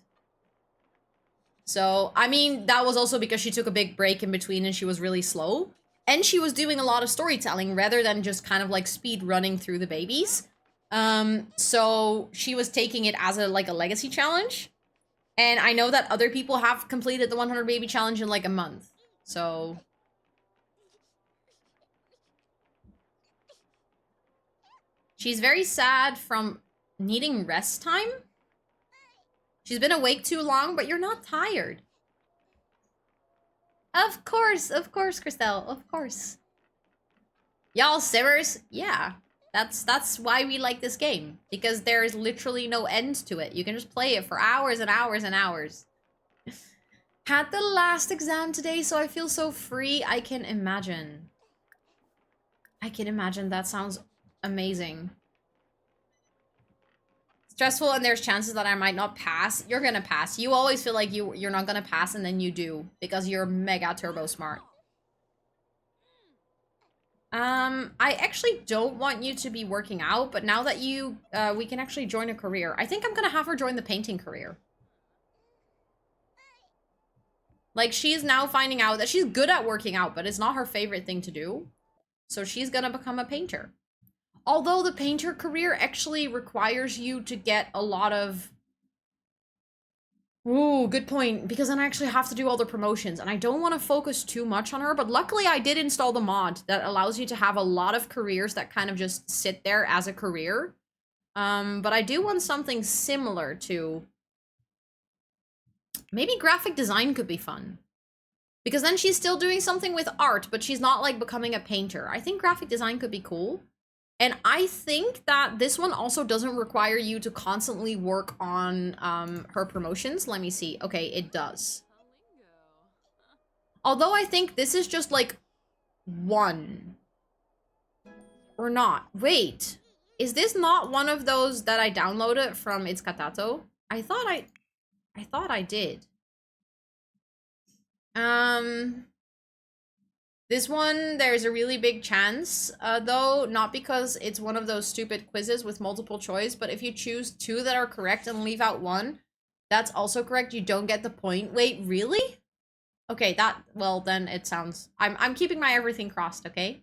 So, I mean, that was also because she took a big break in between and she was really slow. And she was doing a lot of storytelling rather than just kind of like speed running through the babies. So she was taking it as a legacy challenge. And I know that other people have completed the 100 baby challenge in like a month. So she's very sad from needing rest time. She's been awake too long, but you're not tired. Of course, Christelle, of course. Y'all simmers, yeah. That's why we like this game. Because there is literally no end to it. You can just play it for hours and hours and hours. Had the last exam today, so I feel so free. I can imagine. That sounds amazing. Stressful, and there's chances that I might not pass. You're gonna pass. You always feel like you're not gonna pass, and then you do. Because you're mega turbo smart. I actually don't want you to be working out, but now that we can actually join a career. I think I'm gonna have her join the painting career. Like, she's now finding out that she's good at working out, but it's not her favorite thing to do. So she's gonna become a painter. Although the painter career actually requires you to get a lot of... Ooh, good point. Because then I actually have to do all the promotions. And I don't want to focus too much on her. But luckily I did install the mod that allows you to have a lot of careers that kind of just sit there as a career. But I do want something similar to... Maybe graphic design could be fun. Because then she's still doing something with art, but she's not like becoming a painter. I think graphic design could be cool. And I think that this one also doesn't require you to constantly work on her promotions. Let me see. Okay, it does. Although I think this is just like one. Or not. Wait. Is this not one of those that I downloaded from It's Katato? I thought I did. This one, there's a really big chance, though, not because it's one of those stupid quizzes with multiple choice, but if you choose 2 that are correct and leave out 1, that's also correct, you don't get the point. Wait, really? Okay, well, then it sounds... I'm keeping my everything crossed, okay?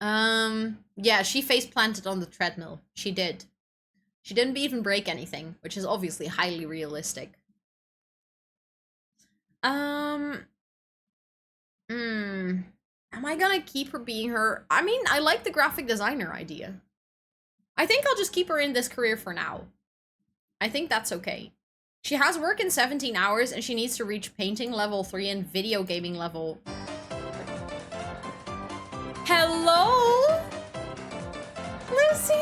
Yeah, she face-planted on the treadmill. She did. She didn't even break anything, which is obviously highly realistic. Am I gonna keep her being her? I mean, I like the graphic designer idea. I think I'll just keep her in this career for now. I think that's okay. She has work in 17 hours and she needs to reach painting level 3 and video gaming level. Hello? Lucy!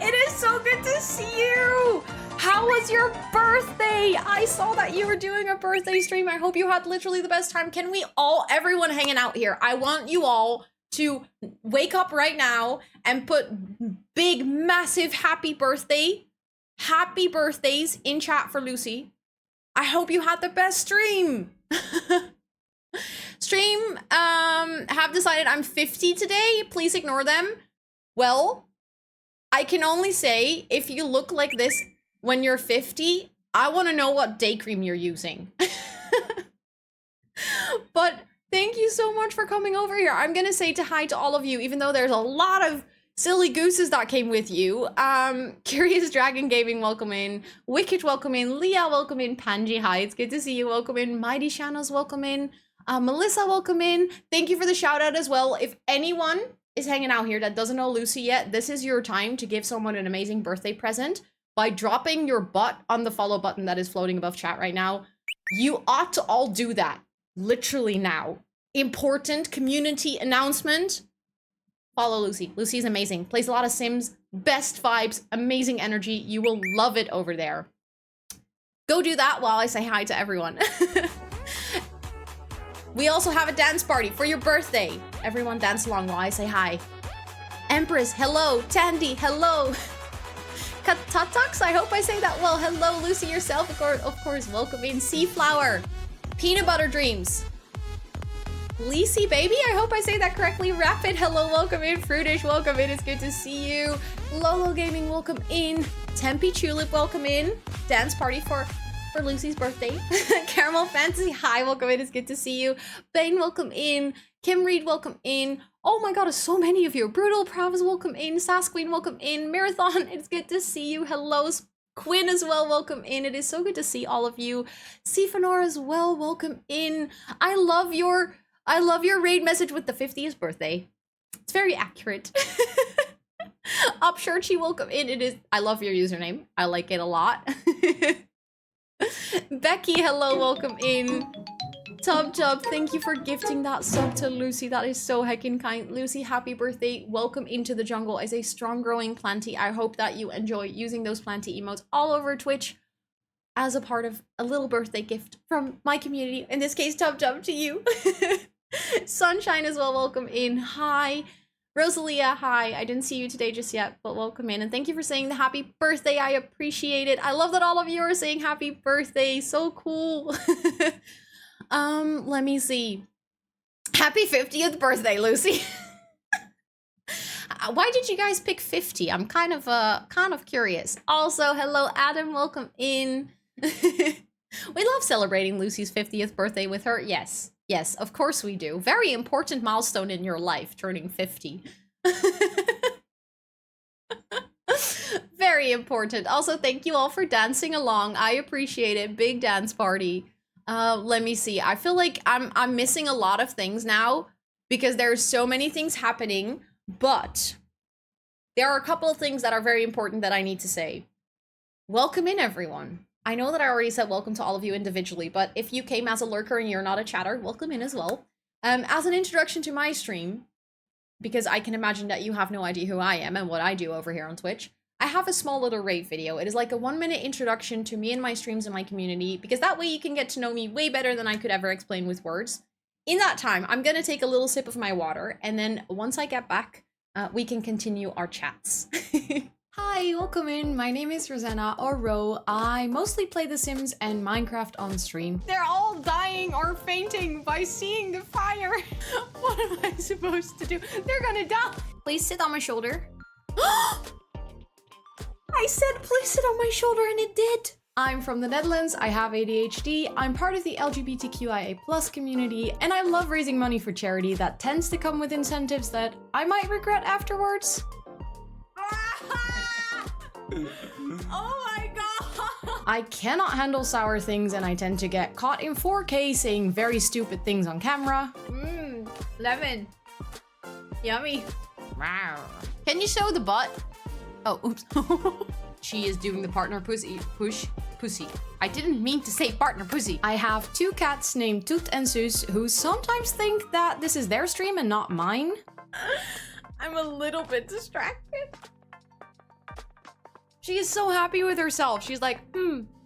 It is so good to see you! How was your birthday? I saw that you were doing a birthday stream. I hope you had literally the best time. Can we all, everyone hanging out here, I want you all to wake up right now and put big, massive happy birthdays in chat for Lucy. I hope you had the best stream. Stream, have decided I'm 50 today. Please ignore them. Well, I can only say if you look like this when you're 50, I want to know what day cream you're using. But thank you so much for coming over here. I'm gonna say hi to all of you, even though there's a lot of silly gooses that came with you. Curious Dragon Gaming, welcome in. Wicked, welcome in. Leah, welcome in. Panji, hi, it's good to see you. Welcome in. Mighty Shanos, welcome in. Melissa, welcome in. Thank you for the shout out as well. If anyone is hanging out here that doesn't know Lucy yet, this is your time to give someone an amazing birthday present by dropping your butt on the follow button that is floating above chat right now. You ought to all do that. Literally now. Important community announcement. Follow Lucy. Lucy's amazing. Plays a lot of Sims. Best vibes. Amazing energy. You will love it over there. Go do that while I say hi to everyone. We also have a dance party for your birthday. Everyone dance along while I say hi. Empress, hello. Tandy, hello. Katatox, I hope I say that well. Hello, Lucy yourself. Of course, welcome in. Seaflower. Peanut Butter Dreams. Lisi Baby, I hope I say that correctly. Rapid, hello, welcome in. Fruitish, welcome in. It's good to see you. Lolo Gaming, welcome in. Tempe Tulip, welcome in. Dance party for Lucy's birthday. Caramel Fantasy, hi, welcome in. It's good to see you. Bane, welcome in. Kim Reed, welcome in. Oh my god, so many of you. Brutal Pravs, welcome in. Sasqueen, welcome in. Marathon, it's good to see you. Hello, Quinn as well, welcome in. It is so good to see all of you. Sifanor as well, welcome in. I love your raid message with the 50th birthday. It's very accurate. Upchurchy, welcome in. It is. I love your username. I like it a lot. Becky, hello, welcome in. Tub, thank you for gifting that sub to Lucy. That is so heckin' kind. Lucy, happy birthday. Welcome into the jungle as a strong growing planty. I hope that you enjoy using those planty emotes all over Twitch as a part of a little birthday gift from my community. In this case, Tub to you. Sunshine as well, welcome in. Hi. Rosalia, hi. I didn't see you today just yet, but welcome in. And thank you for saying the happy birthday. I appreciate it. I love that all of you are saying happy birthday. So cool. Let me see. Happy 50th birthday, Lucy. Why did you guys pick 50? I'm kind of curious. Also, hello, Adam. Welcome in. We love celebrating Lucy's 50th birthday with her. Yes. Yes, of course we do. Very important milestone in your life, turning 50. Very important. Also, thank you all for dancing along. I appreciate it. Big dance party. Let me see. I feel like I'm missing a lot of things now because there's so many things happening, but there are a couple of things that are very important that I need to say. Welcome in, everyone. I know that I already said welcome to all of you individually, but if you came as a lurker and you're not a chatter, welcome in as well. As an introduction to my stream, because I can imagine that you have no idea who I am and what I do over here on Twitch, I have a small little raid video. It is like a 1-minute introduction to me and my streams and my community, because that way you can get to know me way better than I could ever explain with words. In that time, I'm gonna take a little sip of my water, and then once I get back, we can continue our chats. Hi, welcome in. My name is Rosanna, or Ro. I mostly play The Sims and Minecraft on stream. They're all dying or fainting by seeing the fire. What am I supposed to do? They're gonna die. Please sit on my shoulder. I said please sit on my shoulder and it did. I'm from the Netherlands, I have ADHD, I'm part of the LGBTQIA+ community, and I love raising money for charity that tends to come with incentives that I might regret afterwards. Oh my god! I cannot handle sour things and I tend to get caught in 4K saying very stupid things on camera. Lemon. Yummy. Can you show the butt? Oh, oops. She is doing the partner pussy. I didn't mean to say partner pussy. I have 2 cats named Toot and Sus who sometimes think that this is their stream and not mine. I'm a little bit distracted. She is so happy with herself. She's like,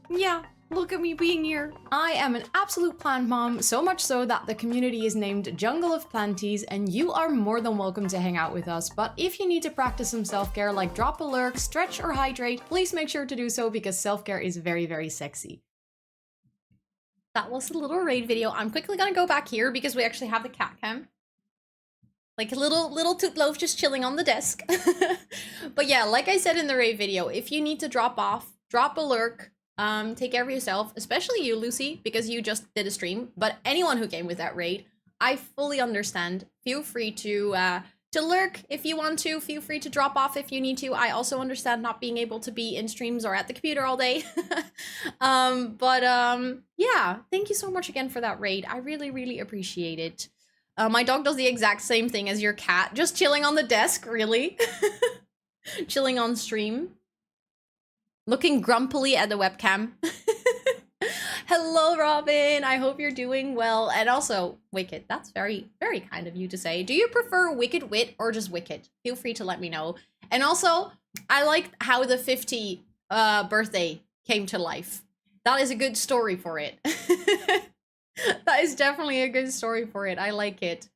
yeah, look at me being here. I am an absolute plant mom, so much so that the community is named Jungle of Planties, and you are more than welcome to hang out with us. But if you need to practice some self-care like drop a lurk, stretch, or hydrate, please make sure to do so because self-care is very, very sexy. That was a little raid video. I'm quickly gonna go back here because we actually have the cat cam. Like a little Toot Loaf just chilling on the desk. But yeah, like I said in the raid video, if you need to drop off, drop a lurk, Take care of yourself, especially you, Lucy, because you just did a stream. But anyone who came with that raid, I fully understand. Feel free to lurk if you want to. Feel free to drop off if you need to. I also understand not being able to be in streams or at the computer all day. Yeah, thank you so much again for that raid. I really, really appreciate it. My dog does the exact same thing as your cat, just chilling on the desk, really. Chilling on stream. Looking grumpily at the webcam. Hello, Robin. I hope you're doing well. And also, Wicked. That's very, very kind of you to say. Do you prefer Wicked Wit or just Wicked? Feel free to let me know. And also, I like how the 50 birthday came to life. That is a good story for it. That is definitely a good story for it. I like it.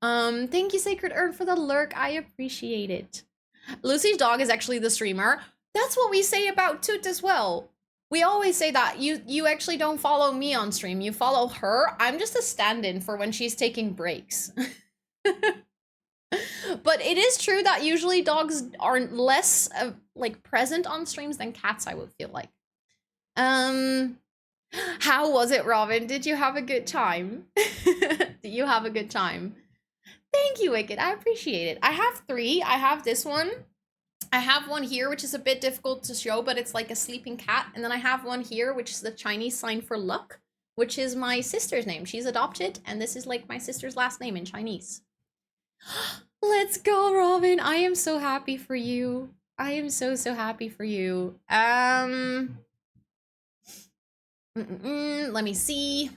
Thank you, Sacred Earth, for the lurk. I appreciate it. Lucy's dog is actually the streamer. That's what we say about Toot as well. We always say that you actually don't follow me on stream. You follow her. I'm just a stand-in for when she's taking breaks. But it is true that usually dogs are less like present on streams than cats, I would feel like. How was it, Robin? Did you have a good time? Did you have a good time? Thank you, Wicked. I appreciate it. I have 3. I have this one. I have one here, which is a bit difficult to show, but it's like a sleeping cat. And then I have one here, which is the Chinese sign for luck, which is my sister's name. She's adopted, and this is like my sister's last name in Chinese. Let's go, Robin. I am so happy for you. I am so, so happy for you. Let me see.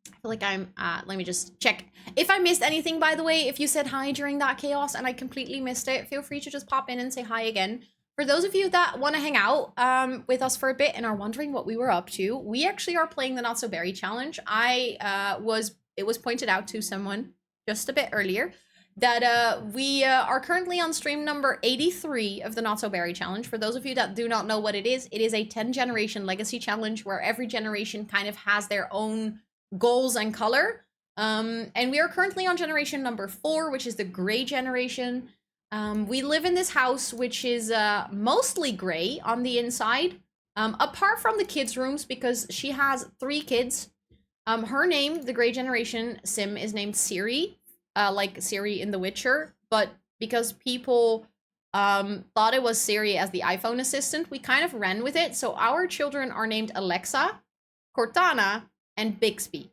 I feel like I'm, let me just check. If I missed anything, by the way, if you said hi during that chaos and I completely missed it, feel free to just pop in and say hi again. For those of you that want to hang out with us for a bit and are wondering what we were up to, we actually are playing the Not So Berry Challenge. It was pointed out to someone just a bit earlier that we are currently on stream number 83 of the Not So Berry Challenge. For those of you that do not know what it is a 10 generation legacy challenge where every generation kind of has their own goals and color. And we are currently on generation number 4, which is the gray generation. We live in this house, which is mostly gray on the inside, apart from the kids' rooms, because she has 3 kids. Her name, the gray generation sim, is named Siri, like Siri in The Witcher, but because people thought it was Siri as the iPhone assistant, we kind of ran with it. So our children are named Alexa, Cortana, and Bixby.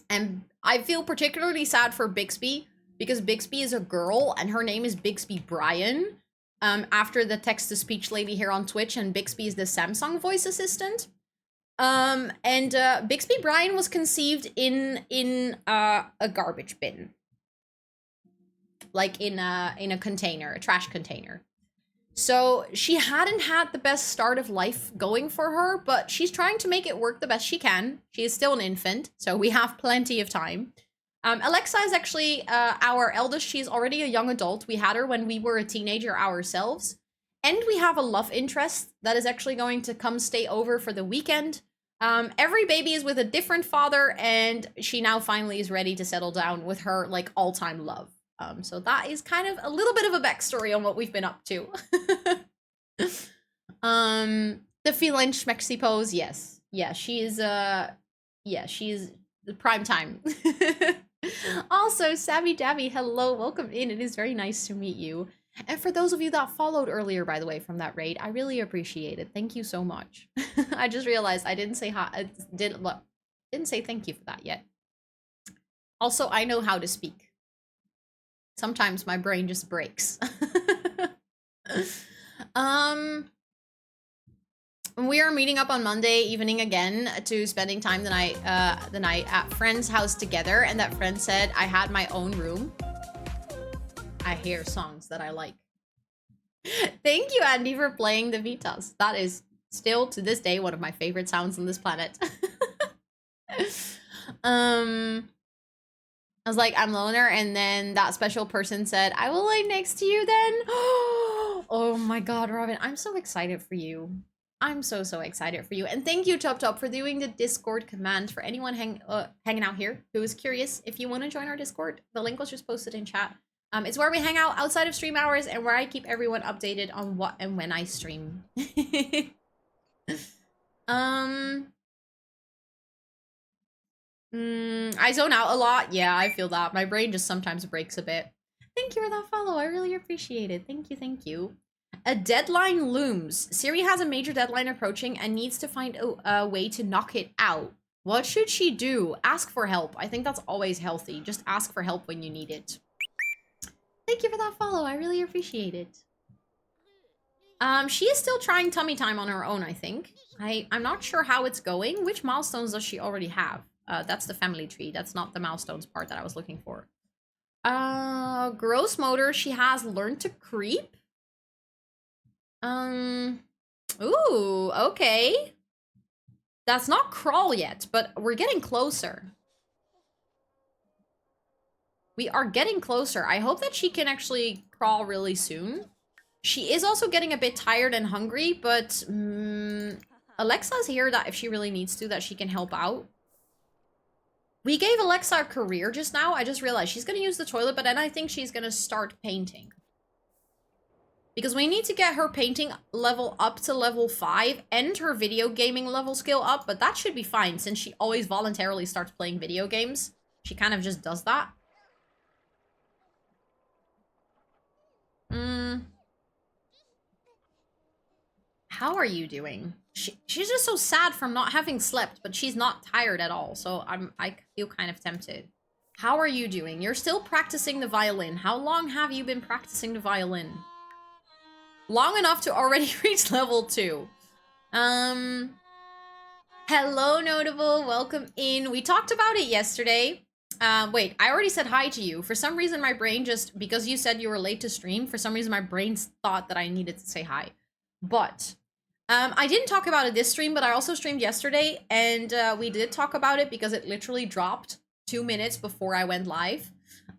And I feel particularly sad for Bixby because Bixby is a girl and her name is Bixby Brian, after the text-to-speech lady here on Twitch, and Bixby is the Samsung voice assistant. Bixby Brian was conceived in a garbage bin. Like in a container, a trash container. So she hadn't had the best start of life going for her, but she's trying to make it work the best she can. She is still an infant, so we have plenty of time. Alexa is actually our eldest. She's already a young adult. We had her when we were a teenager ourselves. And we have a love interest that is actually going to come stay over for the weekend. Every baby is with a different father, and she now finally is ready to settle down with her like all-time love. So that is kind of a little bit of a backstory on what we've been up to. The feline schmexy pose, yes. Yeah, she's the prime time. Also, Savvy Dabby, hello, welcome in. It is very nice to meet you. And for those of you that followed earlier, by the way, from that raid, I really appreciate it. Thank you so much. I just realized I didn't say hi. I didn't say thank you for that yet. Also, I know how to speak. Sometimes my brain just breaks. We are meeting up on Monday evening again to spending time the night at friend's house together, and that friend said I had my own room. I hear songs that I like. Thank you, Andy, for playing the Vitas. That is still to this day one of my favorite sounds on this planet. I was like, I'm loner, and then that special person said, I will lay next to you then. Oh my god, Robin, I'm so excited for you. I'm so excited for you. And thank you, Top, for doing the Discord command for anyone hanging out here who is curious. If you want to join our Discord, the link was just posted in chat. It's where we hang out outside of stream hours and where I keep everyone updated on what and when I stream. Um, I zone out a lot. Yeah, I feel that. My brain just sometimes breaks a bit. Thank you for that follow. I really appreciate it. Thank you, thank you. A deadline looms. Siri has a major deadline approaching and needs to find a way to knock it out. What should she do? Ask for help. I think that's always healthy. Just ask for help when you need it. Thank you for that follow. I really appreciate it. She is still trying tummy time on her own, I think. I'm not sure how it's going. Which milestones does she already have? That's the family tree. That's not the milestones part that I was looking for. Gross motor. She has learned to creep. Ooh, okay. That's not crawl yet, but we're getting closer. We are getting closer. I hope that she can actually crawl really soon. She is also getting a bit tired and hungry, but Alexa's here that if she really needs to, that she can help out. We gave Alexa a career just now. I just realized she's going to use the toilet, but then I think she's going to start painting. Because we need to get her painting level up to level 5 and her video gaming level skill up, but that should be fine since she always voluntarily starts playing video games. She kind of just does that. How are you doing? She's just so sad from not having slept, but she's not tired at all, so I feel kind of tempted. How are you doing? You're still practicing the violin. How long have you been practicing the violin? Long enough to already reach level 2. Hello, Notable. Welcome in. We talked about it yesterday. Wait, I already said hi to you. For some reason, my brain just, because you said you were late to stream, for some reason my brain thought that I needed to say hi. But I didn't talk about it this stream, but I also streamed yesterday, and we did talk about it because it literally dropped 2 minutes before I went live.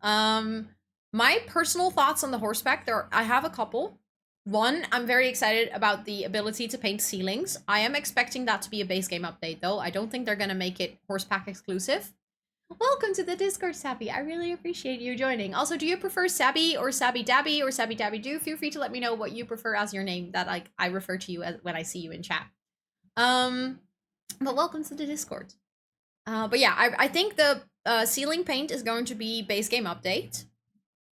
My personal thoughts on the horseback, I have a couple. One, I'm very excited about the ability to paint ceilings. I am expecting that to be a base game update, though. I don't think they're going to make it horsepack exclusive. Welcome to the Discord, Sabby. I really appreciate you joining. Also, do you prefer Sabby or Sabby Dabby or Sabby Dabby Doo? Feel free to let me know what you prefer as your name that I refer to you as when I see you in chat. But welcome to the Discord. But yeah, I think the ceiling paint is going to be base game update.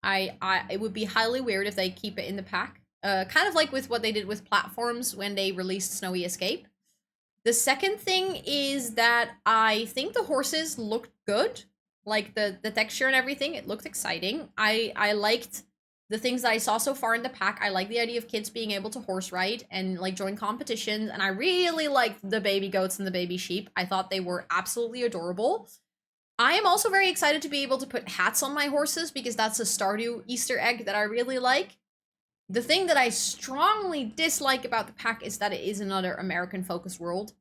It would be highly weird if they keep it in the pack. Kind of like with what they did with platforms when they released Snowy Escape. The second thing is that I think the horses looked good. Like the texture and everything, it looked exciting. I liked the things that I saw so far in the pack. I like the idea of kids being able to horse ride and like join competitions. And I really liked the baby goats and the baby sheep. I thought they were absolutely adorable. I am also very excited to be able to put hats on my horses because that's a Stardew Easter egg that I really like. The thing that I strongly dislike about the pack is that it is another American-focused world.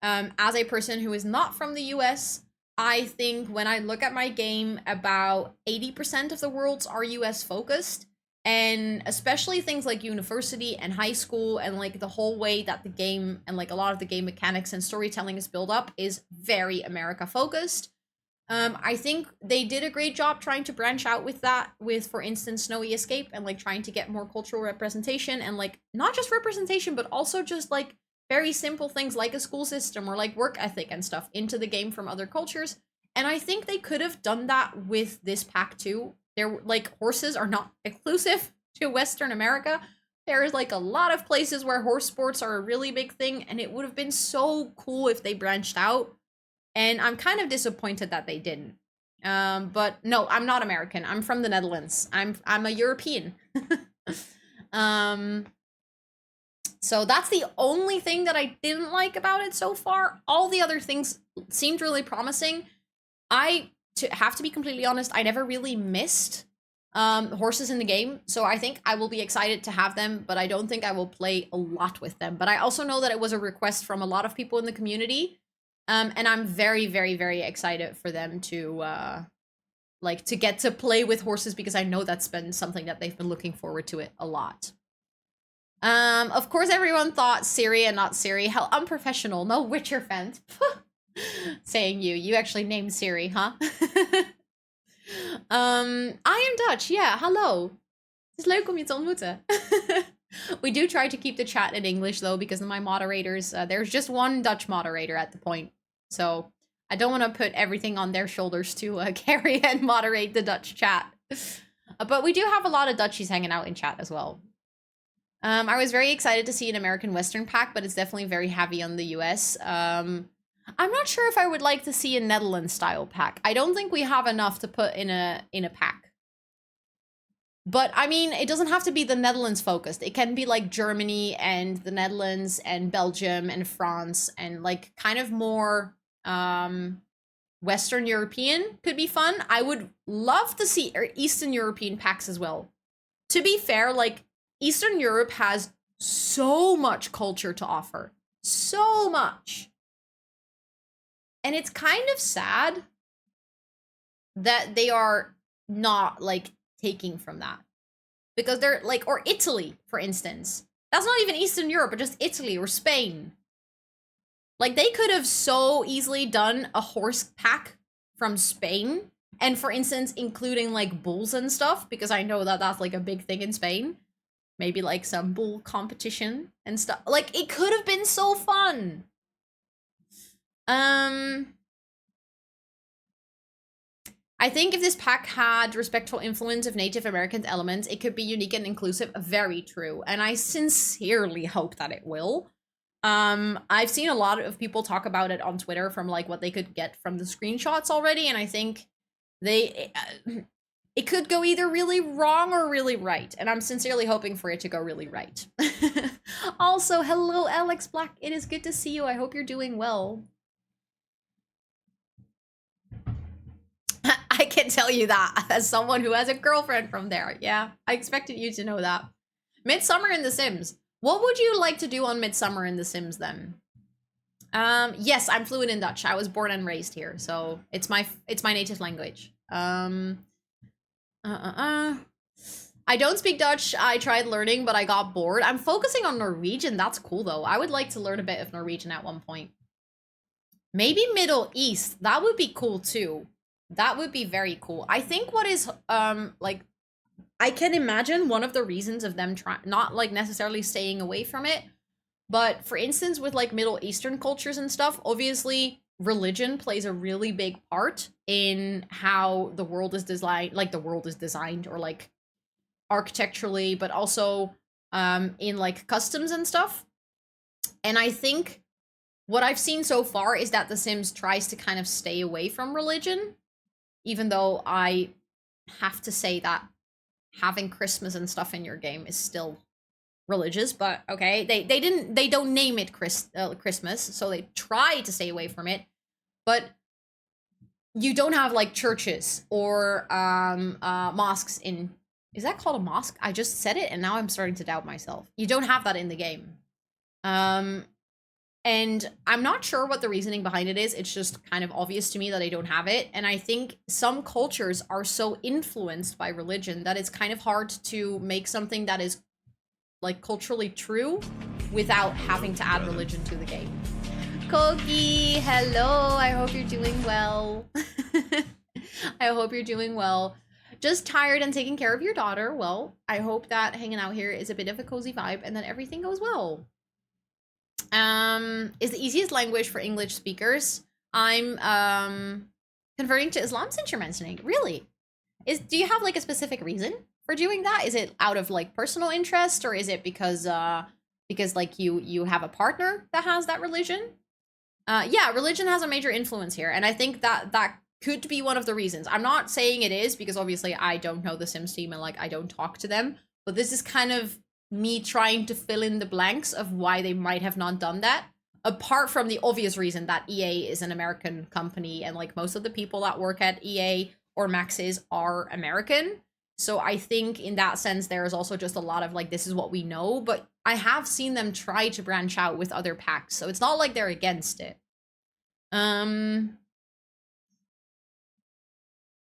As a person who is not from the US, I think when I look at my game, about 80% of the worlds are US-focused. And especially things like university and high school and like the whole way that the game and like a lot of the game mechanics and storytelling is built up is very America-focused. I think they did a great job trying to branch out with that, with, for instance, Snowy Escape, and like trying to get more cultural representation and like not just representation, but also just like very simple things like a school system or like work ethic and stuff into the game from other cultures. And I think they could have done that with this pack too. They're like, horses are not exclusive to Western America. There's like a lot of places where horse sports are a really big thing, and it would have been so cool if they branched out. And I'm kind of disappointed that they didn't. But no, I'm not American. I'm from the Netherlands. I'm a European. So that's the only thing that I didn't like about it so far. All the other things seemed really promising. To have to be completely honest, I never really missed horses in the game. So I think I will be excited to have them, but I don't think I will play a lot with them. But I also know that it was a request from a lot of people in the community. And I'm very, very, very excited for them to, to get to play with horses because I know that's been something that they've been looking forward to it a lot. Of course, everyone thought Siri and not Siri. How unprofessional. No Witcher fans. Saying you actually named Siri, huh? I am Dutch, yeah, hallo. Het is leuk om je te ontmoeten. We do try to keep the chat in English though, because of my moderators. There's just one Dutch moderator at the point, so I don't want to put everything on their shoulders to carry and moderate the Dutch chat. But we do have a lot of Dutchies hanging out in chat as well. I was very excited to see an American Western pack, but it's definitely very heavy on the US. I'm not sure if I would like to see a Netherlands style pack. I don't think we have enough to put in a pack. But I mean, it doesn't have to be the Netherlands focused. It can be like Germany and the Netherlands and Belgium and France and like kind of more Western European could be fun. I would love to see Eastern European packs as well. To be fair, like Eastern Europe has so much culture to offer. So much. And it's kind of sad that they are not like taking from that, because they're like, or Italy, for instance. That's not even Eastern Europe, but just Italy or Spain. Like they could have so easily done a horse pack from Spain, and for instance, including like bulls and stuff, because I know that that's like a big thing in Spain. Maybe like some bull competition and stuff. Like it could have been so fun. I think if this pack had respectful influence of Native American elements, it could be unique and inclusive. Very true. And I sincerely hope that it will. I've seen a lot of people talk about it on Twitter from like what they could get from the screenshots already. And I think it could go either really wrong or really right. And I'm sincerely hoping for it to go really right. Also, hello, Alex Black. It is good to see you. I hope you're doing well. I can tell you that as someone who has a girlfriend from there. Yeah, I expected you to know that. Midsummer in The Sims. What would you like to do on Midsummer in The Sims then? Yes, I'm fluent in Dutch. I was born and raised here, so it's my native language. I don't speak Dutch. I tried learning, but I got bored. I'm focusing on Norwegian. That's cool though. I would like to learn a bit of Norwegian at one point. Maybe Middle East. That would be cool too. That would be very cool. I think what is, like, I can imagine one of the reasons of them not, like, necessarily staying away from it, but for instance, with, like, Middle Eastern cultures and stuff, obviously, religion plays a really big part in how the world is designed, like, the world is designed, or, like, architecturally, but also, in, like, customs and stuff. And I think what I've seen so far is that The Sims tries to kind of stay away from religion, even though I have to say that having Christmas and stuff in your game is still religious, but okay, they don't name it Christmas, so they try to stay away from it. But you don't have like churches or mosques in. Is that called a mosque? I just said it and now I'm starting to doubt myself. You don't have that in the game. And I'm not sure what the reasoning behind it is. It's just kind of obvious to me that I don't have it. And I think some cultures are so influenced by religion that it's kind of hard to make something that is like culturally true without having to add religion to the game. Koki, hello. I hope you're doing well. I hope you're doing well. Just tired and taking care of your daughter. Well, I hope that hanging out here is a bit of a cozy vibe and that everything goes well. Is the easiest language for English speakers. I'm converting to Islam since you're mentioning. Really? Do you have like a specific reason for doing that? Is it out of like personal interest, or is it because like you have a partner that has that religion? Yeah, religion has a major influence here, and I think that could be one of the reasons. I'm not saying it is, because obviously I don't know the Sims team and like I don't talk to them, but this is kind of me trying to fill in the blanks of why they might have not done that, apart from the obvious reason that EA is an American company and like most of the people that work at EA or Maxis are American. So I think in that sense there is also just a lot of like, this is what we know, but I have seen them try to branch out with other packs, so it's not like they're against it. I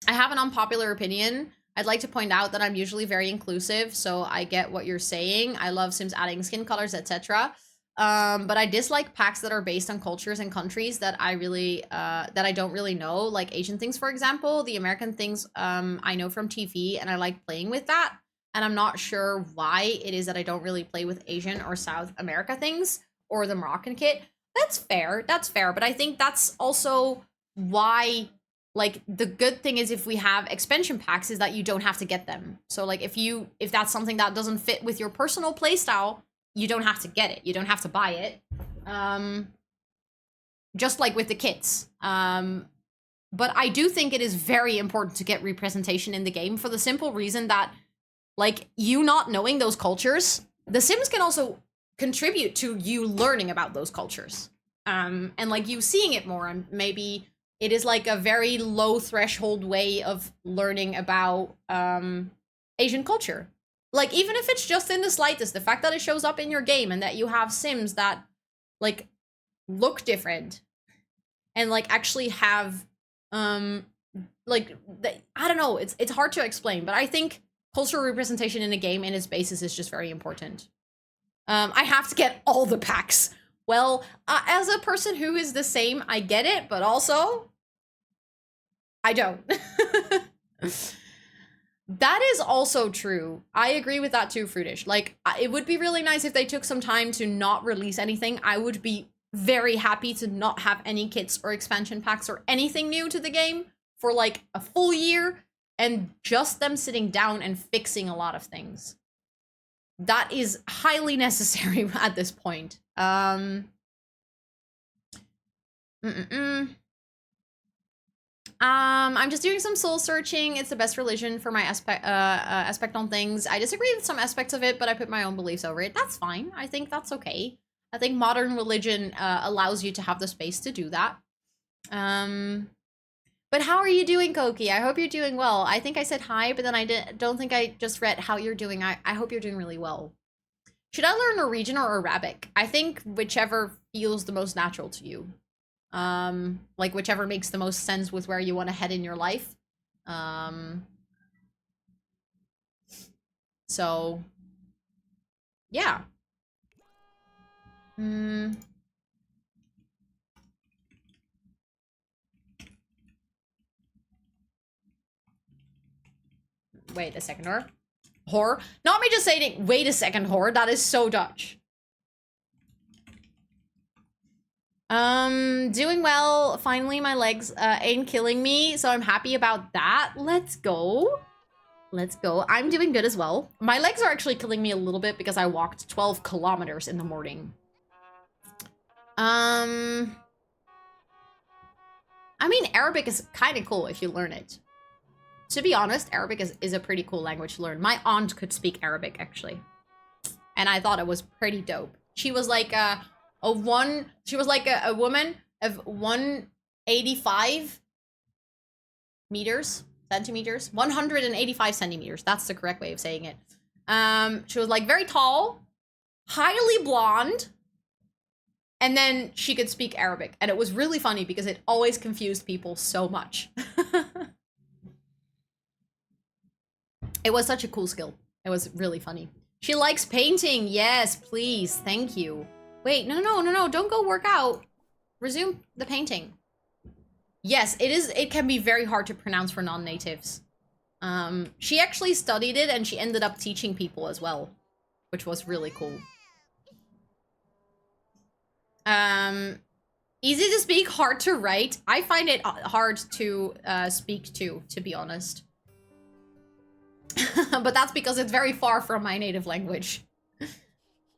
have an unpopular opinion. I'd like to point out that I'm usually very inclusive, so I get what you're saying. I love Sims adding skin colors, etc. But I dislike packs that are based on cultures and countries that I really, that I don't really know, like Asian things, for example. The American things, I know from TV, and I like playing with that. and I'm not sure why it is that I don't really play with Asian or South America things or the Moroccan kit. That's fair. That's fair. But I think that's also why, like, the good thing is if we have expansion packs is that you don't have to get them. So like if that's something that doesn't fit with your personal playstyle, you don't have to get it. You don't have to buy it. Just like with the kits. But I do think it is very important to get representation in the game for the simple reason that, like, you not knowing those cultures, The Sims can also contribute to you learning about those cultures. And like you seeing it more, and maybe it is like a very low threshold way of learning about Asian culture. Like, even if it's just in the slightest, the fact that it shows up in your game and that you have Sims that like look different and like actually have like I don't know, it's hard to explain, but I think cultural representation in a game in its basis is just very important. I have to get all the packs. Well, as a person who is the same, I get it, but also I don't. That is also true. I agree with that too, Fruitish. Like, it would be really nice if they took some time to not release anything. I would be very happy to not have any kits or expansion packs or anything new to the game for like a full year, and just them sitting down and fixing a lot of things. That is highly necessary at this point. I'm just doing some soul searching. It's the best religion for my aspect on things. I disagree with some aspects of it, but I put my own beliefs over it. That's fine. I think that's okay. I think modern religion allows you to have the space to do that. But how are you doing, Koki? I hope you're doing well. I think I said hi, but then I don't think I just read how you're doing. I hope you're doing really well. Should I learn Norwegian or Arabic? I think whichever feels the most natural to you. Like whichever makes the most sense with where you want to head in your life. So yeah. Wait a second, whore. Not me just saying, wait a second, whore. That is so Dutch. Doing well. Finally, my legs ain't killing me, so I'm happy about that. Let's go. Let's go. I'm doing good as well. My legs are actually killing me a little bit because I walked 12 kilometers in the morning. I mean, Arabic is kind of cool if you learn it. To be honest, Arabic is a pretty cool language to learn. My aunt could speak Arabic, actually. And I thought it was pretty dope. She was like a woman of 185 centimeters, 185 centimeters. That's the correct way of saying it. She was like very tall, highly blonde, and then she could speak Arabic. And it was really funny because it always confused people so much. It was such a cool skill. It was really funny. She likes painting. Yes, please. Thank you. Wait, no, don't go work out. Resume the painting. Yes, it is. It can be very hard to pronounce for non-natives. She actually studied it and she ended up teaching people as well, which was really cool. Easy to speak, hard to write. I find it hard to speak to be honest. But that's because it's very far from my native language.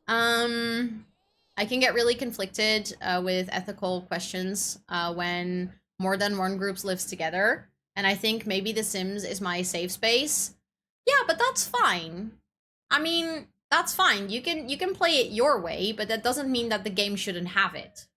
I can get really conflicted with ethical questions when more than one group lives together. And I think maybe The Sims is my safe space. Yeah, but that's fine. I mean, that's fine. You can play it your way, but that doesn't mean that the game shouldn't have it.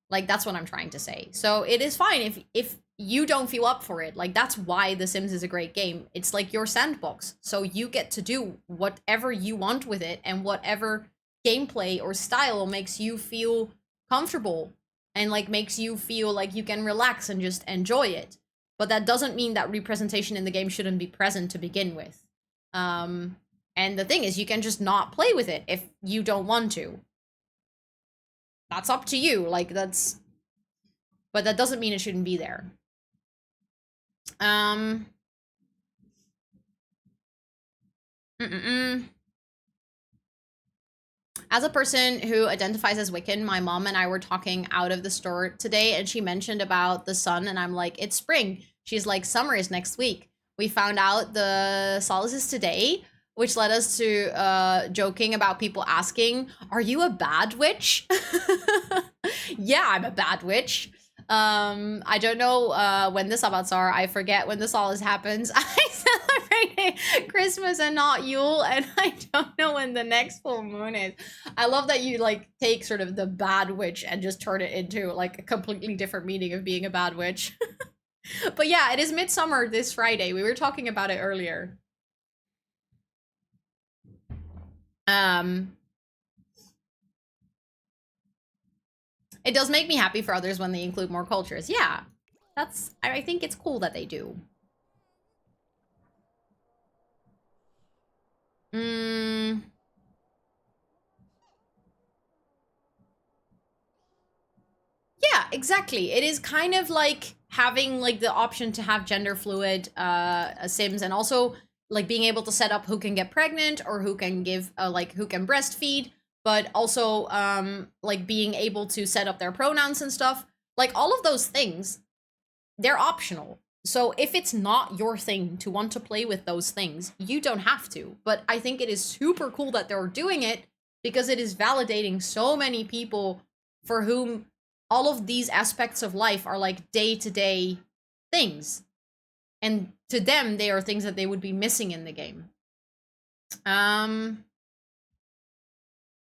Like, that's what I'm trying to say. So it is fine if you don't feel up for it. Like, that's why The Sims is a great game. It's like your sandbox. So you get to do whatever you want with it, and whatever gameplay or style makes you feel comfortable and like makes you feel like you can relax and just enjoy it. But that doesn't mean that representation in the game shouldn't be present to begin with. And the thing is, you can just not play with it if you don't want to. That's up to you. Like, that's... But that doesn't mean it shouldn't be there. Mm-mm-mm. As a person who identifies as Wiccan, my mom and I were talking out of the store today, and she mentioned about the sun, and I'm like, it's spring. She's like, summer is next week. We found out the solstice today, which led us to joking about people asking, are you a bad witch? Yeah, I'm a bad witch. I don't know when the Sabbats are. I forget when the solstice happens. I celebrate Christmas and not Yule, and I don't know when the next full moon is. I love that you like take sort of the bad witch and just turn it into like a completely different meaning of being a bad witch. But yeah, it is midsummer this Friday. We were talking about it earlier. It does make me happy for others when they include more cultures. Yeah, I think it's cool that they do. Yeah, exactly. It is kind of like having like the option to have gender fluid sims, and also like being able to set up who can get pregnant or who can give like who can breastfeed, but also like being able to set up their pronouns and stuff. Like all of those things, they're optional. So if it's not your thing to want to play with those things, you don't have to. But I think it is super cool that they're doing it, because it is validating so many people for whom all of these aspects of life are like day-to-day things. And to them, they are things that they would be missing in the game.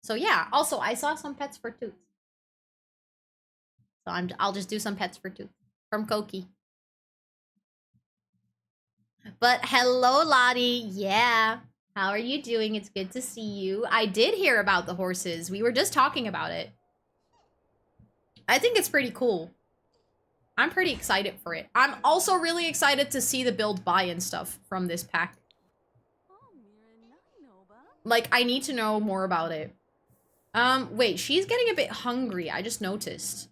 So yeah, also I saw some pets for Toots. So I'll just do some pets for Toots from Koki. But hello, Lottie. Yeah. How are you doing? It's good to see you. I did hear about the horses. We were just talking about it. I think it's pretty cool. I'm pretty excited for it. I'm also really excited to see the build buy-in stuff from this pack. Like, I need to know more about it. Wait, she's getting a bit hungry. I just noticed.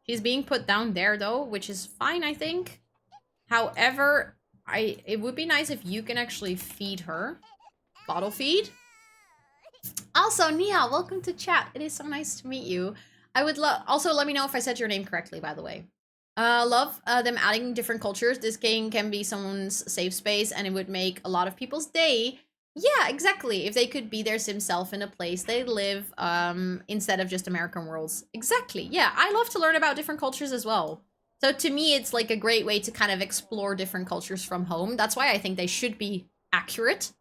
She's being put down there, though, which is fine, I think. However, it would be nice if you can actually feed her. Bottle feed. Also, Nia, welcome to chat. It is so nice to meet you. I would also let me know if I said your name correctly, by the way. Love them adding different cultures. This game can be someone's safe space, and it would make a lot of people's day. Yeah, exactly. If they could be their sim self in a place they live, instead of just American worlds. Exactly. Yeah, I love to learn about different cultures as well. So to me, it's like a great way to kind of explore different cultures from home. That's why I think they should be accurate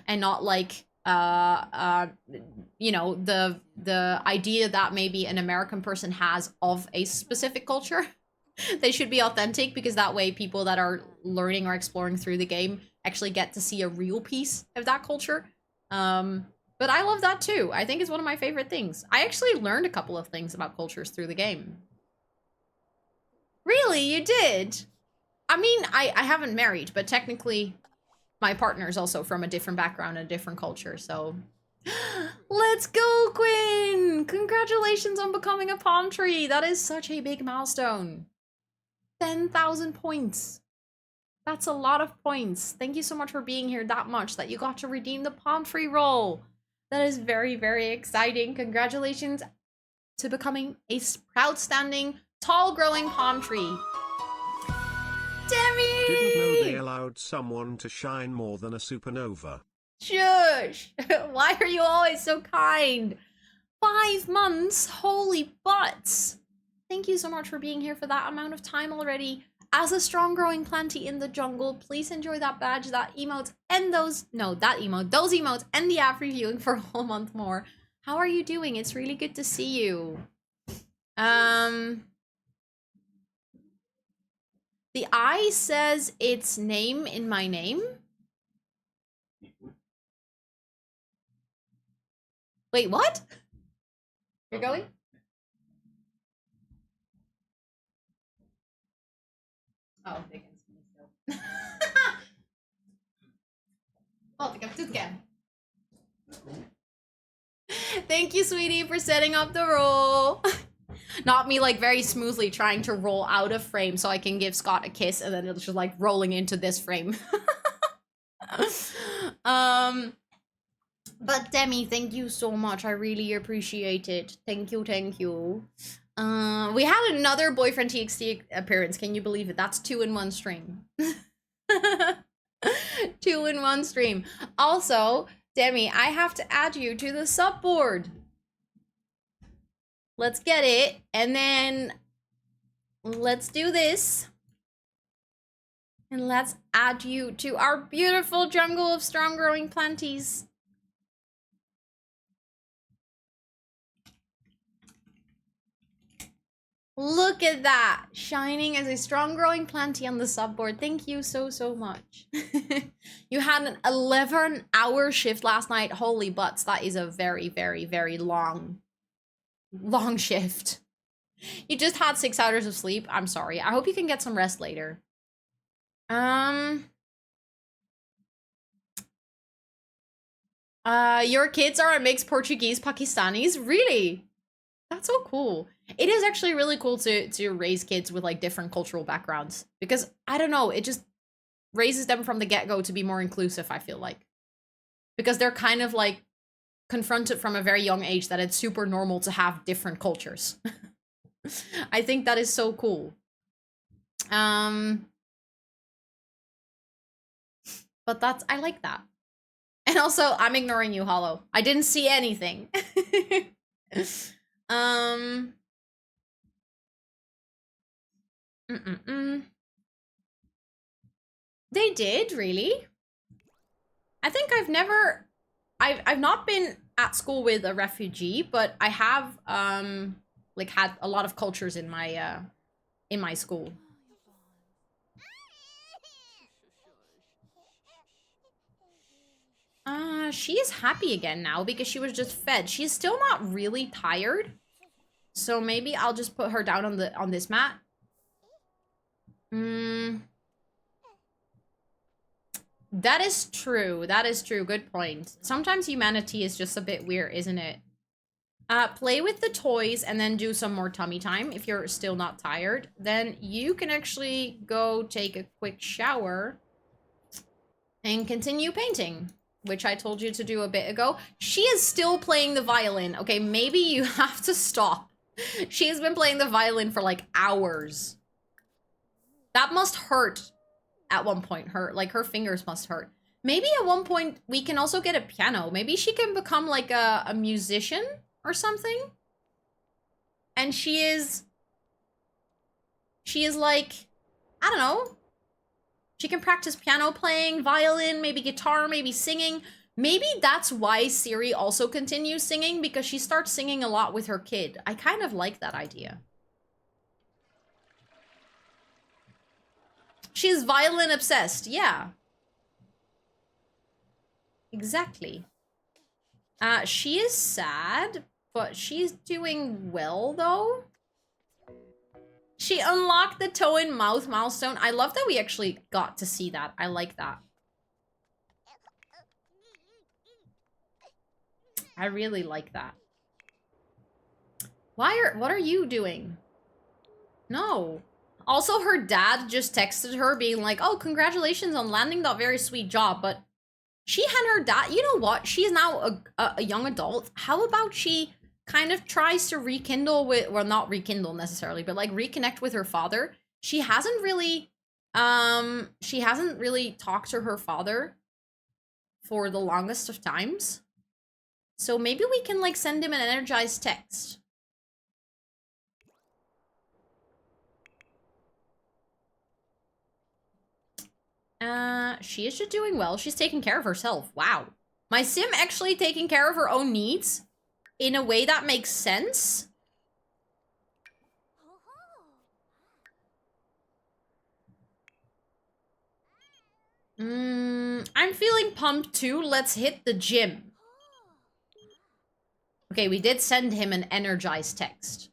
and not like you know, the idea that maybe an American person has of a specific culture. They should be authentic, because that way people that are learning or exploring through the game actually get to see a real piece of that culture. But I love that too. I think it's one of my favorite things. I actually learned a couple of things about cultures through the game. Really? You did? I mean, I haven't married, but technically my partner is also from a different background and a different culture, so... Let's go, Quinn! Congratulations on becoming a palm tree! That is such a big milestone. 10,000 points. That's a lot of points. Thank you so much for being here that much that you got to redeem the palm tree roll. That is very, very exciting. Congratulations to becoming a proud standing, tall growing palm tree. Demi! Didn't know they allowed someone to shine more than a supernova. Shush! Why are you always so kind? 5 months? Holy butts! Thank you so much for being here for that amount of time already. As a strong growing planty in the jungle, please enjoy that badge, that emote, and those emotes, and the app reviewing for a whole month more. How are you doing? It's really good to see you. The I says its name in my name. Wait, what? You're going? Oh, they can see me still. Oh, ik heb het again. Thank you, sweetie, for setting up the roll. Not me like very smoothly trying to roll out of frame so I can give Scott a kiss, and then it's just like rolling into this frame. But Demi, thank you so much. I really appreciate it. Thank you, thank you. We had another Boyfriend TXT appearance. Can you believe it? That's 2 in 1 stream. 2 in 1 stream. Also, Demi, I have to add you to the sub board. Let's get it, and then let's do this. And let's add you to our beautiful jungle of strong growing planties. Look at that! Shining as a strong growing planty on the subboard. Thank you so, so much. You had an 11-hour shift last night. Holy butts, that is a very, very, very long shift. You just had 6 hours of sleep. I'm sorry. I hope you can get some rest later. Your kids are a mixed Portuguese Pakistanis? Really? That's so cool. It is actually really cool to raise kids with like different cultural backgrounds, because I don't know, it just raises them from the get-go to be more inclusive, I feel like. Because they're kind of like confronted from a very young age that it's super normal to have different cultures. I think that is so cool. But that's, I like that. And also, I'm ignoring you, Hollow. I didn't see anything. They did, really? I think I've not been at school with a refugee, but I have like had a lot of cultures in my school. She is happy again now because she was just fed. She's still not really tired. So maybe I'll just put her down on this mat. That is true. That is true. Good point. Sometimes humanity is just a bit weird, isn't it? Play with the toys and then do some more tummy time if you're still not tired. Then you can actually go take a quick shower and continue painting, which I told you to do a bit ago. She is still playing the violin. Okay, maybe you have to stop. She has been playing the violin for like hours. That must hurt at one point. Her fingers must hurt. Maybe at one point we can also get a piano. Maybe she can become like a musician or something. And she is like, I don't know. She can practice piano playing, violin, maybe guitar, maybe singing. Maybe that's why Siri also continues singing, because she starts singing a lot with her kid. I kind of like that idea. She's violin obsessed, yeah. Exactly. She is sad, but she's doing well, though. She unlocked the toe and mouth milestone. I love that we actually got to see that. I like that. I really like that. What are you doing? No. Also, her dad just texted her being like, oh, congratulations on landing that very sweet job. But she and her dad, you know what? She is now a young adult. How about she kind of tries to rekindle with, well, not rekindle necessarily, but like reconnect with her father. She hasn't really talked to her father for the longest of times. So maybe we can like send him an energized text. She is just doing well. She's taking care of herself. Wow. My sim actually taking care of her own needs in a way that makes sense. I'm feeling pumped too. Let's hit the gym. Okay, we did send him an energized text.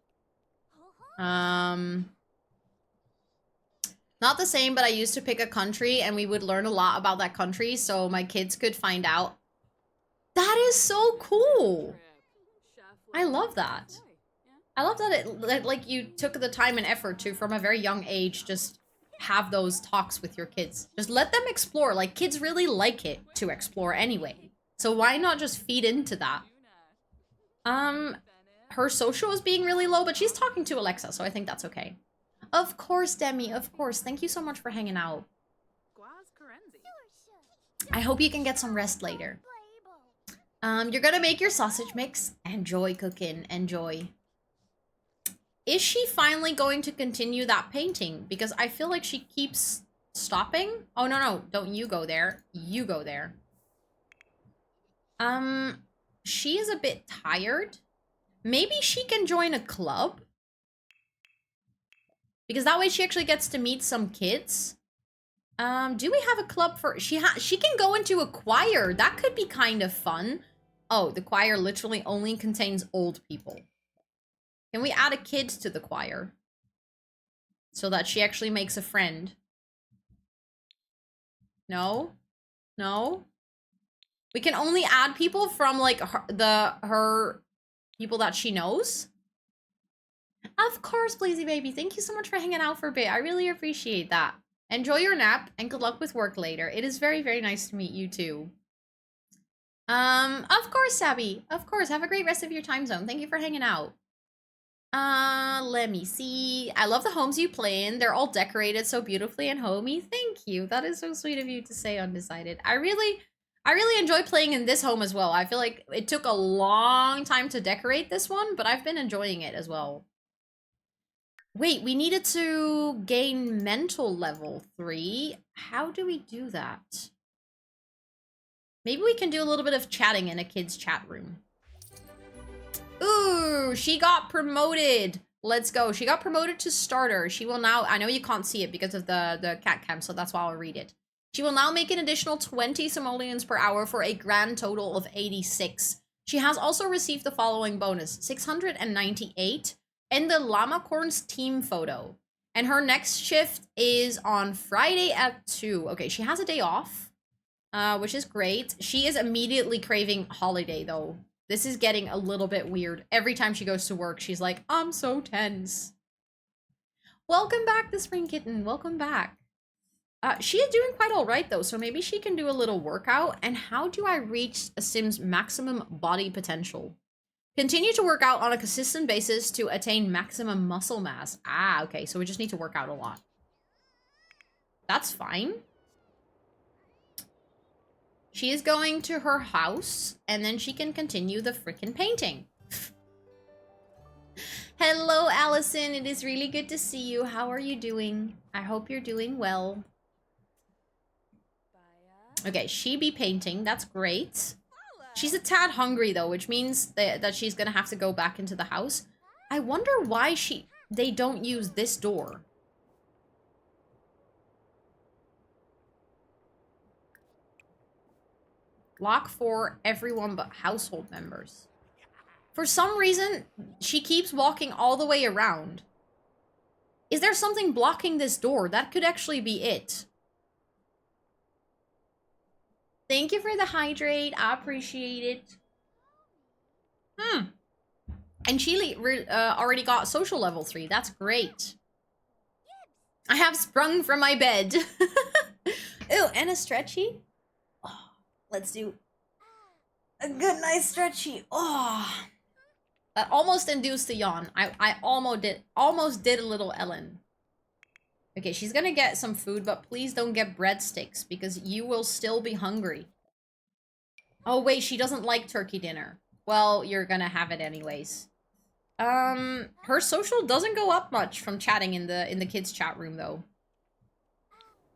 Not the same, but I used to pick a country and we would learn a lot about that country so my kids could find out. That is so cool. I love that. I love that like you took the time and effort to, from a very young age, just have those talks with your kids. Just let them explore. Like, kids really like it to explore anyway. So why not just feed into that? Her social is being really low, but she's talking to Alexa, so I think that's okay. Of course, Demi, of course. Thank you so much for hanging out. I hope you can get some rest later. You're gonna make your sausage mix. Enjoy cooking, enjoy. Is she finally going to continue that painting? Because I feel like she keeps stopping. Oh, no, no, don't you go there. You go there. She is a bit tired. Maybe she can join a club? Because that way she actually gets to meet some kids. Do we have a club for... She can go into a choir. That could be kind of fun. Oh, the choir literally only contains old people. Can we add a kid to the choir? So that she actually makes a friend. No? No? We can only add people from, like, her people that she knows? Of course, Blazy Baby. Thank you so much for hanging out for a bit. I really appreciate that. Enjoy your nap, and good luck with work later. It is very, very nice to meet you, too. Of course, Sabby. Of course. Have a great rest of your time zone. Thank you for hanging out. Let me see. I love the homes you play in. They're all decorated so beautifully and homey. Thank you. That is so sweet of you to say, Undecided. I really enjoy playing in this home as well. I feel like it took a long time to decorate this one, but I've been enjoying it as well. Wait, we needed to gain mental level 3. How do we do that? Maybe we can do a little bit of chatting in a kid's chat room. Ooh, she got promoted. Let's go. She got promoted to starter. She will now... I know you can't see it because of the cat cam, so that's why I'll read it. She will now make an additional 20 simoleons per hour for a grand total of 86. She has also received the following bonus. 698 and the Llamacorn's team photo. And her next shift is on Friday at 2. Okay, she has a day off, which is great. She is immediately craving holiday, though. This is getting a little bit weird. Every time she goes to work, she's like, I'm so tense. Welcome back, the Spring Kitten. Welcome back. She is doing quite all right, though, so maybe she can do a little workout. And how do I reach a Sim's maximum body potential? Continue to work out on a consistent basis to attain maximum muscle mass. Ah, okay, so we just need to work out a lot. That's fine. She is going to her house, and then she can continue the frickin' painting. Hello, Allison. It is really good to see you. How are you doing? I hope you're doing well. Okay, she be painting. That's great. She's a tad hungry, though, which means that she's gonna have to go back into the house. I wonder why they don't use this door. Lock for everyone but household members. For some reason, she keeps walking all the way around. Is there something blocking this door? That could actually be it. Thank you for the hydrate. I appreciate it. And she already got social level 3. That's great. I have sprung from my bed. Ooh, and a stretchy. Oh, let's do a good nice stretchy. Oh, that almost induced a yawn. I almost did a little Ellen. Okay, she's gonna get some food, but please don't get breadsticks because you will still be hungry. Oh wait, she doesn't like turkey dinner. Well, you're gonna have it anyways. Her social doesn't go up much from chatting in the kids' chat room though.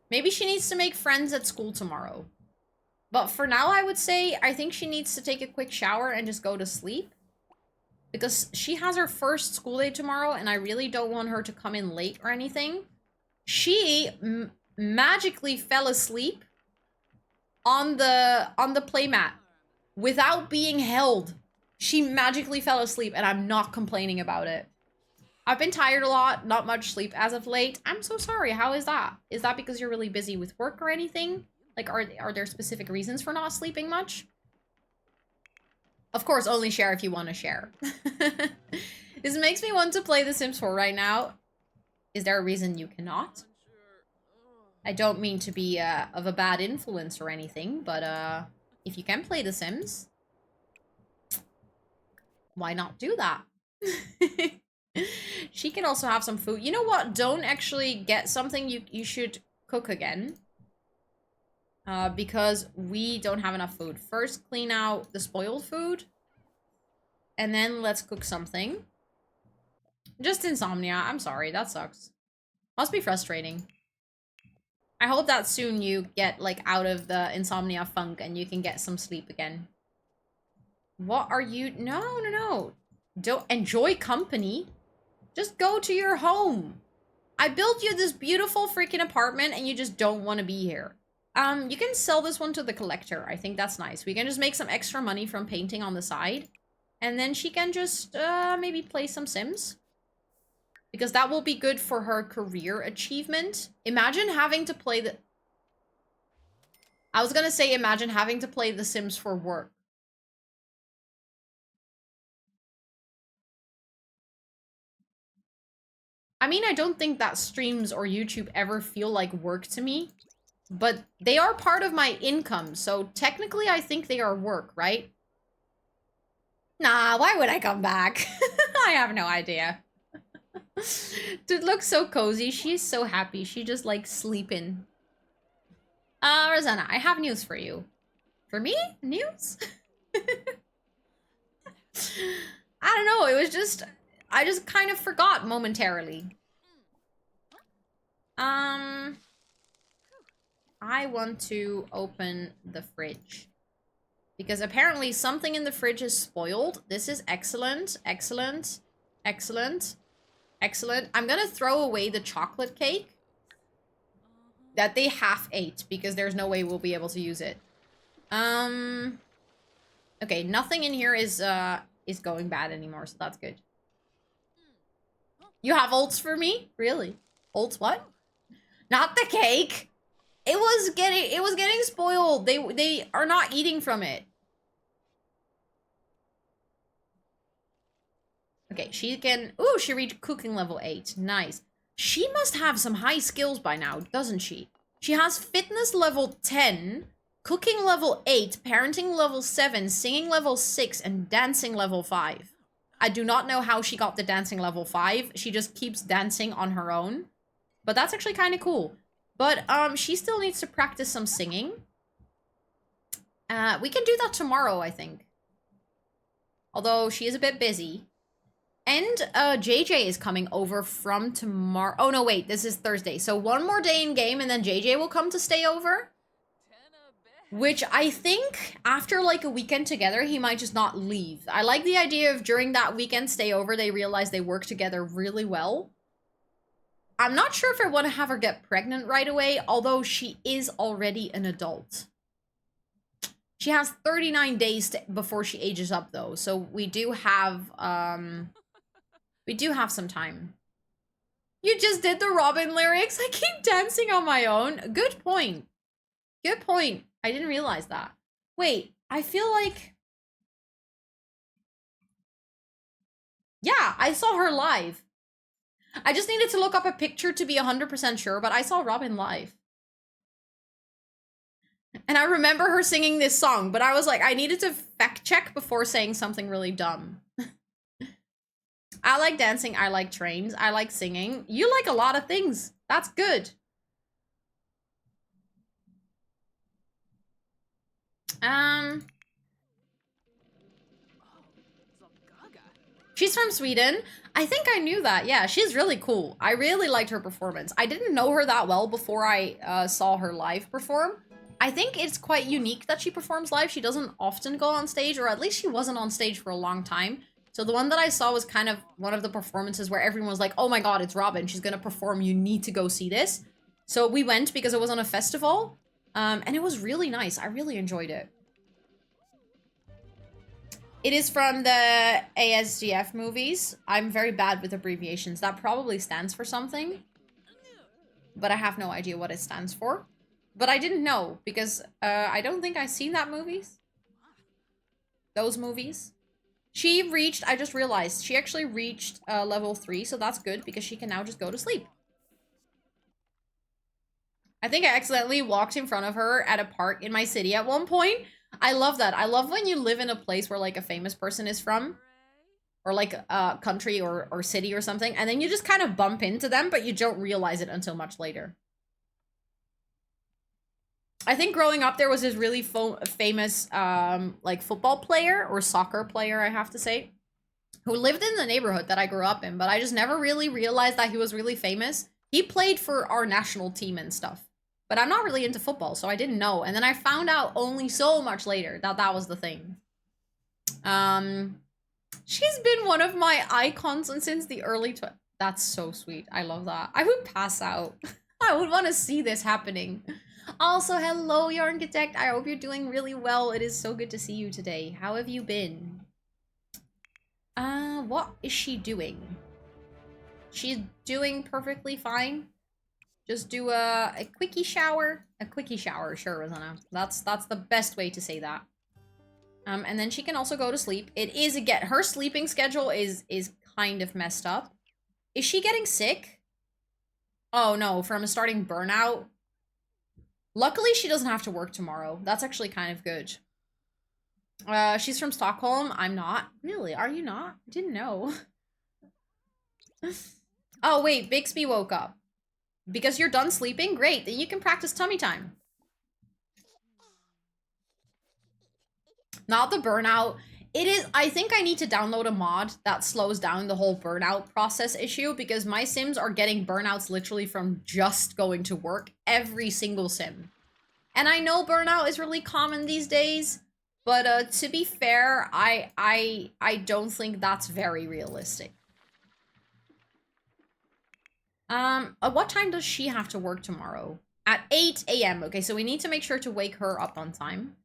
Maybe she needs to make friends at school tomorrow. But for now, I would say I think she needs to take a quick shower and just go to sleep. Because she has her first school day tomorrow, and I really don't want her to come in late or anything. She magically fell asleep on the playmat without being held. She magically fell asleep, and I'm not complaining about it. I've been tired a lot, not much sleep as of late. I'm so sorry. How is that? Is that because you're really busy with work or anything? Like, are there specific reasons for not sleeping much? Of course, only share if you want to share. This makes me want to play The Sims 4 right now. Is there a reason you cannot? I don't mean to be of a bad influence or anything, but if you can play The Sims, why not do that? She can also have some food. You know what? Don't actually get something you should cook again. Because we don't have enough food. First, clean out the spoiled food. And then let's cook something. Just insomnia. I'm sorry. That sucks. Must be frustrating. I hope that soon you get, like, out of the insomnia funk and you can get some sleep again. What are you? No, no, no. Don't enjoy company. Just go to your home. I built you this beautiful freaking apartment and you just don't want to be here. You can sell this one to the collector. I think that's nice. We can just make some extra money from painting on the side. And then she can just, maybe play some Sims. Because that will be good for her career achievement. Imagine having to play the... I was gonna say imagine having to play The Sims for work. I mean, I don't think that streams or YouTube ever feel like work to me. But they are part of my income, so technically I think they are work, right? Nah, why would I come back? I have no idea. Dude looks so cozy. She's so happy. She just like sleeping. Rosanna, I have news for you. For me? News? I don't know. It was just... I just kind of forgot momentarily. I want to open the fridge. Because apparently something in the fridge is spoiled. This is excellent. Excellent. Excellent. Excellent. I'm gonna throw away the chocolate cake that they half ate because there's no way we'll be able to use it. Okay, nothing in here is going bad anymore, so that's good. You have ults for me? Really? Ults what? Not the cake. It was getting spoiled. They are not eating from it. Okay, she can... Ooh, she reached cooking level 8. Nice. She must have some high skills by now, doesn't she? She has fitness level 10, cooking level 8, parenting level 7, singing level 6, and dancing level 5. I do not know how she got the dancing level 5. She just keeps dancing on her own. But that's actually kind of cool. But she still needs to practice some singing. We can do that tomorrow, I think. Although she is a bit busy. And JJ is coming over from tomorrow. Oh, no, wait. This is Thursday. So one more day in game and then JJ will come to stay over. Which I think after like a weekend together, he might just not leave. I like the idea of during that weekend stay over, they realize they work together really well. I'm not sure if I want to have her get pregnant right away, although she is already an adult. She has 39 days before she ages up, though, so we do have some time. You just did the Robin lyrics? I keep dancing on my own. Good point. Good point. I didn't realize that. Wait, I feel like... Yeah, I saw her live. I just needed to look up a picture to be 100% sure, but I saw Robin live. And I remember her singing this song, but I was like, I needed to fact check before saying something really dumb. I like dancing, I like trains, I like singing. You like a lot of things. That's good. She's from Sweden. I think I knew that. Yeah, she's really cool. I really liked her performance. I didn't know her that well before I saw her live perform. I think it's quite unique that she performs live. She doesn't often go on stage, or at least she wasn't on stage for a long time. So the one that I saw was kind of one of the performances where everyone was like, oh my god, it's Robin. She's gonna perform. You need to go see this. So we went because it was on a festival. And it was really nice. I really enjoyed it. It is from the ASDF movies. I'm very bad with abbreviations. That probably stands for something. But I have no idea what it stands for. But I didn't know because I don't think I've seen that movies. Those movies. She reached, I just realized, she actually reached level 3. So that's good because she can now just go to sleep. I think I accidentally walked in front of her at a park in my city at one point. I love that. I love when you live in a place where like a famous person is from, or like a country or city or something, and then you just kind of bump into them, but you don't realize it until much later. I think growing up there was this really famous like football player or soccer player, I have to say, who lived in the neighborhood that I grew up in, but I just never really realized that he was really famous. He played for our national team and stuff, but I'm not really into football, so I didn't know. And then I found out only so much later that that was the thing. She's been one of my icons since the early That's so sweet. I love that. I would pass out. I would want to see this happening. Also, hello, your architect. I hope you're doing really well. It is so good to see you today. How have you been? What is she doing? She's doing perfectly fine. Just do a quickie shower. A quickie shower, sure, Rosanna. That's the best way to say that. And then she can also go to sleep. It is, again, her sleeping schedule is kind of messed up. Is she getting sick? Oh no, from starting burnout. Luckily, she doesn't have to work tomorrow. That's actually kind of good. She's from Stockholm. I'm not. Really? Are you not? I didn't know. Oh, wait. Bixby woke up. Because you're done sleeping? Great. Then you can practice tummy time. Not the burnout. It is, I think I need to download a mod that slows down the whole burnout process issue, because my Sims are getting burnouts literally from just going to work, every single Sim. And I know burnout is really common these days, but to be fair, I don't think that's very realistic. At what time does she have to work tomorrow? At 8 a.m. Okay, so we need to make sure to wake her up on time.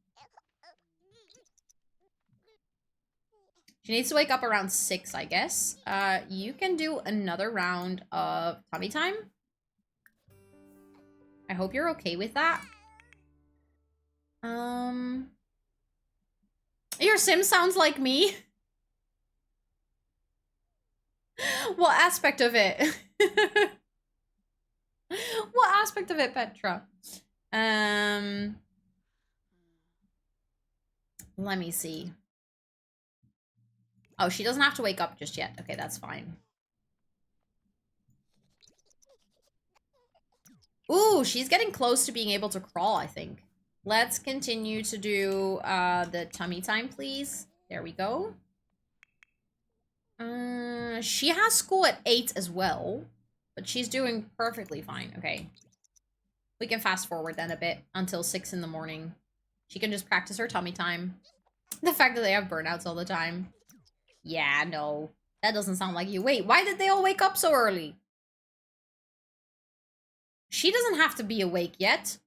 She needs to wake up around 6, I guess. You can do another round of tummy time. I hope you're okay with that. Your Sim sounds like me. What aspect of it? What aspect of it, Petra? Let me see. Oh, she doesn't have to wake up just yet. Okay, that's fine. Ooh, she's getting close to being able to crawl, I think. Let's continue to do the tummy time, please. There we go. She has school at 8 as well, but she's doing perfectly fine. Okay. We can fast forward then a bit until 6 in the morning. She can just practice her tummy time. The fact that they have burnouts all the time. Yeah, no. That doesn't sound like you. Wait, why did they all wake up so early? She doesn't have to be awake yet.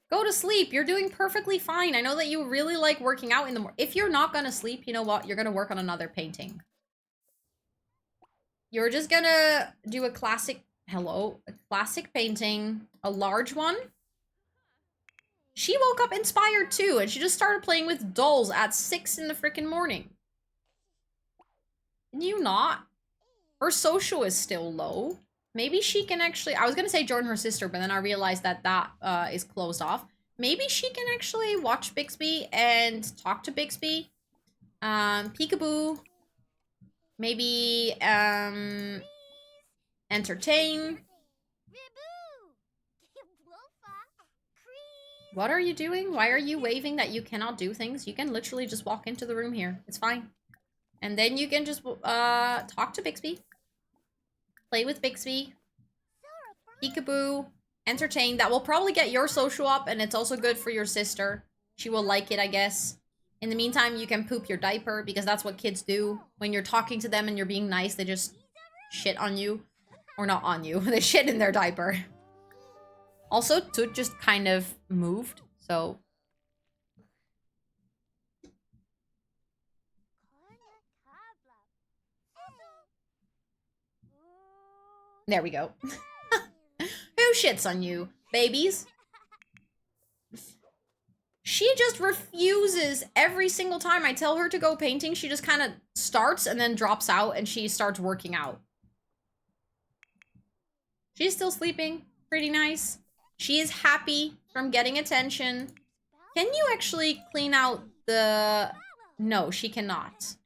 Go to sleep. You're doing perfectly fine. I know that you really like working out in the morning. If you're not gonna sleep, you know what? You're gonna work on another painting. You're just gonna do a classic... Hello? A classic painting. A large one. She woke up inspired too, and she just started playing with dolls at 6 in the freaking morning. Can you not? Her social is still low. Maybe she can actually... I was gonna say join her sister, but then I realized that that is closed off. Maybe she can actually watch Bixby and talk to Bixby. Peekaboo. Maybe, entertain. What are you doing? Why are you waving that you cannot do things? You can literally just walk into the room here. It's fine. And then you can just, talk to Bixby. Play with Bixby. Peekaboo. Entertain. That will probably get your social up, and it's also good for your sister. She will like it, I guess. In the meantime, you can poop your diaper, because that's what kids do. When you're talking to them and you're being nice, they just shit on you. Or not on you. They shit in their diaper. Also, Toot just kind of moved, so... There we go. Who shits on you? Babies? She just refuses every single time I tell her to go painting. She just kind of starts and then drops out, and she starts working out. She's still sleeping. Pretty nice. She is happy from getting attention. Can you actually clean out the... No, she cannot.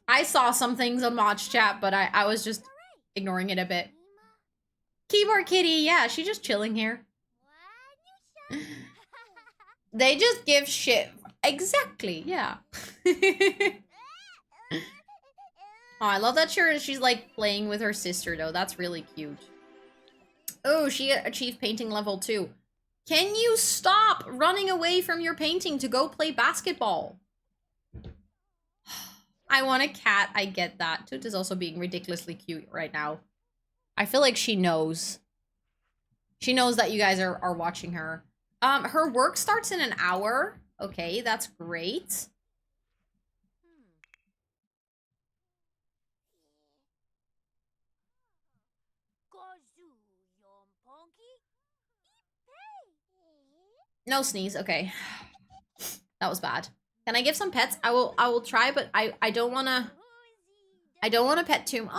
I saw some things on Mod's chat, but I was just ignoring it a bit. Keyboard kitty, yeah, she's just chilling here. They just give shit. Exactly, yeah. Oh, I love that she's like playing with her sister though. That's really cute. Oh, she achieved painting level 2. Can you stop running away from your painting to go play basketball? I want a cat. I get that. Toot is also being ridiculously cute right now. I feel like she knows. She knows that you guys are watching her. Her work starts in an hour. Okay, that's great. No sneeze. Okay. That was bad. Can I give some pets? I will try, but I don't wanna pet too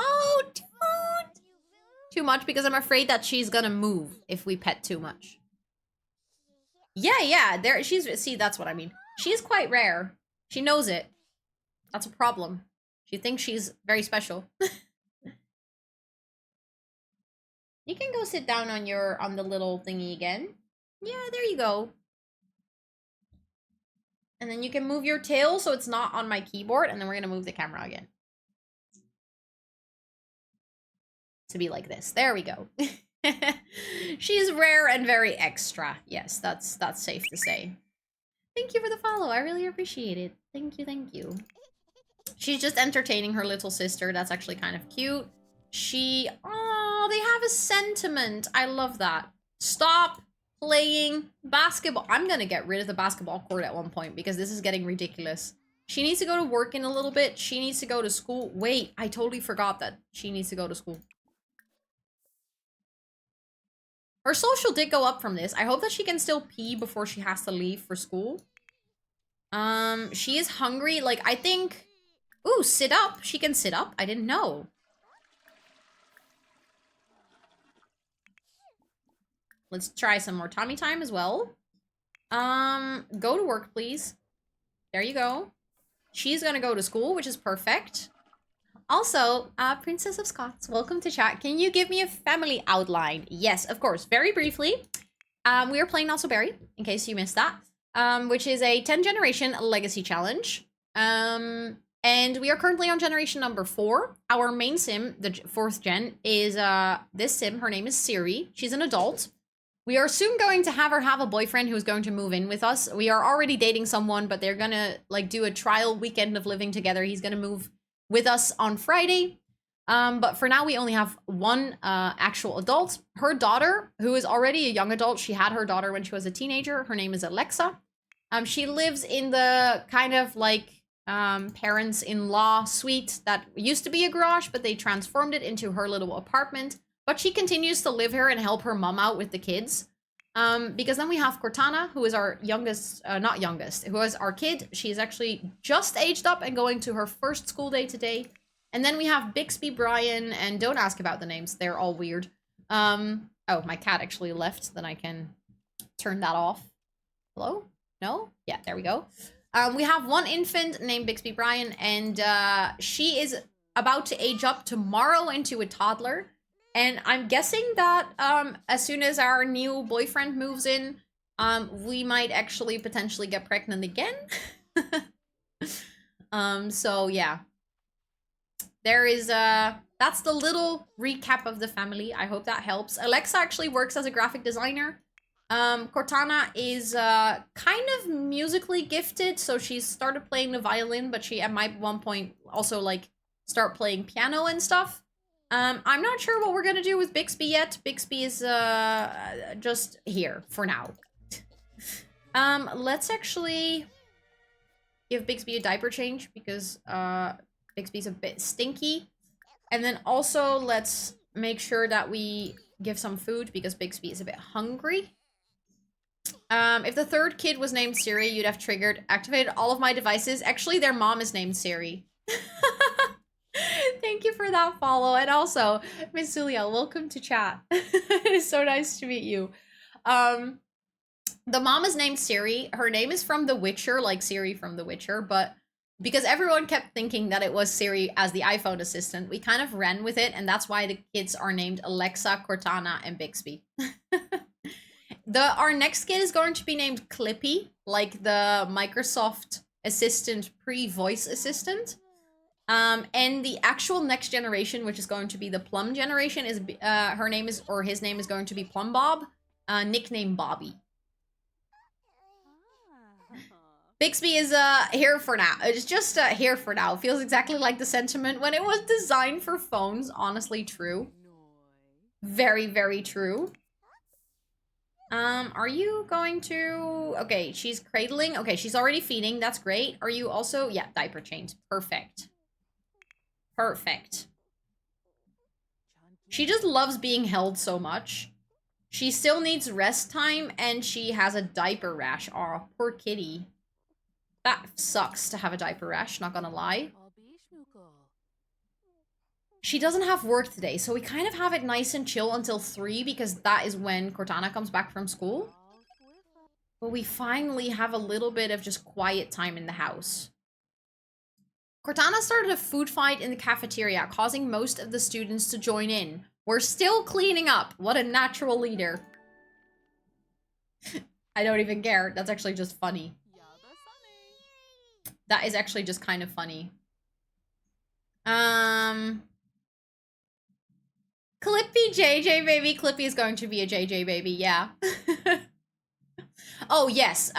too much because I'm afraid that she's gonna move if we pet too much. Yeah, there see, that's what I mean. She's quite rare. She knows it. That's a problem. She thinks she's very special. You can go sit down on the little thingy again. Yeah, there you go. And then you can move your tail so it's not on my keyboard, and then we're gonna move the camera again. To be like this. There we go. She's rare and very extra. Yes, that's safe to say. Thank you for the follow. I really appreciate it. Thank you, thank you. She's just entertaining her little sister. That's actually kind of cute. Oh, they have a sentiment. I love that. Stop playing basketball. I'm gonna get rid of the basketball court at one point because this is getting ridiculous. She needs to go to work in a little bit. She needs to go to school. Wait, I totally forgot that she needs to go to school. Her social did go up from this. I hope that she can still pee before she has to leave for school. She is hungry. Like, I think... Ooh, sit up. She can sit up. I didn't know. Let's try some more tummy time as well. Go to work, please. There you go. She's gonna go to school, which is perfect. Also, Princess of Scots, welcome to chat. Can you give me a family outline? Yes, of course. Very briefly, we are playing Not So Berry, in case you missed that, which is a 10 generation legacy challenge. And we are currently on generation number 4. Our main sim, the 4th gen, is this sim. Her name is Siri. She's an adult. We are soon going to have her have a boyfriend who's going to move in with us. We are already dating someone, but they're gonna like do a trial weekend of living together. He's gonna move with us on Friday. But for now, we only have one actual adult. Her daughter, who is already a young adult, she had her daughter when she was a teenager. Her name is Alexa. She lives in the kind of like parents-in-law suite that used to be a garage, but they transformed it into her little apartment. But she continues to live here and help her mom out with the kids. Because then we have Cortana, who is our youngest, not youngest, who is our kid. She's actually just aged up and going to her first school day today. And then we have Bixby, Brian, and don't ask about the names. They're all weird. Oh, my cat actually left. Then I can turn that off. Hello? No? Yeah, there we go. We have one infant named Bixby Brian, and she is about to age up tomorrow into a toddler. And I'm guessing that as soon as our new boyfriend moves in, we might actually potentially get pregnant again. So yeah. There is that's the little recap of the family. I hope that helps. Alexa actually works as a graphic designer. Cortana is kind of musically gifted, so she's started playing the violin, but she might at one point also like start playing piano and stuff. I'm not sure what we're gonna do with Bixby yet. Bixby is just here for now. Let's actually give Bixby a diaper change because Bixby's a bit stinky. And then also let's make sure that we give some food because Bixby is a bit hungry. If the third kid was named Siri, you'd have activated all of my devices. Actually, their mom is named Siri. Thank you for that follow. And also, Miss Zulia, welcome to chat. It is so nice to meet you. The mom is named Siri. Her name is from The Witcher, like Siri from The Witcher, but because everyone kept thinking that it was Siri as the iPhone assistant, we kind of ran with it, and that's why the kids are named Alexa, Cortana, and Bixby. Our next kid is going to be named Clippy, like the Microsoft Assistant pre-voice assistant. And the actual next generation, which is going to be the Plum generation, is his name is going to be Plum Bob, nickname Bobby. Bixby is here for now. It's just here for now. Feels exactly like the sentiment when it was designed for phones. Honestly, true. Very, very true. Are you going to... Okay, she's cradling. Okay, she's already feeding. That's great. Are you also... Yeah, diaper change. Perfect. Perfect. She just loves being held so much. She still needs rest time, and she has a diaper rash. Aw, poor kitty. That sucks to have a diaper rash, not gonna lie. She doesn't have work today, so we kind of have it nice and chill until 3 because that is when Cortana comes back from school. But we finally have a little bit of just quiet time in the house. Cortana started a food fight in the cafeteria, causing most of the students to join in. We're still cleaning up. What a natural leader. I don't even care. That's actually just funny. That is actually just kind of funny. Clippy JJ baby. Clippy is going to be a JJ baby, yeah. Oh, yes.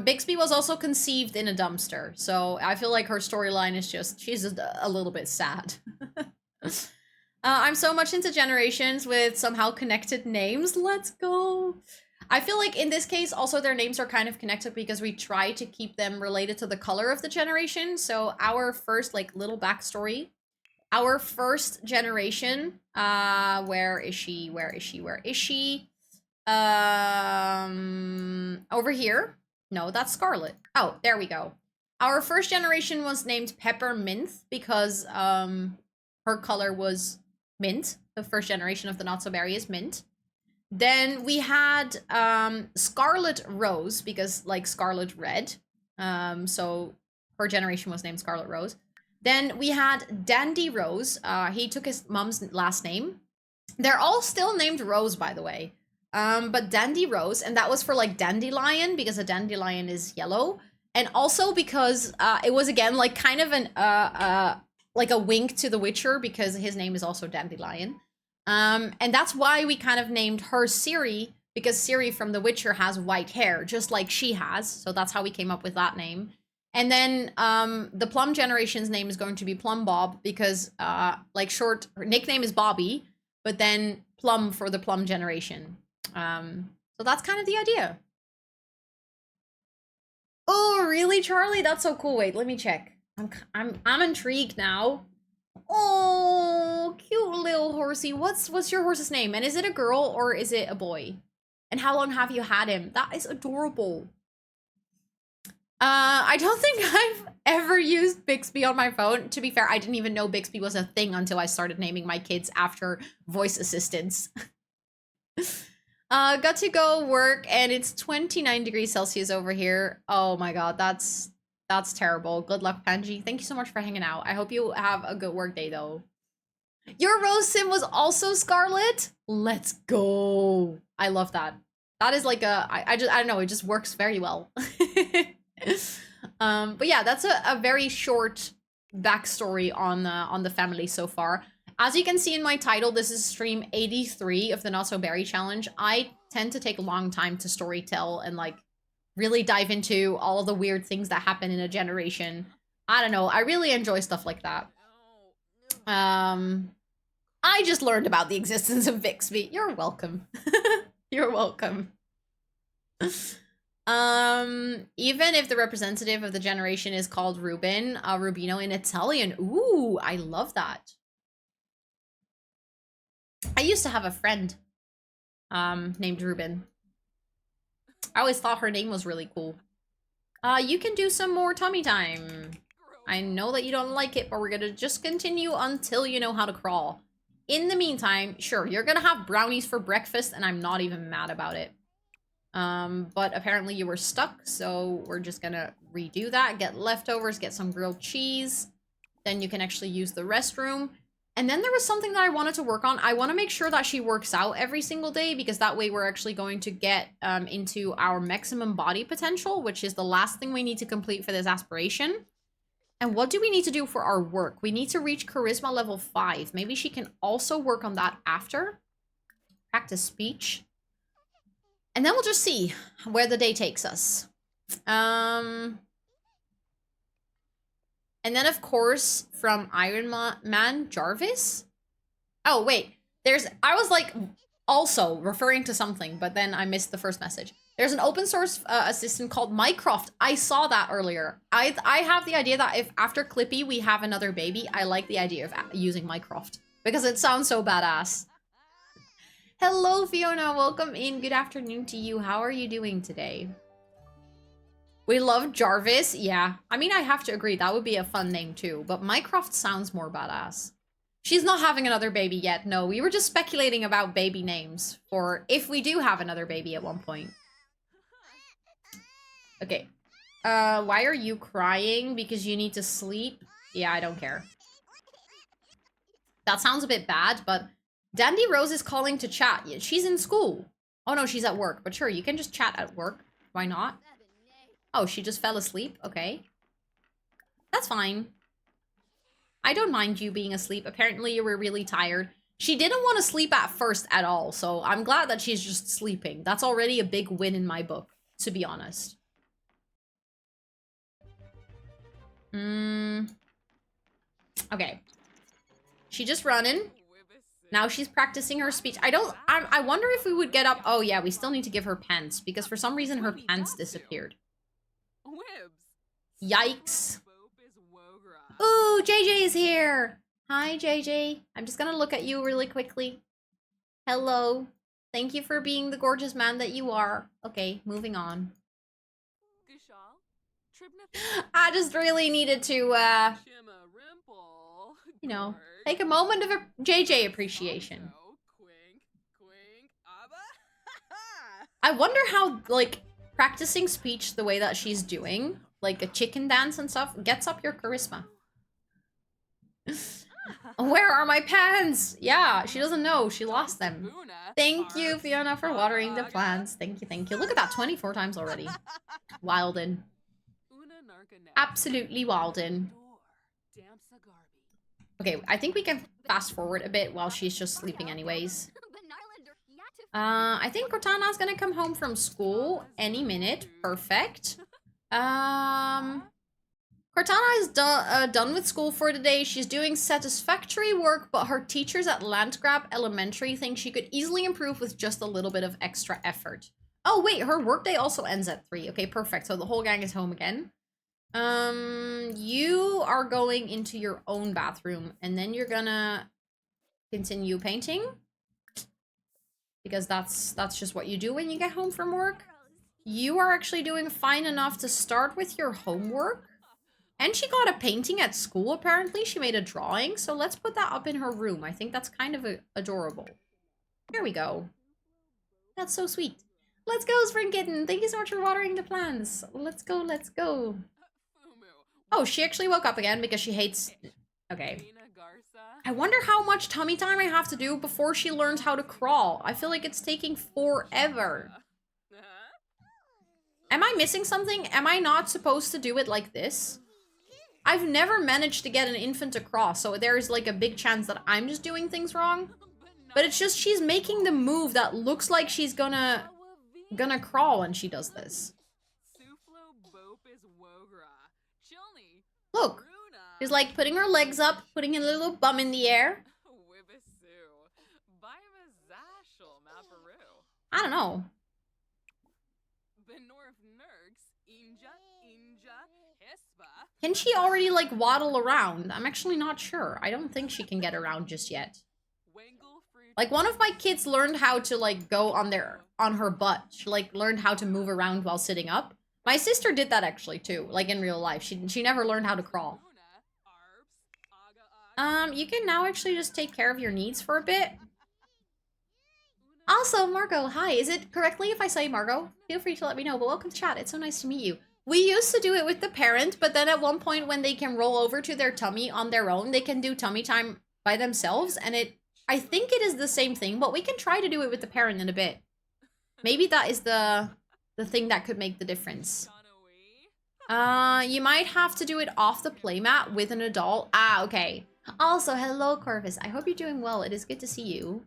Bixby was also conceived in a dumpster. So I feel like her storyline is just, she's a little bit sad. I'm so much into generations with somehow connected names. Let's go. I feel like in this case, also their names are kind of connected because we try to keep them related to the color of the generation. So our first, like, little backstory. Our first generation, where is she? Where is she? Where is she? Over here. No, that's Scarlet. Oh, there we go. Our first generation was named Peppermint because, her color was mint. The first generation of the Not So Berry is mint. Then we had Scarlet Rose because like Scarlet Red. So her generation was named Scarlet Rose. Then we had Dandy Rose. He took his mom's last name. They're all still named Rose, by the way. But Dandy Rose, and that was for like dandelion because a dandelion is yellow. And also because it was again like kind of an like a wink to The Witcher because his name is also Dandelion. And that's why we kind of named her Siri, because Siri from The Witcher has white hair, just like she has. So that's how we came up with that name. And then the Plum generation's name is going to be Plum Bob because like her nickname is Bobby, but then Plum for the Plum generation. So that's kind of the idea. Oh, really, Charlie? That's so cool. Wait, let me check. I'm intrigued now. Oh, cute little horsey. What's your horse's name? And is it a girl or is it a boy? And how long have you had him? That is adorable. I don't think I've ever used Bixby on my phone. To be fair, I didn't even know Bixby was a thing until I started naming my kids after voice assistants. Got to go work and it's 29 degrees Celsius over here. Oh my god, that's terrible. Good luck, Panji. Thank you so much for hanging out. I hope you have a good work day, though. Your Rose Sim was also Scarlet? Let's go. I love that. That is like I don't know, it just works very well. But yeah, that's a very short backstory on the family so far. As you can see in my title, this is stream 83 of the Not So Berry Challenge. I tend to take a long time to storytell and like really dive into all of the weird things that happen in a generation. I don't know. I really enjoy stuff like that. I just learned about the existence of Bixby. You're welcome. You're welcome. Even if the representative of the generation is called Ruben, Rubino in Italian. Ooh, I love that. I used to have a friend named Ruben. I always thought her name was really cool. You can do some more tummy time. I know that you don't like it, but we're gonna just continue until you know how to crawl. In the meantime, sure, you're gonna have brownies for breakfast, and I'm not even mad about it. But apparently you were stuck, so we're just gonna redo that, get leftovers, get some grilled cheese. Then you can actually use the restroom. And then there was something that I wanted to work on. I want to make sure that she works out every single day, because that way we're actually going to get into our maximum body potential, which is the last thing we need to complete for this aspiration. And what do we need to do for our work? We need to reach charisma level 5. Maybe she can also work on that after. Practice speech. And then we'll just see where the day takes us. And then, of course, from Iron Man Jarvis. Oh, wait. I was like also referring to something, but then I missed the first message. There's an open source assistant called Mycroft. I saw that earlier. I have the idea that if after Clippy we have another baby, I like the idea of using Mycroft because it sounds so badass. Hello, Fiona. Welcome in. Good afternoon to you. How are you doing today? We love Jarvis. Yeah. I mean, I have to agree. That would be a fun name too. But Mycroft sounds more badass. She's not having another baby yet. No, we were just speculating about baby names for if we do have another baby at one point. Okay. Why are you crying? Because you need to sleep? Yeah, I don't care. That sounds a bit bad, but Dandy Rose is calling to chat. She's in school. Oh no, she's at work. But sure, you can just chat at work. Why not? Oh, she just fell asleep? Okay. That's fine. I don't mind you being asleep. Apparently you were really tired. She didn't want to sleep at first at all, so I'm glad that she's just sleeping. That's already a big win in my book, to be honest. Okay. She just running. Now she's practicing her speech. I wonder if we would get up. Oh yeah, we still need to give her pants because for some reason her pants disappeared. Yikes. Ooh, JJ is here. Hi, JJ. I'm just gonna look at you really quickly. Hello. Thank you for being the gorgeous man that you are. Okay, moving on. I just really needed to, you know, take a moment of JJ appreciation. I wonder how, like, practicing speech the way that she's doing, like a chicken dance and stuff, gets up your charisma. Where are my pants? Yeah, she doesn't know. She lost them. Thank you, Fiona, for watering the plants. Thank you, thank you. Look at that, 24 times already. Wildin'. Absolutely wildin'. Okay, I think we can fast forward a bit while she's just sleeping anyways. I think Cortana's gonna come home from school any minute. Perfect. Cortana is done with school for the day. She's doing satisfactory work, but her teachers at Landgrab Elementary think she could easily improve with just a little bit of extra effort. Oh, wait, her workday also ends at 3. Okay, perfect. So the whole gang is home again. You are going into your own bathroom, and then you're gonna continue painting. Because that's just what you do when you get home from work. You are actually doing fine enough to start with your homework. And she got a painting at school, apparently. She made a drawing, so let's put that up in her room. I think that's kind of adorable. Here we go. That's so sweet. Let's go, Spring Kitten. Thank you so much for watering the plants. Let's go, let's go. Oh, she actually woke up again because she hates... Okay. I wonder how much tummy time I have to do before she learns how to crawl. I feel like it's taking forever. Am I missing something? Am I not supposed to do it like this? I've never managed to get an infant to crawl, so there's like a big chance that I'm just doing things wrong. But it's just she's making the move that looks like she's gonna crawl when she does this. Look. She's like putting her legs up, putting a little bum in the air. I don't know. Can she already like waddle around? I'm actually not sure. I don't think she can get around just yet. Like one of my kids learned how to like go on her butt. She like learned how to move around while sitting up. My sister did that actually too, like in real life. She never learned how to crawl. You can now actually just take care of your needs for a bit. Also, Margot, hi. Is it correctly if I say Margot? Feel free to let me know, but welcome to chat. It's so nice to meet you. We used to do it with the parent, but then at one point when they can roll over to their tummy on their own, they can do tummy time by themselves, and I think it is the same thing, but we can try to do it with the parent in a bit. Maybe that is the thing that could make the difference. You might have to do it off the playmat with an adult. Ah, okay. Also, hello, Corvus. I hope you're doing well. It is good to see you.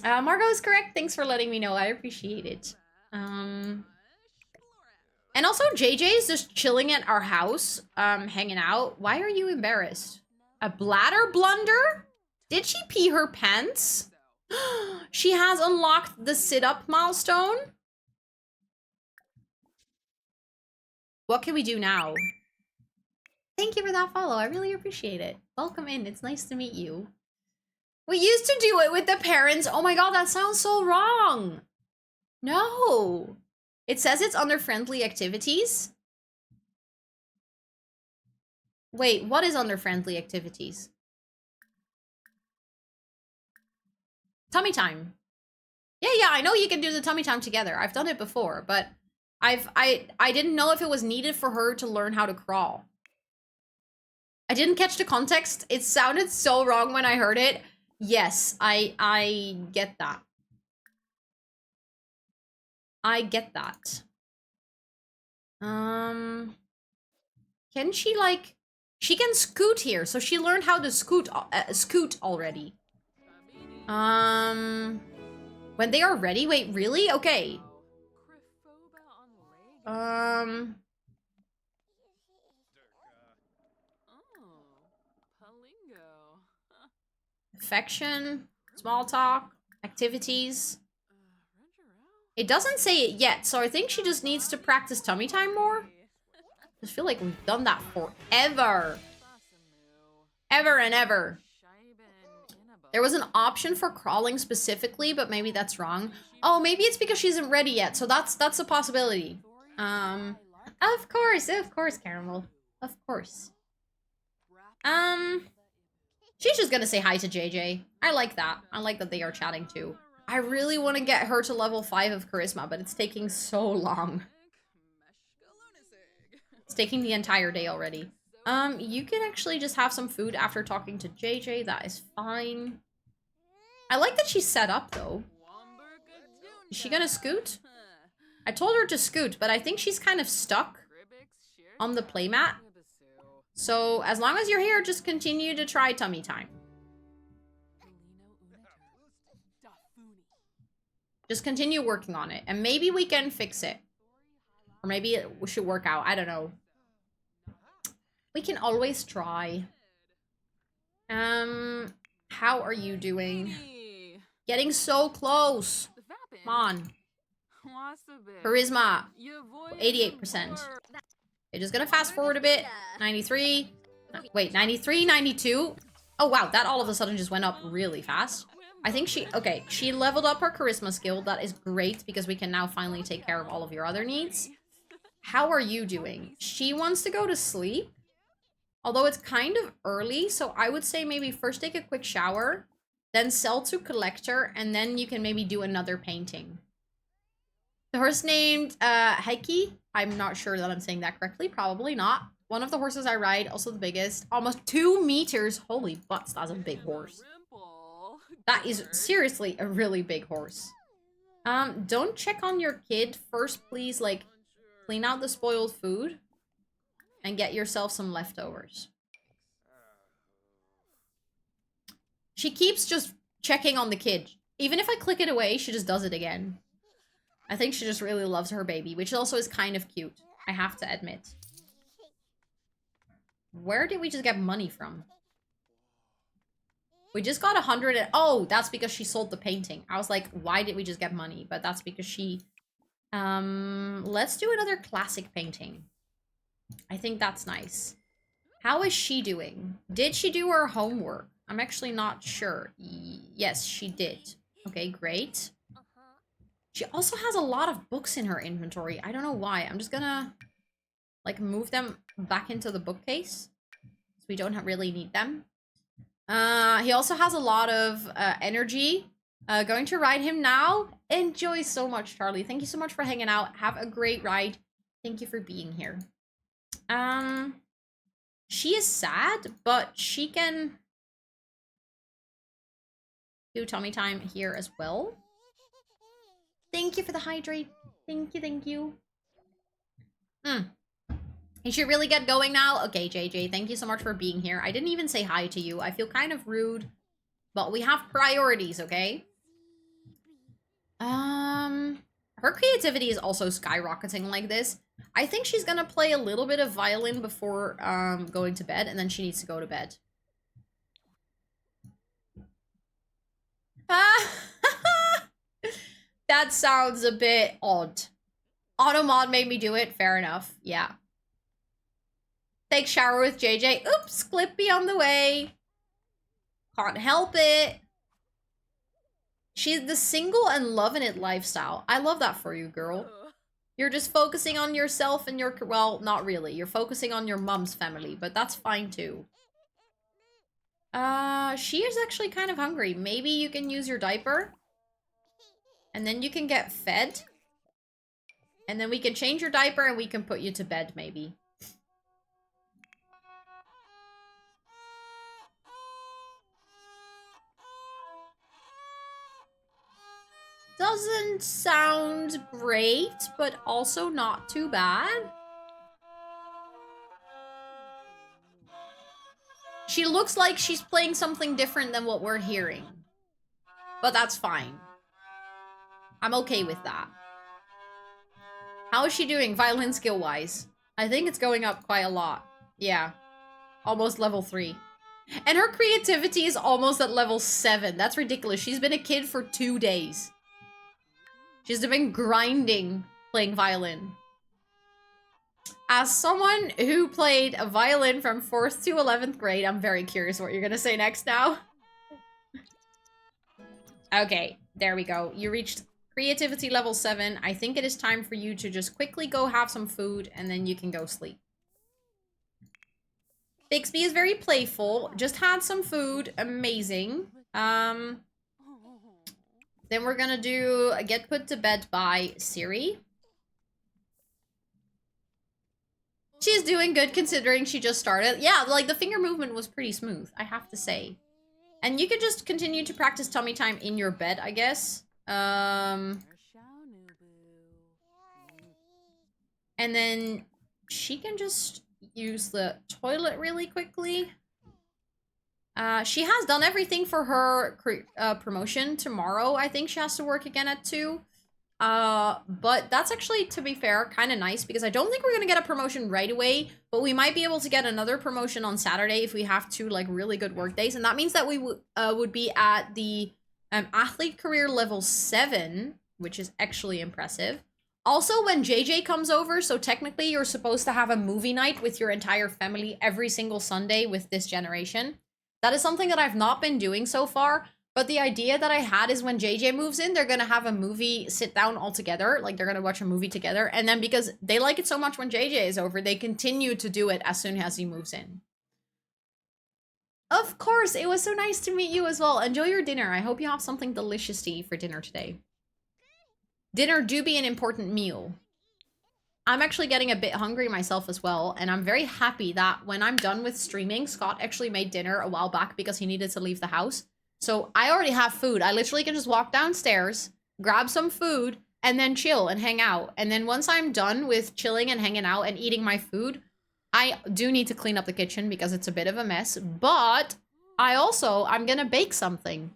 Margot is correct. Thanks for letting me know. I appreciate it. And also, JJ is just chilling at our house, hanging out. Why are you embarrassed? A bladder blunder? Did she pee her pants? She has unlocked the sit-up milestone? What can we do now? Thank you for that follow. I really appreciate it. Welcome in. It's nice to meet you. We used to do it with the parents. Oh my god, that sounds so wrong. No. It says it's under friendly activities. Wait, what is under friendly activities? Tummy time. Yeah, I know you can do the tummy time together. I've done it before, but I didn't know if it was needed for her to learn how to crawl. I didn't catch the context. It sounded so wrong when I heard it. Yes, I get that. I get that. Can she like... She can scoot here, so she learned how to scoot already. When they are ready? Wait, really? Okay. Affection, small talk, activities. It doesn't say it yet, so I think she just needs to practice tummy time more. I just feel like we've done that forever. Ever and ever. There was an option for crawling specifically, but maybe that's wrong. Oh, maybe it's because she isn't ready yet, so that's a possibility. Of course, Caramel. Of course. She's just gonna say hi to JJ. I like that. I like that they are chatting too. I really want to get her to level 5 of charisma, but it's taking so long. It's taking the entire day already. You can actually just have some food after talking to JJ. That is fine. I like that she's set up, though. Is she gonna scoot? I told her to scoot, but I think she's kind of stuck on the playmat. So, as long as you're here, just continue to try tummy time. Just continue working on it, and maybe we can fix it. Or maybe it should work out. I don't know. We can always try. How are you doing? Getting so close. Come on. Charisma. 88%. Okay, just gonna fast forward a bit. 93. Wait, 93, 92. Oh, wow. That all of a sudden just went up really fast. I think okay, she leveled up her charisma skill. That is great because we can now finally take care of all of your other needs. How are you doing? She wants to go to sleep. Although it's kind of early, so I would say maybe first take a quick shower, then sell to collector, and then you can maybe do another painting. The horse named Heike. I'm not sure that I'm saying that correctly. Probably not. One of the horses I ride, also the biggest. Almost 2 meters. Holy butts, that's a big horse. That is seriously a really big horse. Don't check on your kid. First, please, like, clean out the spoiled food. And get yourself some leftovers. She keeps just checking on the kid. Even if I click it away, she just does it again. I think she just really loves her baby, which also is kind of cute. I have to admit. Where did we just get money from? We just got 100. Oh, that's because she sold the painting. I was like, why did we just get money? But that's because she... let's do another classic painting. I think that's nice. How is she doing? Did she do her homework? I'm actually not sure. Yes, she did. Okay, great. She also has a lot of books in her inventory. I don't know why. I'm just gonna, like, move them back into the bookcase. So we don't really need them. He also has a lot of energy. Going to ride him now. Enjoy so much, Charlie. Thank you so much for hanging out. Have a great ride. Thank you for being here. She is sad, but she can do tummy time here as well. Thank you for the hydrate. Thank you, thank you. You should really get going now. Okay, JJ, thank you so much for being here. I didn't even say hi to you. I feel kind of rude, but we have priorities, okay? Her creativity is also skyrocketing like this. I think she's gonna play a little bit of violin before going to bed, and then she needs to go to bed. That sounds a bit odd. Automod made me do it. Fair enough. Yeah. Take shower with JJ. Oops, Clippy on the way. Can't help it. She's the single and loving it lifestyle. I love that for you, girl. You're just focusing on yourself and your... Well, not really. You're focusing on your mom's family, but that's fine too. She is actually kind of hungry. Maybe you can use your diaper. And then you can get fed. And then we can change your diaper and we can put you to bed, maybe. Doesn't sound great, but also not too bad. She looks like she's playing something different than what we're hearing. But that's fine. I'm okay with that. How is she doing violin skill-wise? I think it's going up quite a lot. Yeah. Almost level 3. And her creativity is almost at level 7. That's ridiculous. She's been a kid for 2 days. She's been grinding playing violin. As someone who played a violin from 4th to 11th grade, I'm very curious what you're gonna say next now. Okay, there we go. You reached creativity level 7. I think it is time for you to just quickly go have some food and then you can go sleep. Bixby is very playful. Just had some food. Amazing. Then we're gonna do a get put to bed by Siri. She's doing good considering she just started. Yeah, like the finger movement was pretty smooth, I have to say. And you can just continue to practice tummy time in your bed, I guess. And then she can just use the toilet really quickly. She has done everything for her promotion tomorrow. I think she has to work again at 2. But that's actually, to be fair, kind of nice because I don't think we're gonna get a promotion right away, but we might be able to get another promotion on Saturday if we have 2 like really good work days, and that means that we would be at the athlete career level 7, which is actually impressive. Also, when JJ comes over, so technically you're supposed to have a movie night with your entire family every single Sunday with this generation. That is something that I've not been doing so far, but the idea that I had is when JJ moves in, they're gonna have a movie sit down all together, like they're gonna watch a movie together, and then because they like it so much when JJ is over, they continue to do it as soon as he moves in. Of course, it was so nice to meet you as well. Enjoy your dinner. I hope you have something delicious to eat for dinner today. Dinner do be an important meal. I'm actually getting a bit hungry myself as well, and I'm very happy that when I'm done with streaming, Scott actually made dinner a while back because he needed to leave the house. So I already have food. I literally can just walk downstairs, grab some food, and then chill and hang out. And then once I'm done with chilling and hanging out and eating my food, I do need to clean up the kitchen because it's a bit of a mess. But I'm gonna bake something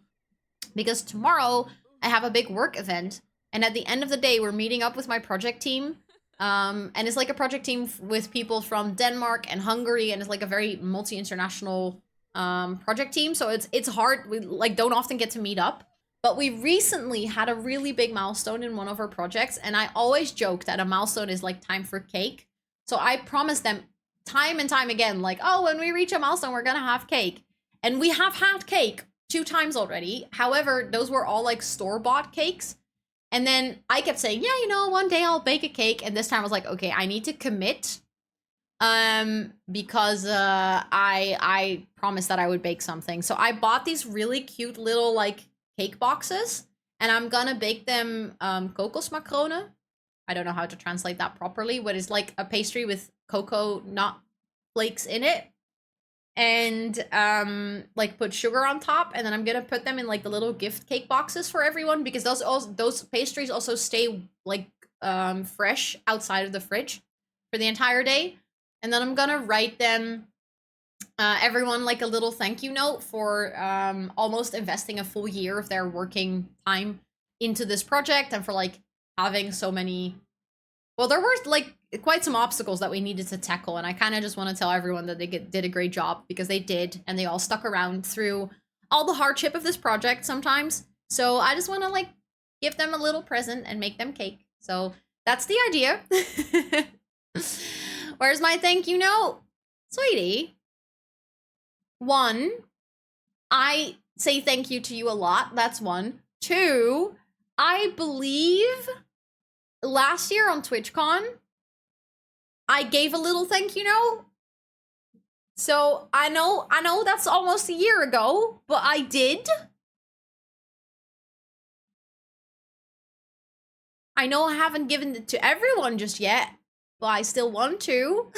because tomorrow I have a big work event. And at the end of the day, we're meeting up with my project team. And it's like a project team with people from Denmark and Hungary, and it's like a very multi-international project team. So it's hard. We like don't often get to meet up. But we recently had a really big milestone in one of our projects, and I always joke that a milestone is like time for cake. So I promised them time and time again, like, oh, when we reach a milestone, we're gonna have cake. And we have had cake 2 times already. However, those were all like store-bought cakes. And then I kept saying, yeah, you know, one day I'll bake a cake. And this time I was like, okay, I need to commit because I promised that I would bake something. So I bought these really cute little like cake boxes, and I'm gonna bake them kokosmakronen. I don't know how to translate that properly, but it's like a pastry with cocoa nut flakes in it, and like put sugar on top, and then I'm gonna put them in like the little gift cake boxes for everyone, because those pastries also stay like fresh outside of the fridge for the entire day. And then I'm gonna write them everyone like a little thank you note for almost investing a full year of their working time into this project, and for like having so many, well, there were like quite some obstacles that we needed to tackle, and I kind of just want to tell everyone that they did a great job, because they did, and they all stuck around through all the hardship of this project sometimes. So I just want to like give them a little present and make them cake. So that's the idea. Where's my thank you note? Sweetie. 1, I say thank you to you a lot. That's 1. 2, I believe last year on TwitchCon, I gave a little thank you note. So I know that's almost a year ago, but I did. I know I haven't given it to everyone just yet, but I still want to.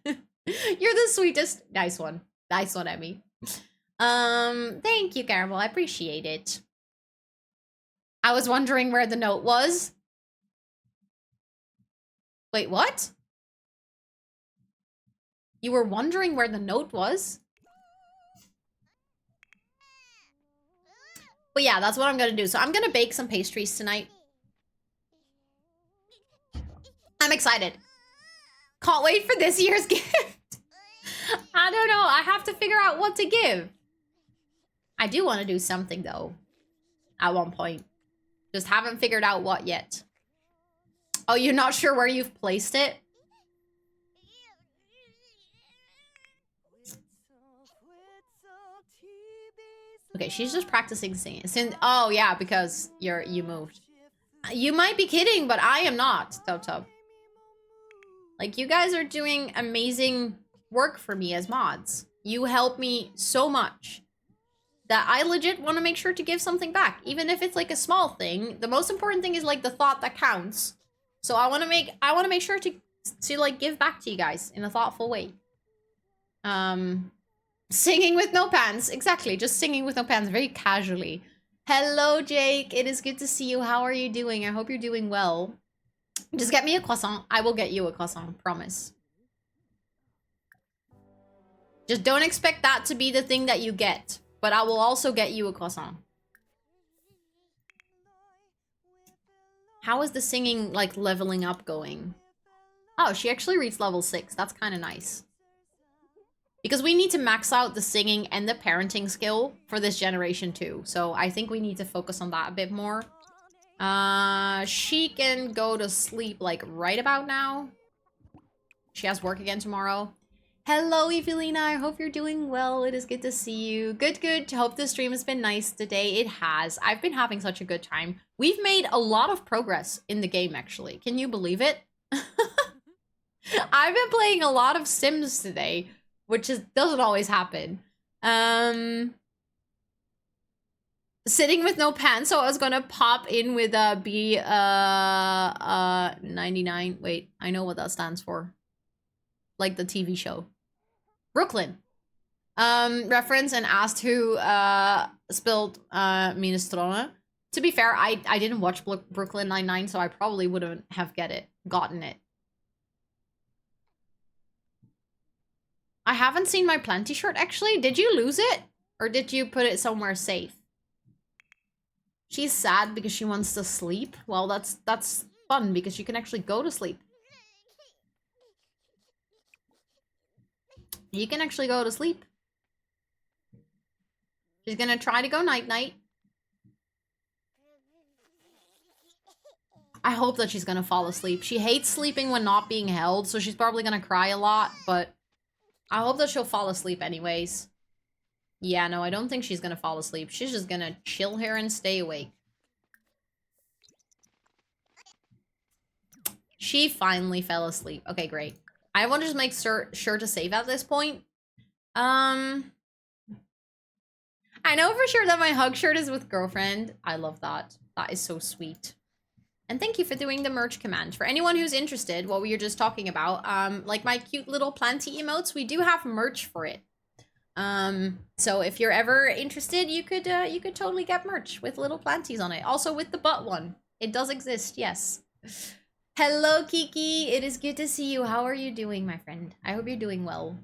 You're the sweetest. Nice one. Nice one, Emmy. Thank you, Caramel. I appreciate it. I was wondering where the note was. Wait, what? You were wondering where the note was? But yeah, that's what I'm gonna do. So I'm gonna bake some pastries tonight. I'm excited. Can't wait for this year's gift. I don't know. I have to figure out what to give. I do want to do something, though. At one point. Just haven't figured out what yet. Oh, you're not sure where you've placed it? Okay, she's just practicing singing. Oh, yeah, because you moved. You might be kidding, but I am not, Tub. Like, you guys are doing amazing work for me as mods. You help me so much that I legit want to make sure to give something back. Even if it's like a small thing. The most important thing is like the thought that counts. So I want to make sure to like give back to you guys in a thoughtful way. Singing with no pants. Exactly, just singing with no pants very casually. Hello, Jake. It is good to see you. How are you doing? I hope you're doing well. Just get me a croissant. I will get you a croissant, promise. Just don't expect that to be the thing that you get. But I will also get you a croissant. How is the singing, like, leveling up going? Oh, she actually reached level 6. That's kind of nice. Because we need to max out the singing and the parenting skill for this generation too. So I think we need to focus on that a bit more. She can go to sleep like right about now. She has work again tomorrow. Hello, Evelina. I hope you're doing well. It is good to see you. Good, good. Hope the stream has been nice today. It has. I've been having such a good time. We've made a lot of progress in the game, actually. Can you believe it? I've been playing a lot of Sims today, which doesn't always happen. Sitting with no pants, so I was gonna pop in with a B99. Wait, I know what that stands for. Like the TV show. Brooklyn. Reference, and asked who spilled minestrone. To be fair, I didn't watch Brooklyn Nine-Nine, so I probably wouldn't have gotten it. I haven't seen my Plenty shirt, actually. Did you lose it? Or did you put it somewhere safe? She's sad because she wants to sleep. Well, that's fun because you can actually go to sleep. You can actually go to sleep. She's gonna try to go night-night. I hope that she's gonna fall asleep. She hates sleeping when not being held, so she's probably gonna cry a lot, but I hope that she'll fall asleep anyways. Yeah, no, I don't think she's gonna fall asleep. She's just gonna chill here and stay awake. She finally fell asleep. Okay, great. I want to just make sure to save at this point. I know for sure that my hug shirt is with girlfriend. I love that. That is so sweet. And thank you for doing the merch command. For anyone who's interested, what we were just talking about, like my cute little planty emotes, we do have merch for it. So if you're ever interested, you could totally get merch with little planties on it. Also with the butt one. It does exist, yes. Hello, Kiki. It is good to see you. How are you doing, my friend? I hope you're doing well.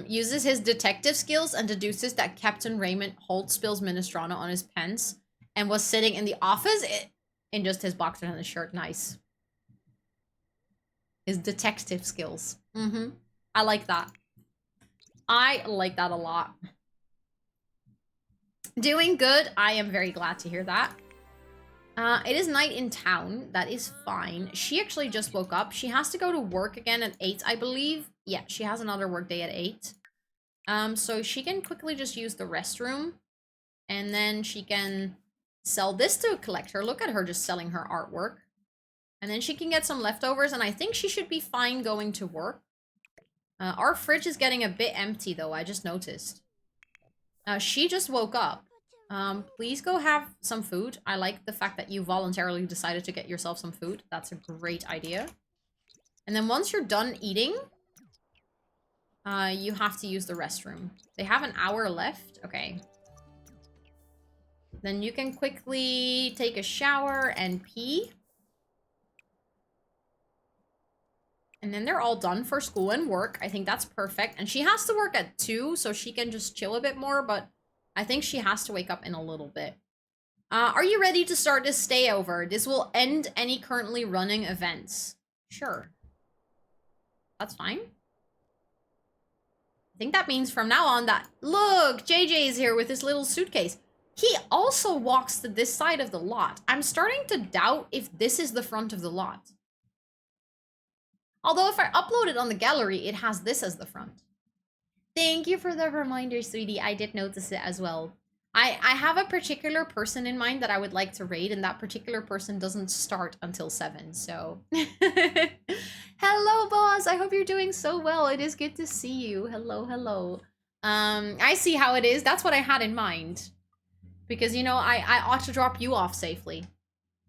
Uses his detective skills and deduces that Captain Raymond Holt spills minestrone on his pants and was sitting in the office in just his boxers and his shirt. Nice. His detective skills. Mm-hmm. I like that. I like that a lot. Doing good. I am very glad to hear that. It is night in town. That is fine. She actually just woke up. She has to go to work again at 8, I believe. Yeah, she has another work day at 8. So she can quickly just use the restroom. And then she can sell this to a collector. Look at her just selling her artwork. And then she can get some leftovers. And I think she should be fine going to work. Our fridge is getting a bit empty, though. I just noticed. She just woke up. Please go have some food. I like the fact that you voluntarily decided to get yourself some food. That's a great idea. And then once you're done eating, you have to use the restroom. They have an hour left. Okay. Then you can quickly take a shower and pee. And then they're all done for school and work. I think that's perfect. And she has to work at 2, so she can just chill a bit more, but I think she has to wake up in a little bit. Are you ready to start this stay over? This will end any currently running events. Sure. That's fine. I think that means from now on that... Look, JJ is here with his little suitcase. He also walks to this side of the lot. I'm starting to doubt if this is the front of the lot. Although if I upload it on the gallery, it has this as the front. Thank you for the reminder, sweetie. I did notice it as well. I have a particular person in mind that I would like to raid, and that particular person doesn't start until 7, so... Hello, boss! I hope you're doing so well. It is good to see you. Hello, hello. I see how it is. That's what I had in mind. Because, you know, I ought to drop you off safely.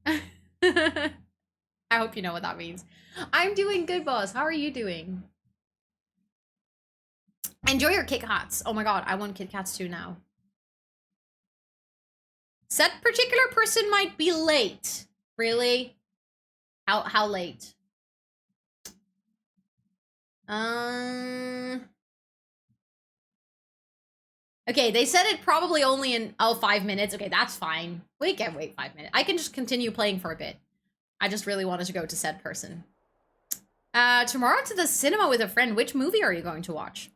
I hope you know what that means. I'm doing good, boss. How are you doing? Enjoy your Kit Kats. Oh my god, I want Kit Kats too now. Said particular person might be late. Really? How late? Okay, they said it probably only in 5 minutes. Okay, that's fine. We can wait 5 minutes. I can just continue playing for a bit. I just really wanted to go to said person. Tomorrow to the cinema with a friend. Which movie are you going to watch?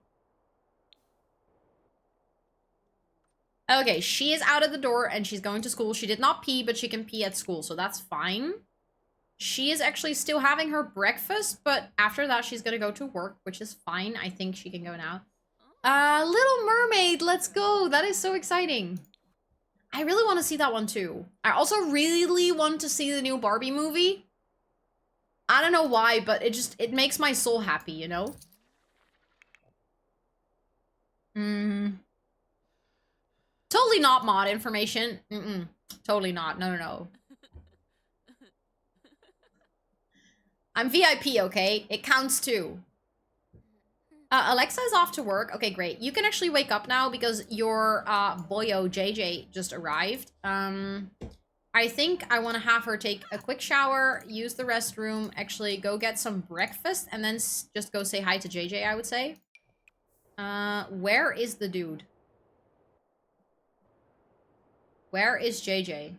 Okay, she is out of the door and she's going to school. She did not pee, but she can pee at school, so that's fine. She is actually still having her breakfast, but after that she's gonna go to work, which is fine. I think she can go now. Little Mermaid, let's go. That is so exciting. I really want to see that one too. I also really want to see the new Barbie movie. I don't know why, but it makes my soul happy, you know? Totally not mod information. Totally not. No. I'm VIP, okay? It counts too. Alexa is off to work. Okay, great. You can actually wake up now because your boyo JJ just arrived. I think I want to have her take a quick shower, use the restroom, actually go get some breakfast, and then just go say hi to JJ, I would say. Where is the dude? Where is JJ?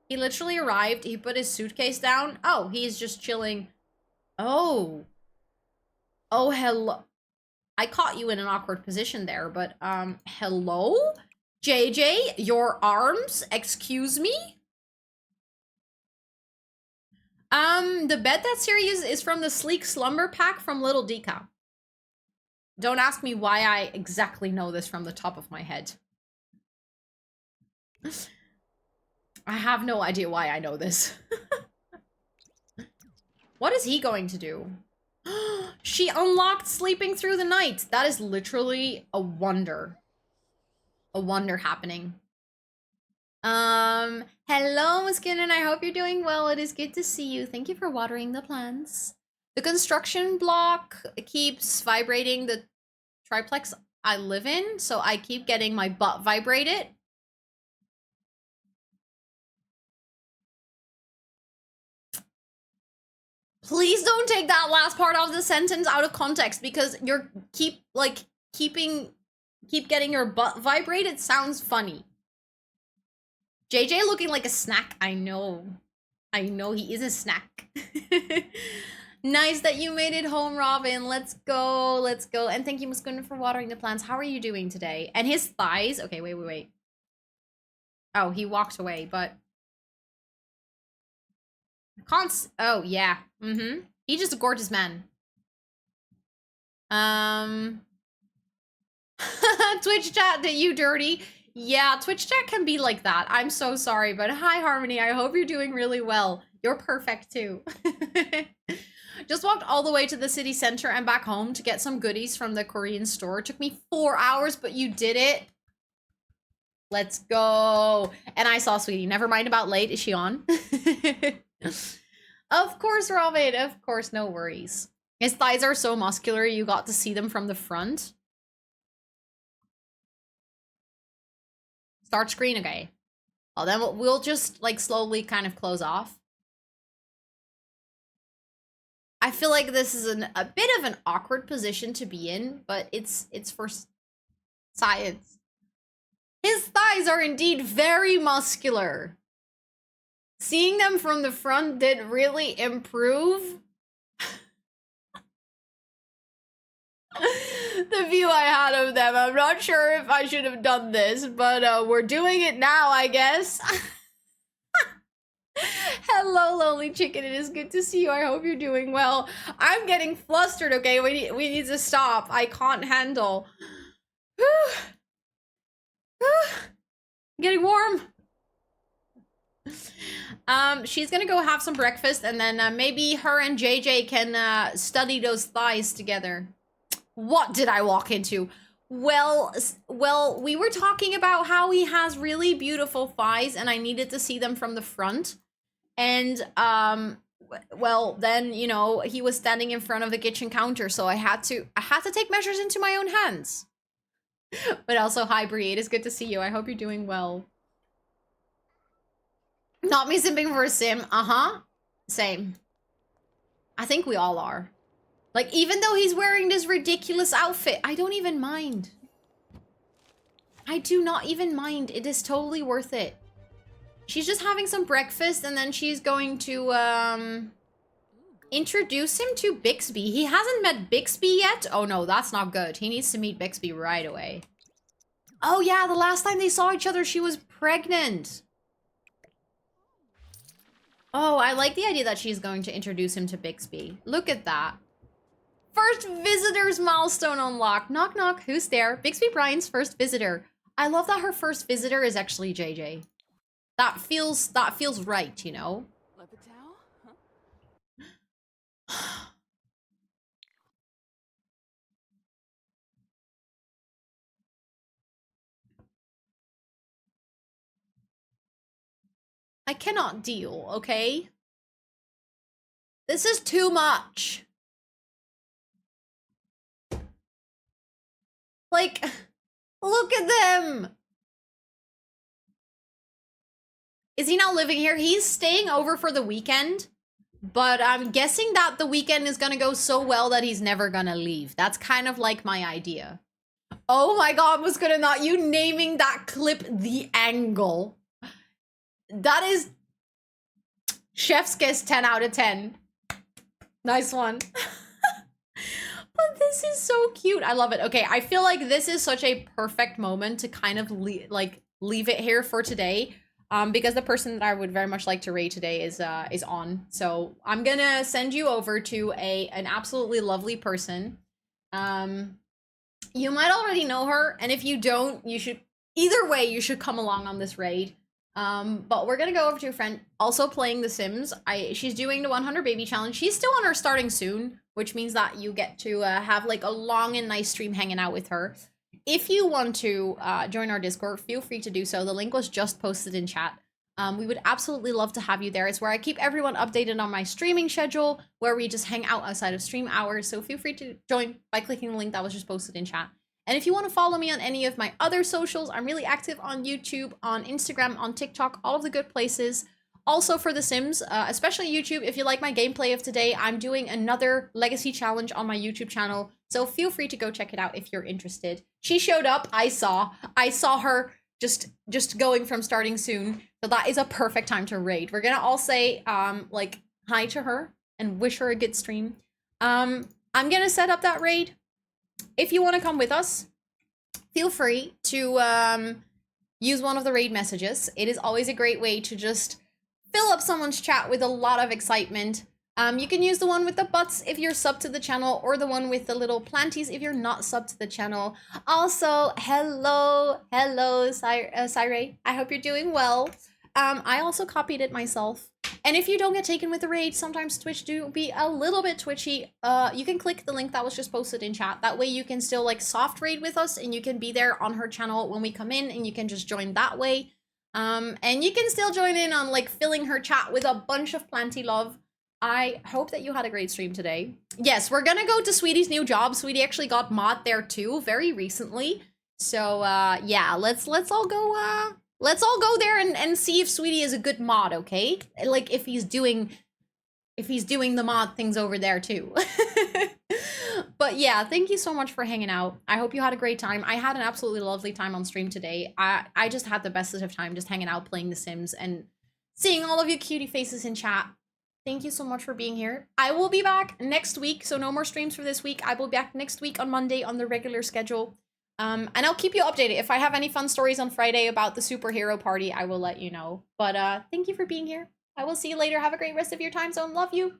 He literally arrived. He put his suitcase down. Oh, he's just chilling. Oh. Oh, hello. I caught you in an awkward position there, but, hello? JJ, your arms? Excuse me? The bed that's here is from the Sleek Slumber Pack from Little Dika. Don't ask me why I exactly know this from the top of my head. I have no idea why I know this. What is he going to do? She unlocked sleeping through the night. That is literally a wonder. A wonder happening. Hello, Muskin, I hope you're doing well. It is good to see you. Thank you for watering the plants. The construction block keeps vibrating the triplex I live in, so I keep getting my butt vibrated. Please don't take that last part of the sentence out of context, because you're keep getting your butt vibrated sounds funny. JJ looking like a snack. I know he is a snack. Nice that you made it home, Robin. Let's go. And thank you, Muskun, for watering the plants. How are you doing today? And his thighs. Okay, wait. Oh, he walked away, but oh yeah. He's just a gorgeous man. Twitch chat, did you dirty? Yeah, Twitch chat can be like that. I'm so sorry, but hi, Harmony. I hope you're doing really well. You're perfect too. Just walked all the way to the city center and back home to get some goodies from the Korean store. It took me 4 hours, but you did it. Let's go. And I saw Sweetie. Never mind about late. Is she on? Of course, Robin. Of course, no worries. His thighs are so muscular, you got to see them from the front. Start screen, okay. Well, then we'll just like slowly kind of close off. I feel like this is a bit of an awkward position to be in, but it's for science. His thighs are indeed very muscular. Seeing them from the front did really improve the view I had of them. I'm not sure if I should have done this, but we're doing it now, I guess. Hello, lonely chicken. It is good to see you. I hope you're doing well. I'm getting flustered, okay? We need to stop. I can't handle. Getting warm. She's gonna go have some breakfast, and then maybe her and JJ can study those thighs together. What did I walk into? Well, we were talking about how he has really beautiful thighs, and I needed to see them from the front. And well, then, you know, he was standing in front of the kitchen counter, so I had to take measures into my own hands. But also, hi Brie, it is good to see you. I hope you're doing well. Not me simping for a sim. Same. I think we all are. Like, even though he's wearing this ridiculous outfit, I don't even mind. I do not even mind. It is totally worth it. She's just having some breakfast, and then she's going to introduce him to Bixby. He hasn't met Bixby yet. Oh no, that's not good. He needs to meet Bixby right away. Oh yeah, the last time they saw each other, she was pregnant. Oh, I like the idea that she's going to introduce him to Bixby. Look at that. First visitor's milestone unlocked. Knock knock, who's there? Bixby Bryant's first visitor. I love that her first visitor is actually JJ. That feels right, you know? I cannot deal, okay? This is too much. Like, look at them. Is he not living here? He's staying over for the weekend, but I'm guessing that the weekend is gonna go so well that he's never gonna leave. That's kind of like my idea. Oh my god, was gonna not you naming that clip The Angle. That is chef's kiss 10 out of 10. Nice one. But this is so cute. I love it. Okay, I feel like this is such a perfect moment to kind of leave it here for today. Because the person that I would very much like to raid today is on. So I'm gonna send you over to an absolutely lovely person. You might already know her, and if you don't, you should, either way, you should come along on this raid. But we're gonna go over to a friend also playing The Sims. She's doing the 100 baby challenge. She's still on her starting soon, which means that you get to have like a long and nice stream hanging out with her. If you want to join our Discord, feel free to do so. The link was just posted in chat. We would absolutely love to have you there. It's where I keep everyone updated on my streaming schedule, where we just hang out outside of stream hours. So feel free to join by clicking the link that was just posted in chat. And if you want to follow me on any of my other socials, I'm really active on YouTube, on Instagram, on TikTok, all of the good places. Also for The Sims, especially YouTube, if you like my gameplay of today, I'm doing another legacy challenge on my YouTube channel. So feel free to go check it out if you're interested. She showed up. I saw her just going from starting soon. So that is a perfect time to raid. We're gonna all say like hi to her and wish her a good stream. I'm gonna set up that raid. If you want to come with us, feel free to use one of the raid messages. It is always a great way to just fill up someone's chat with a lot of excitement. You can use the one with the butts if you're sub to the channel, or the one with the little planties if you're not sub to the channel. Also, hello, Syre. I hope you're doing well. I also copied it myself. And if you don't get taken with the raid, sometimes Twitch do be a little bit twitchy. You can click the link that was just posted in chat. That way you can still like soft raid with us, and you can be there on her channel when we come in, and you can just join that way. And you can still join in on like filling her chat with a bunch of planty love. I hope that you had a great stream today. Yes, we're gonna go to Sweetie's new job. Sweetie actually got mod there too, very recently. So yeah, let's all go there and see if Sweetie is a good mod, okay? Like if he's doing the mod things over there too. But yeah, thank you so much for hanging out. I hope you had a great time. I had an absolutely lovely time on stream today. I just had the bestest of time just hanging out, playing The Sims, and seeing all of your cutie faces in chat. Thank you so much for being here. I will be back next week, so no more streams for this week. I will be back next week on Monday on the regular schedule. And I'll keep you updated. If I have any fun stories on Friday about the superhero party, I will let you know. But thank you for being here. I will see you later. Have a great rest of your time zone. Love you.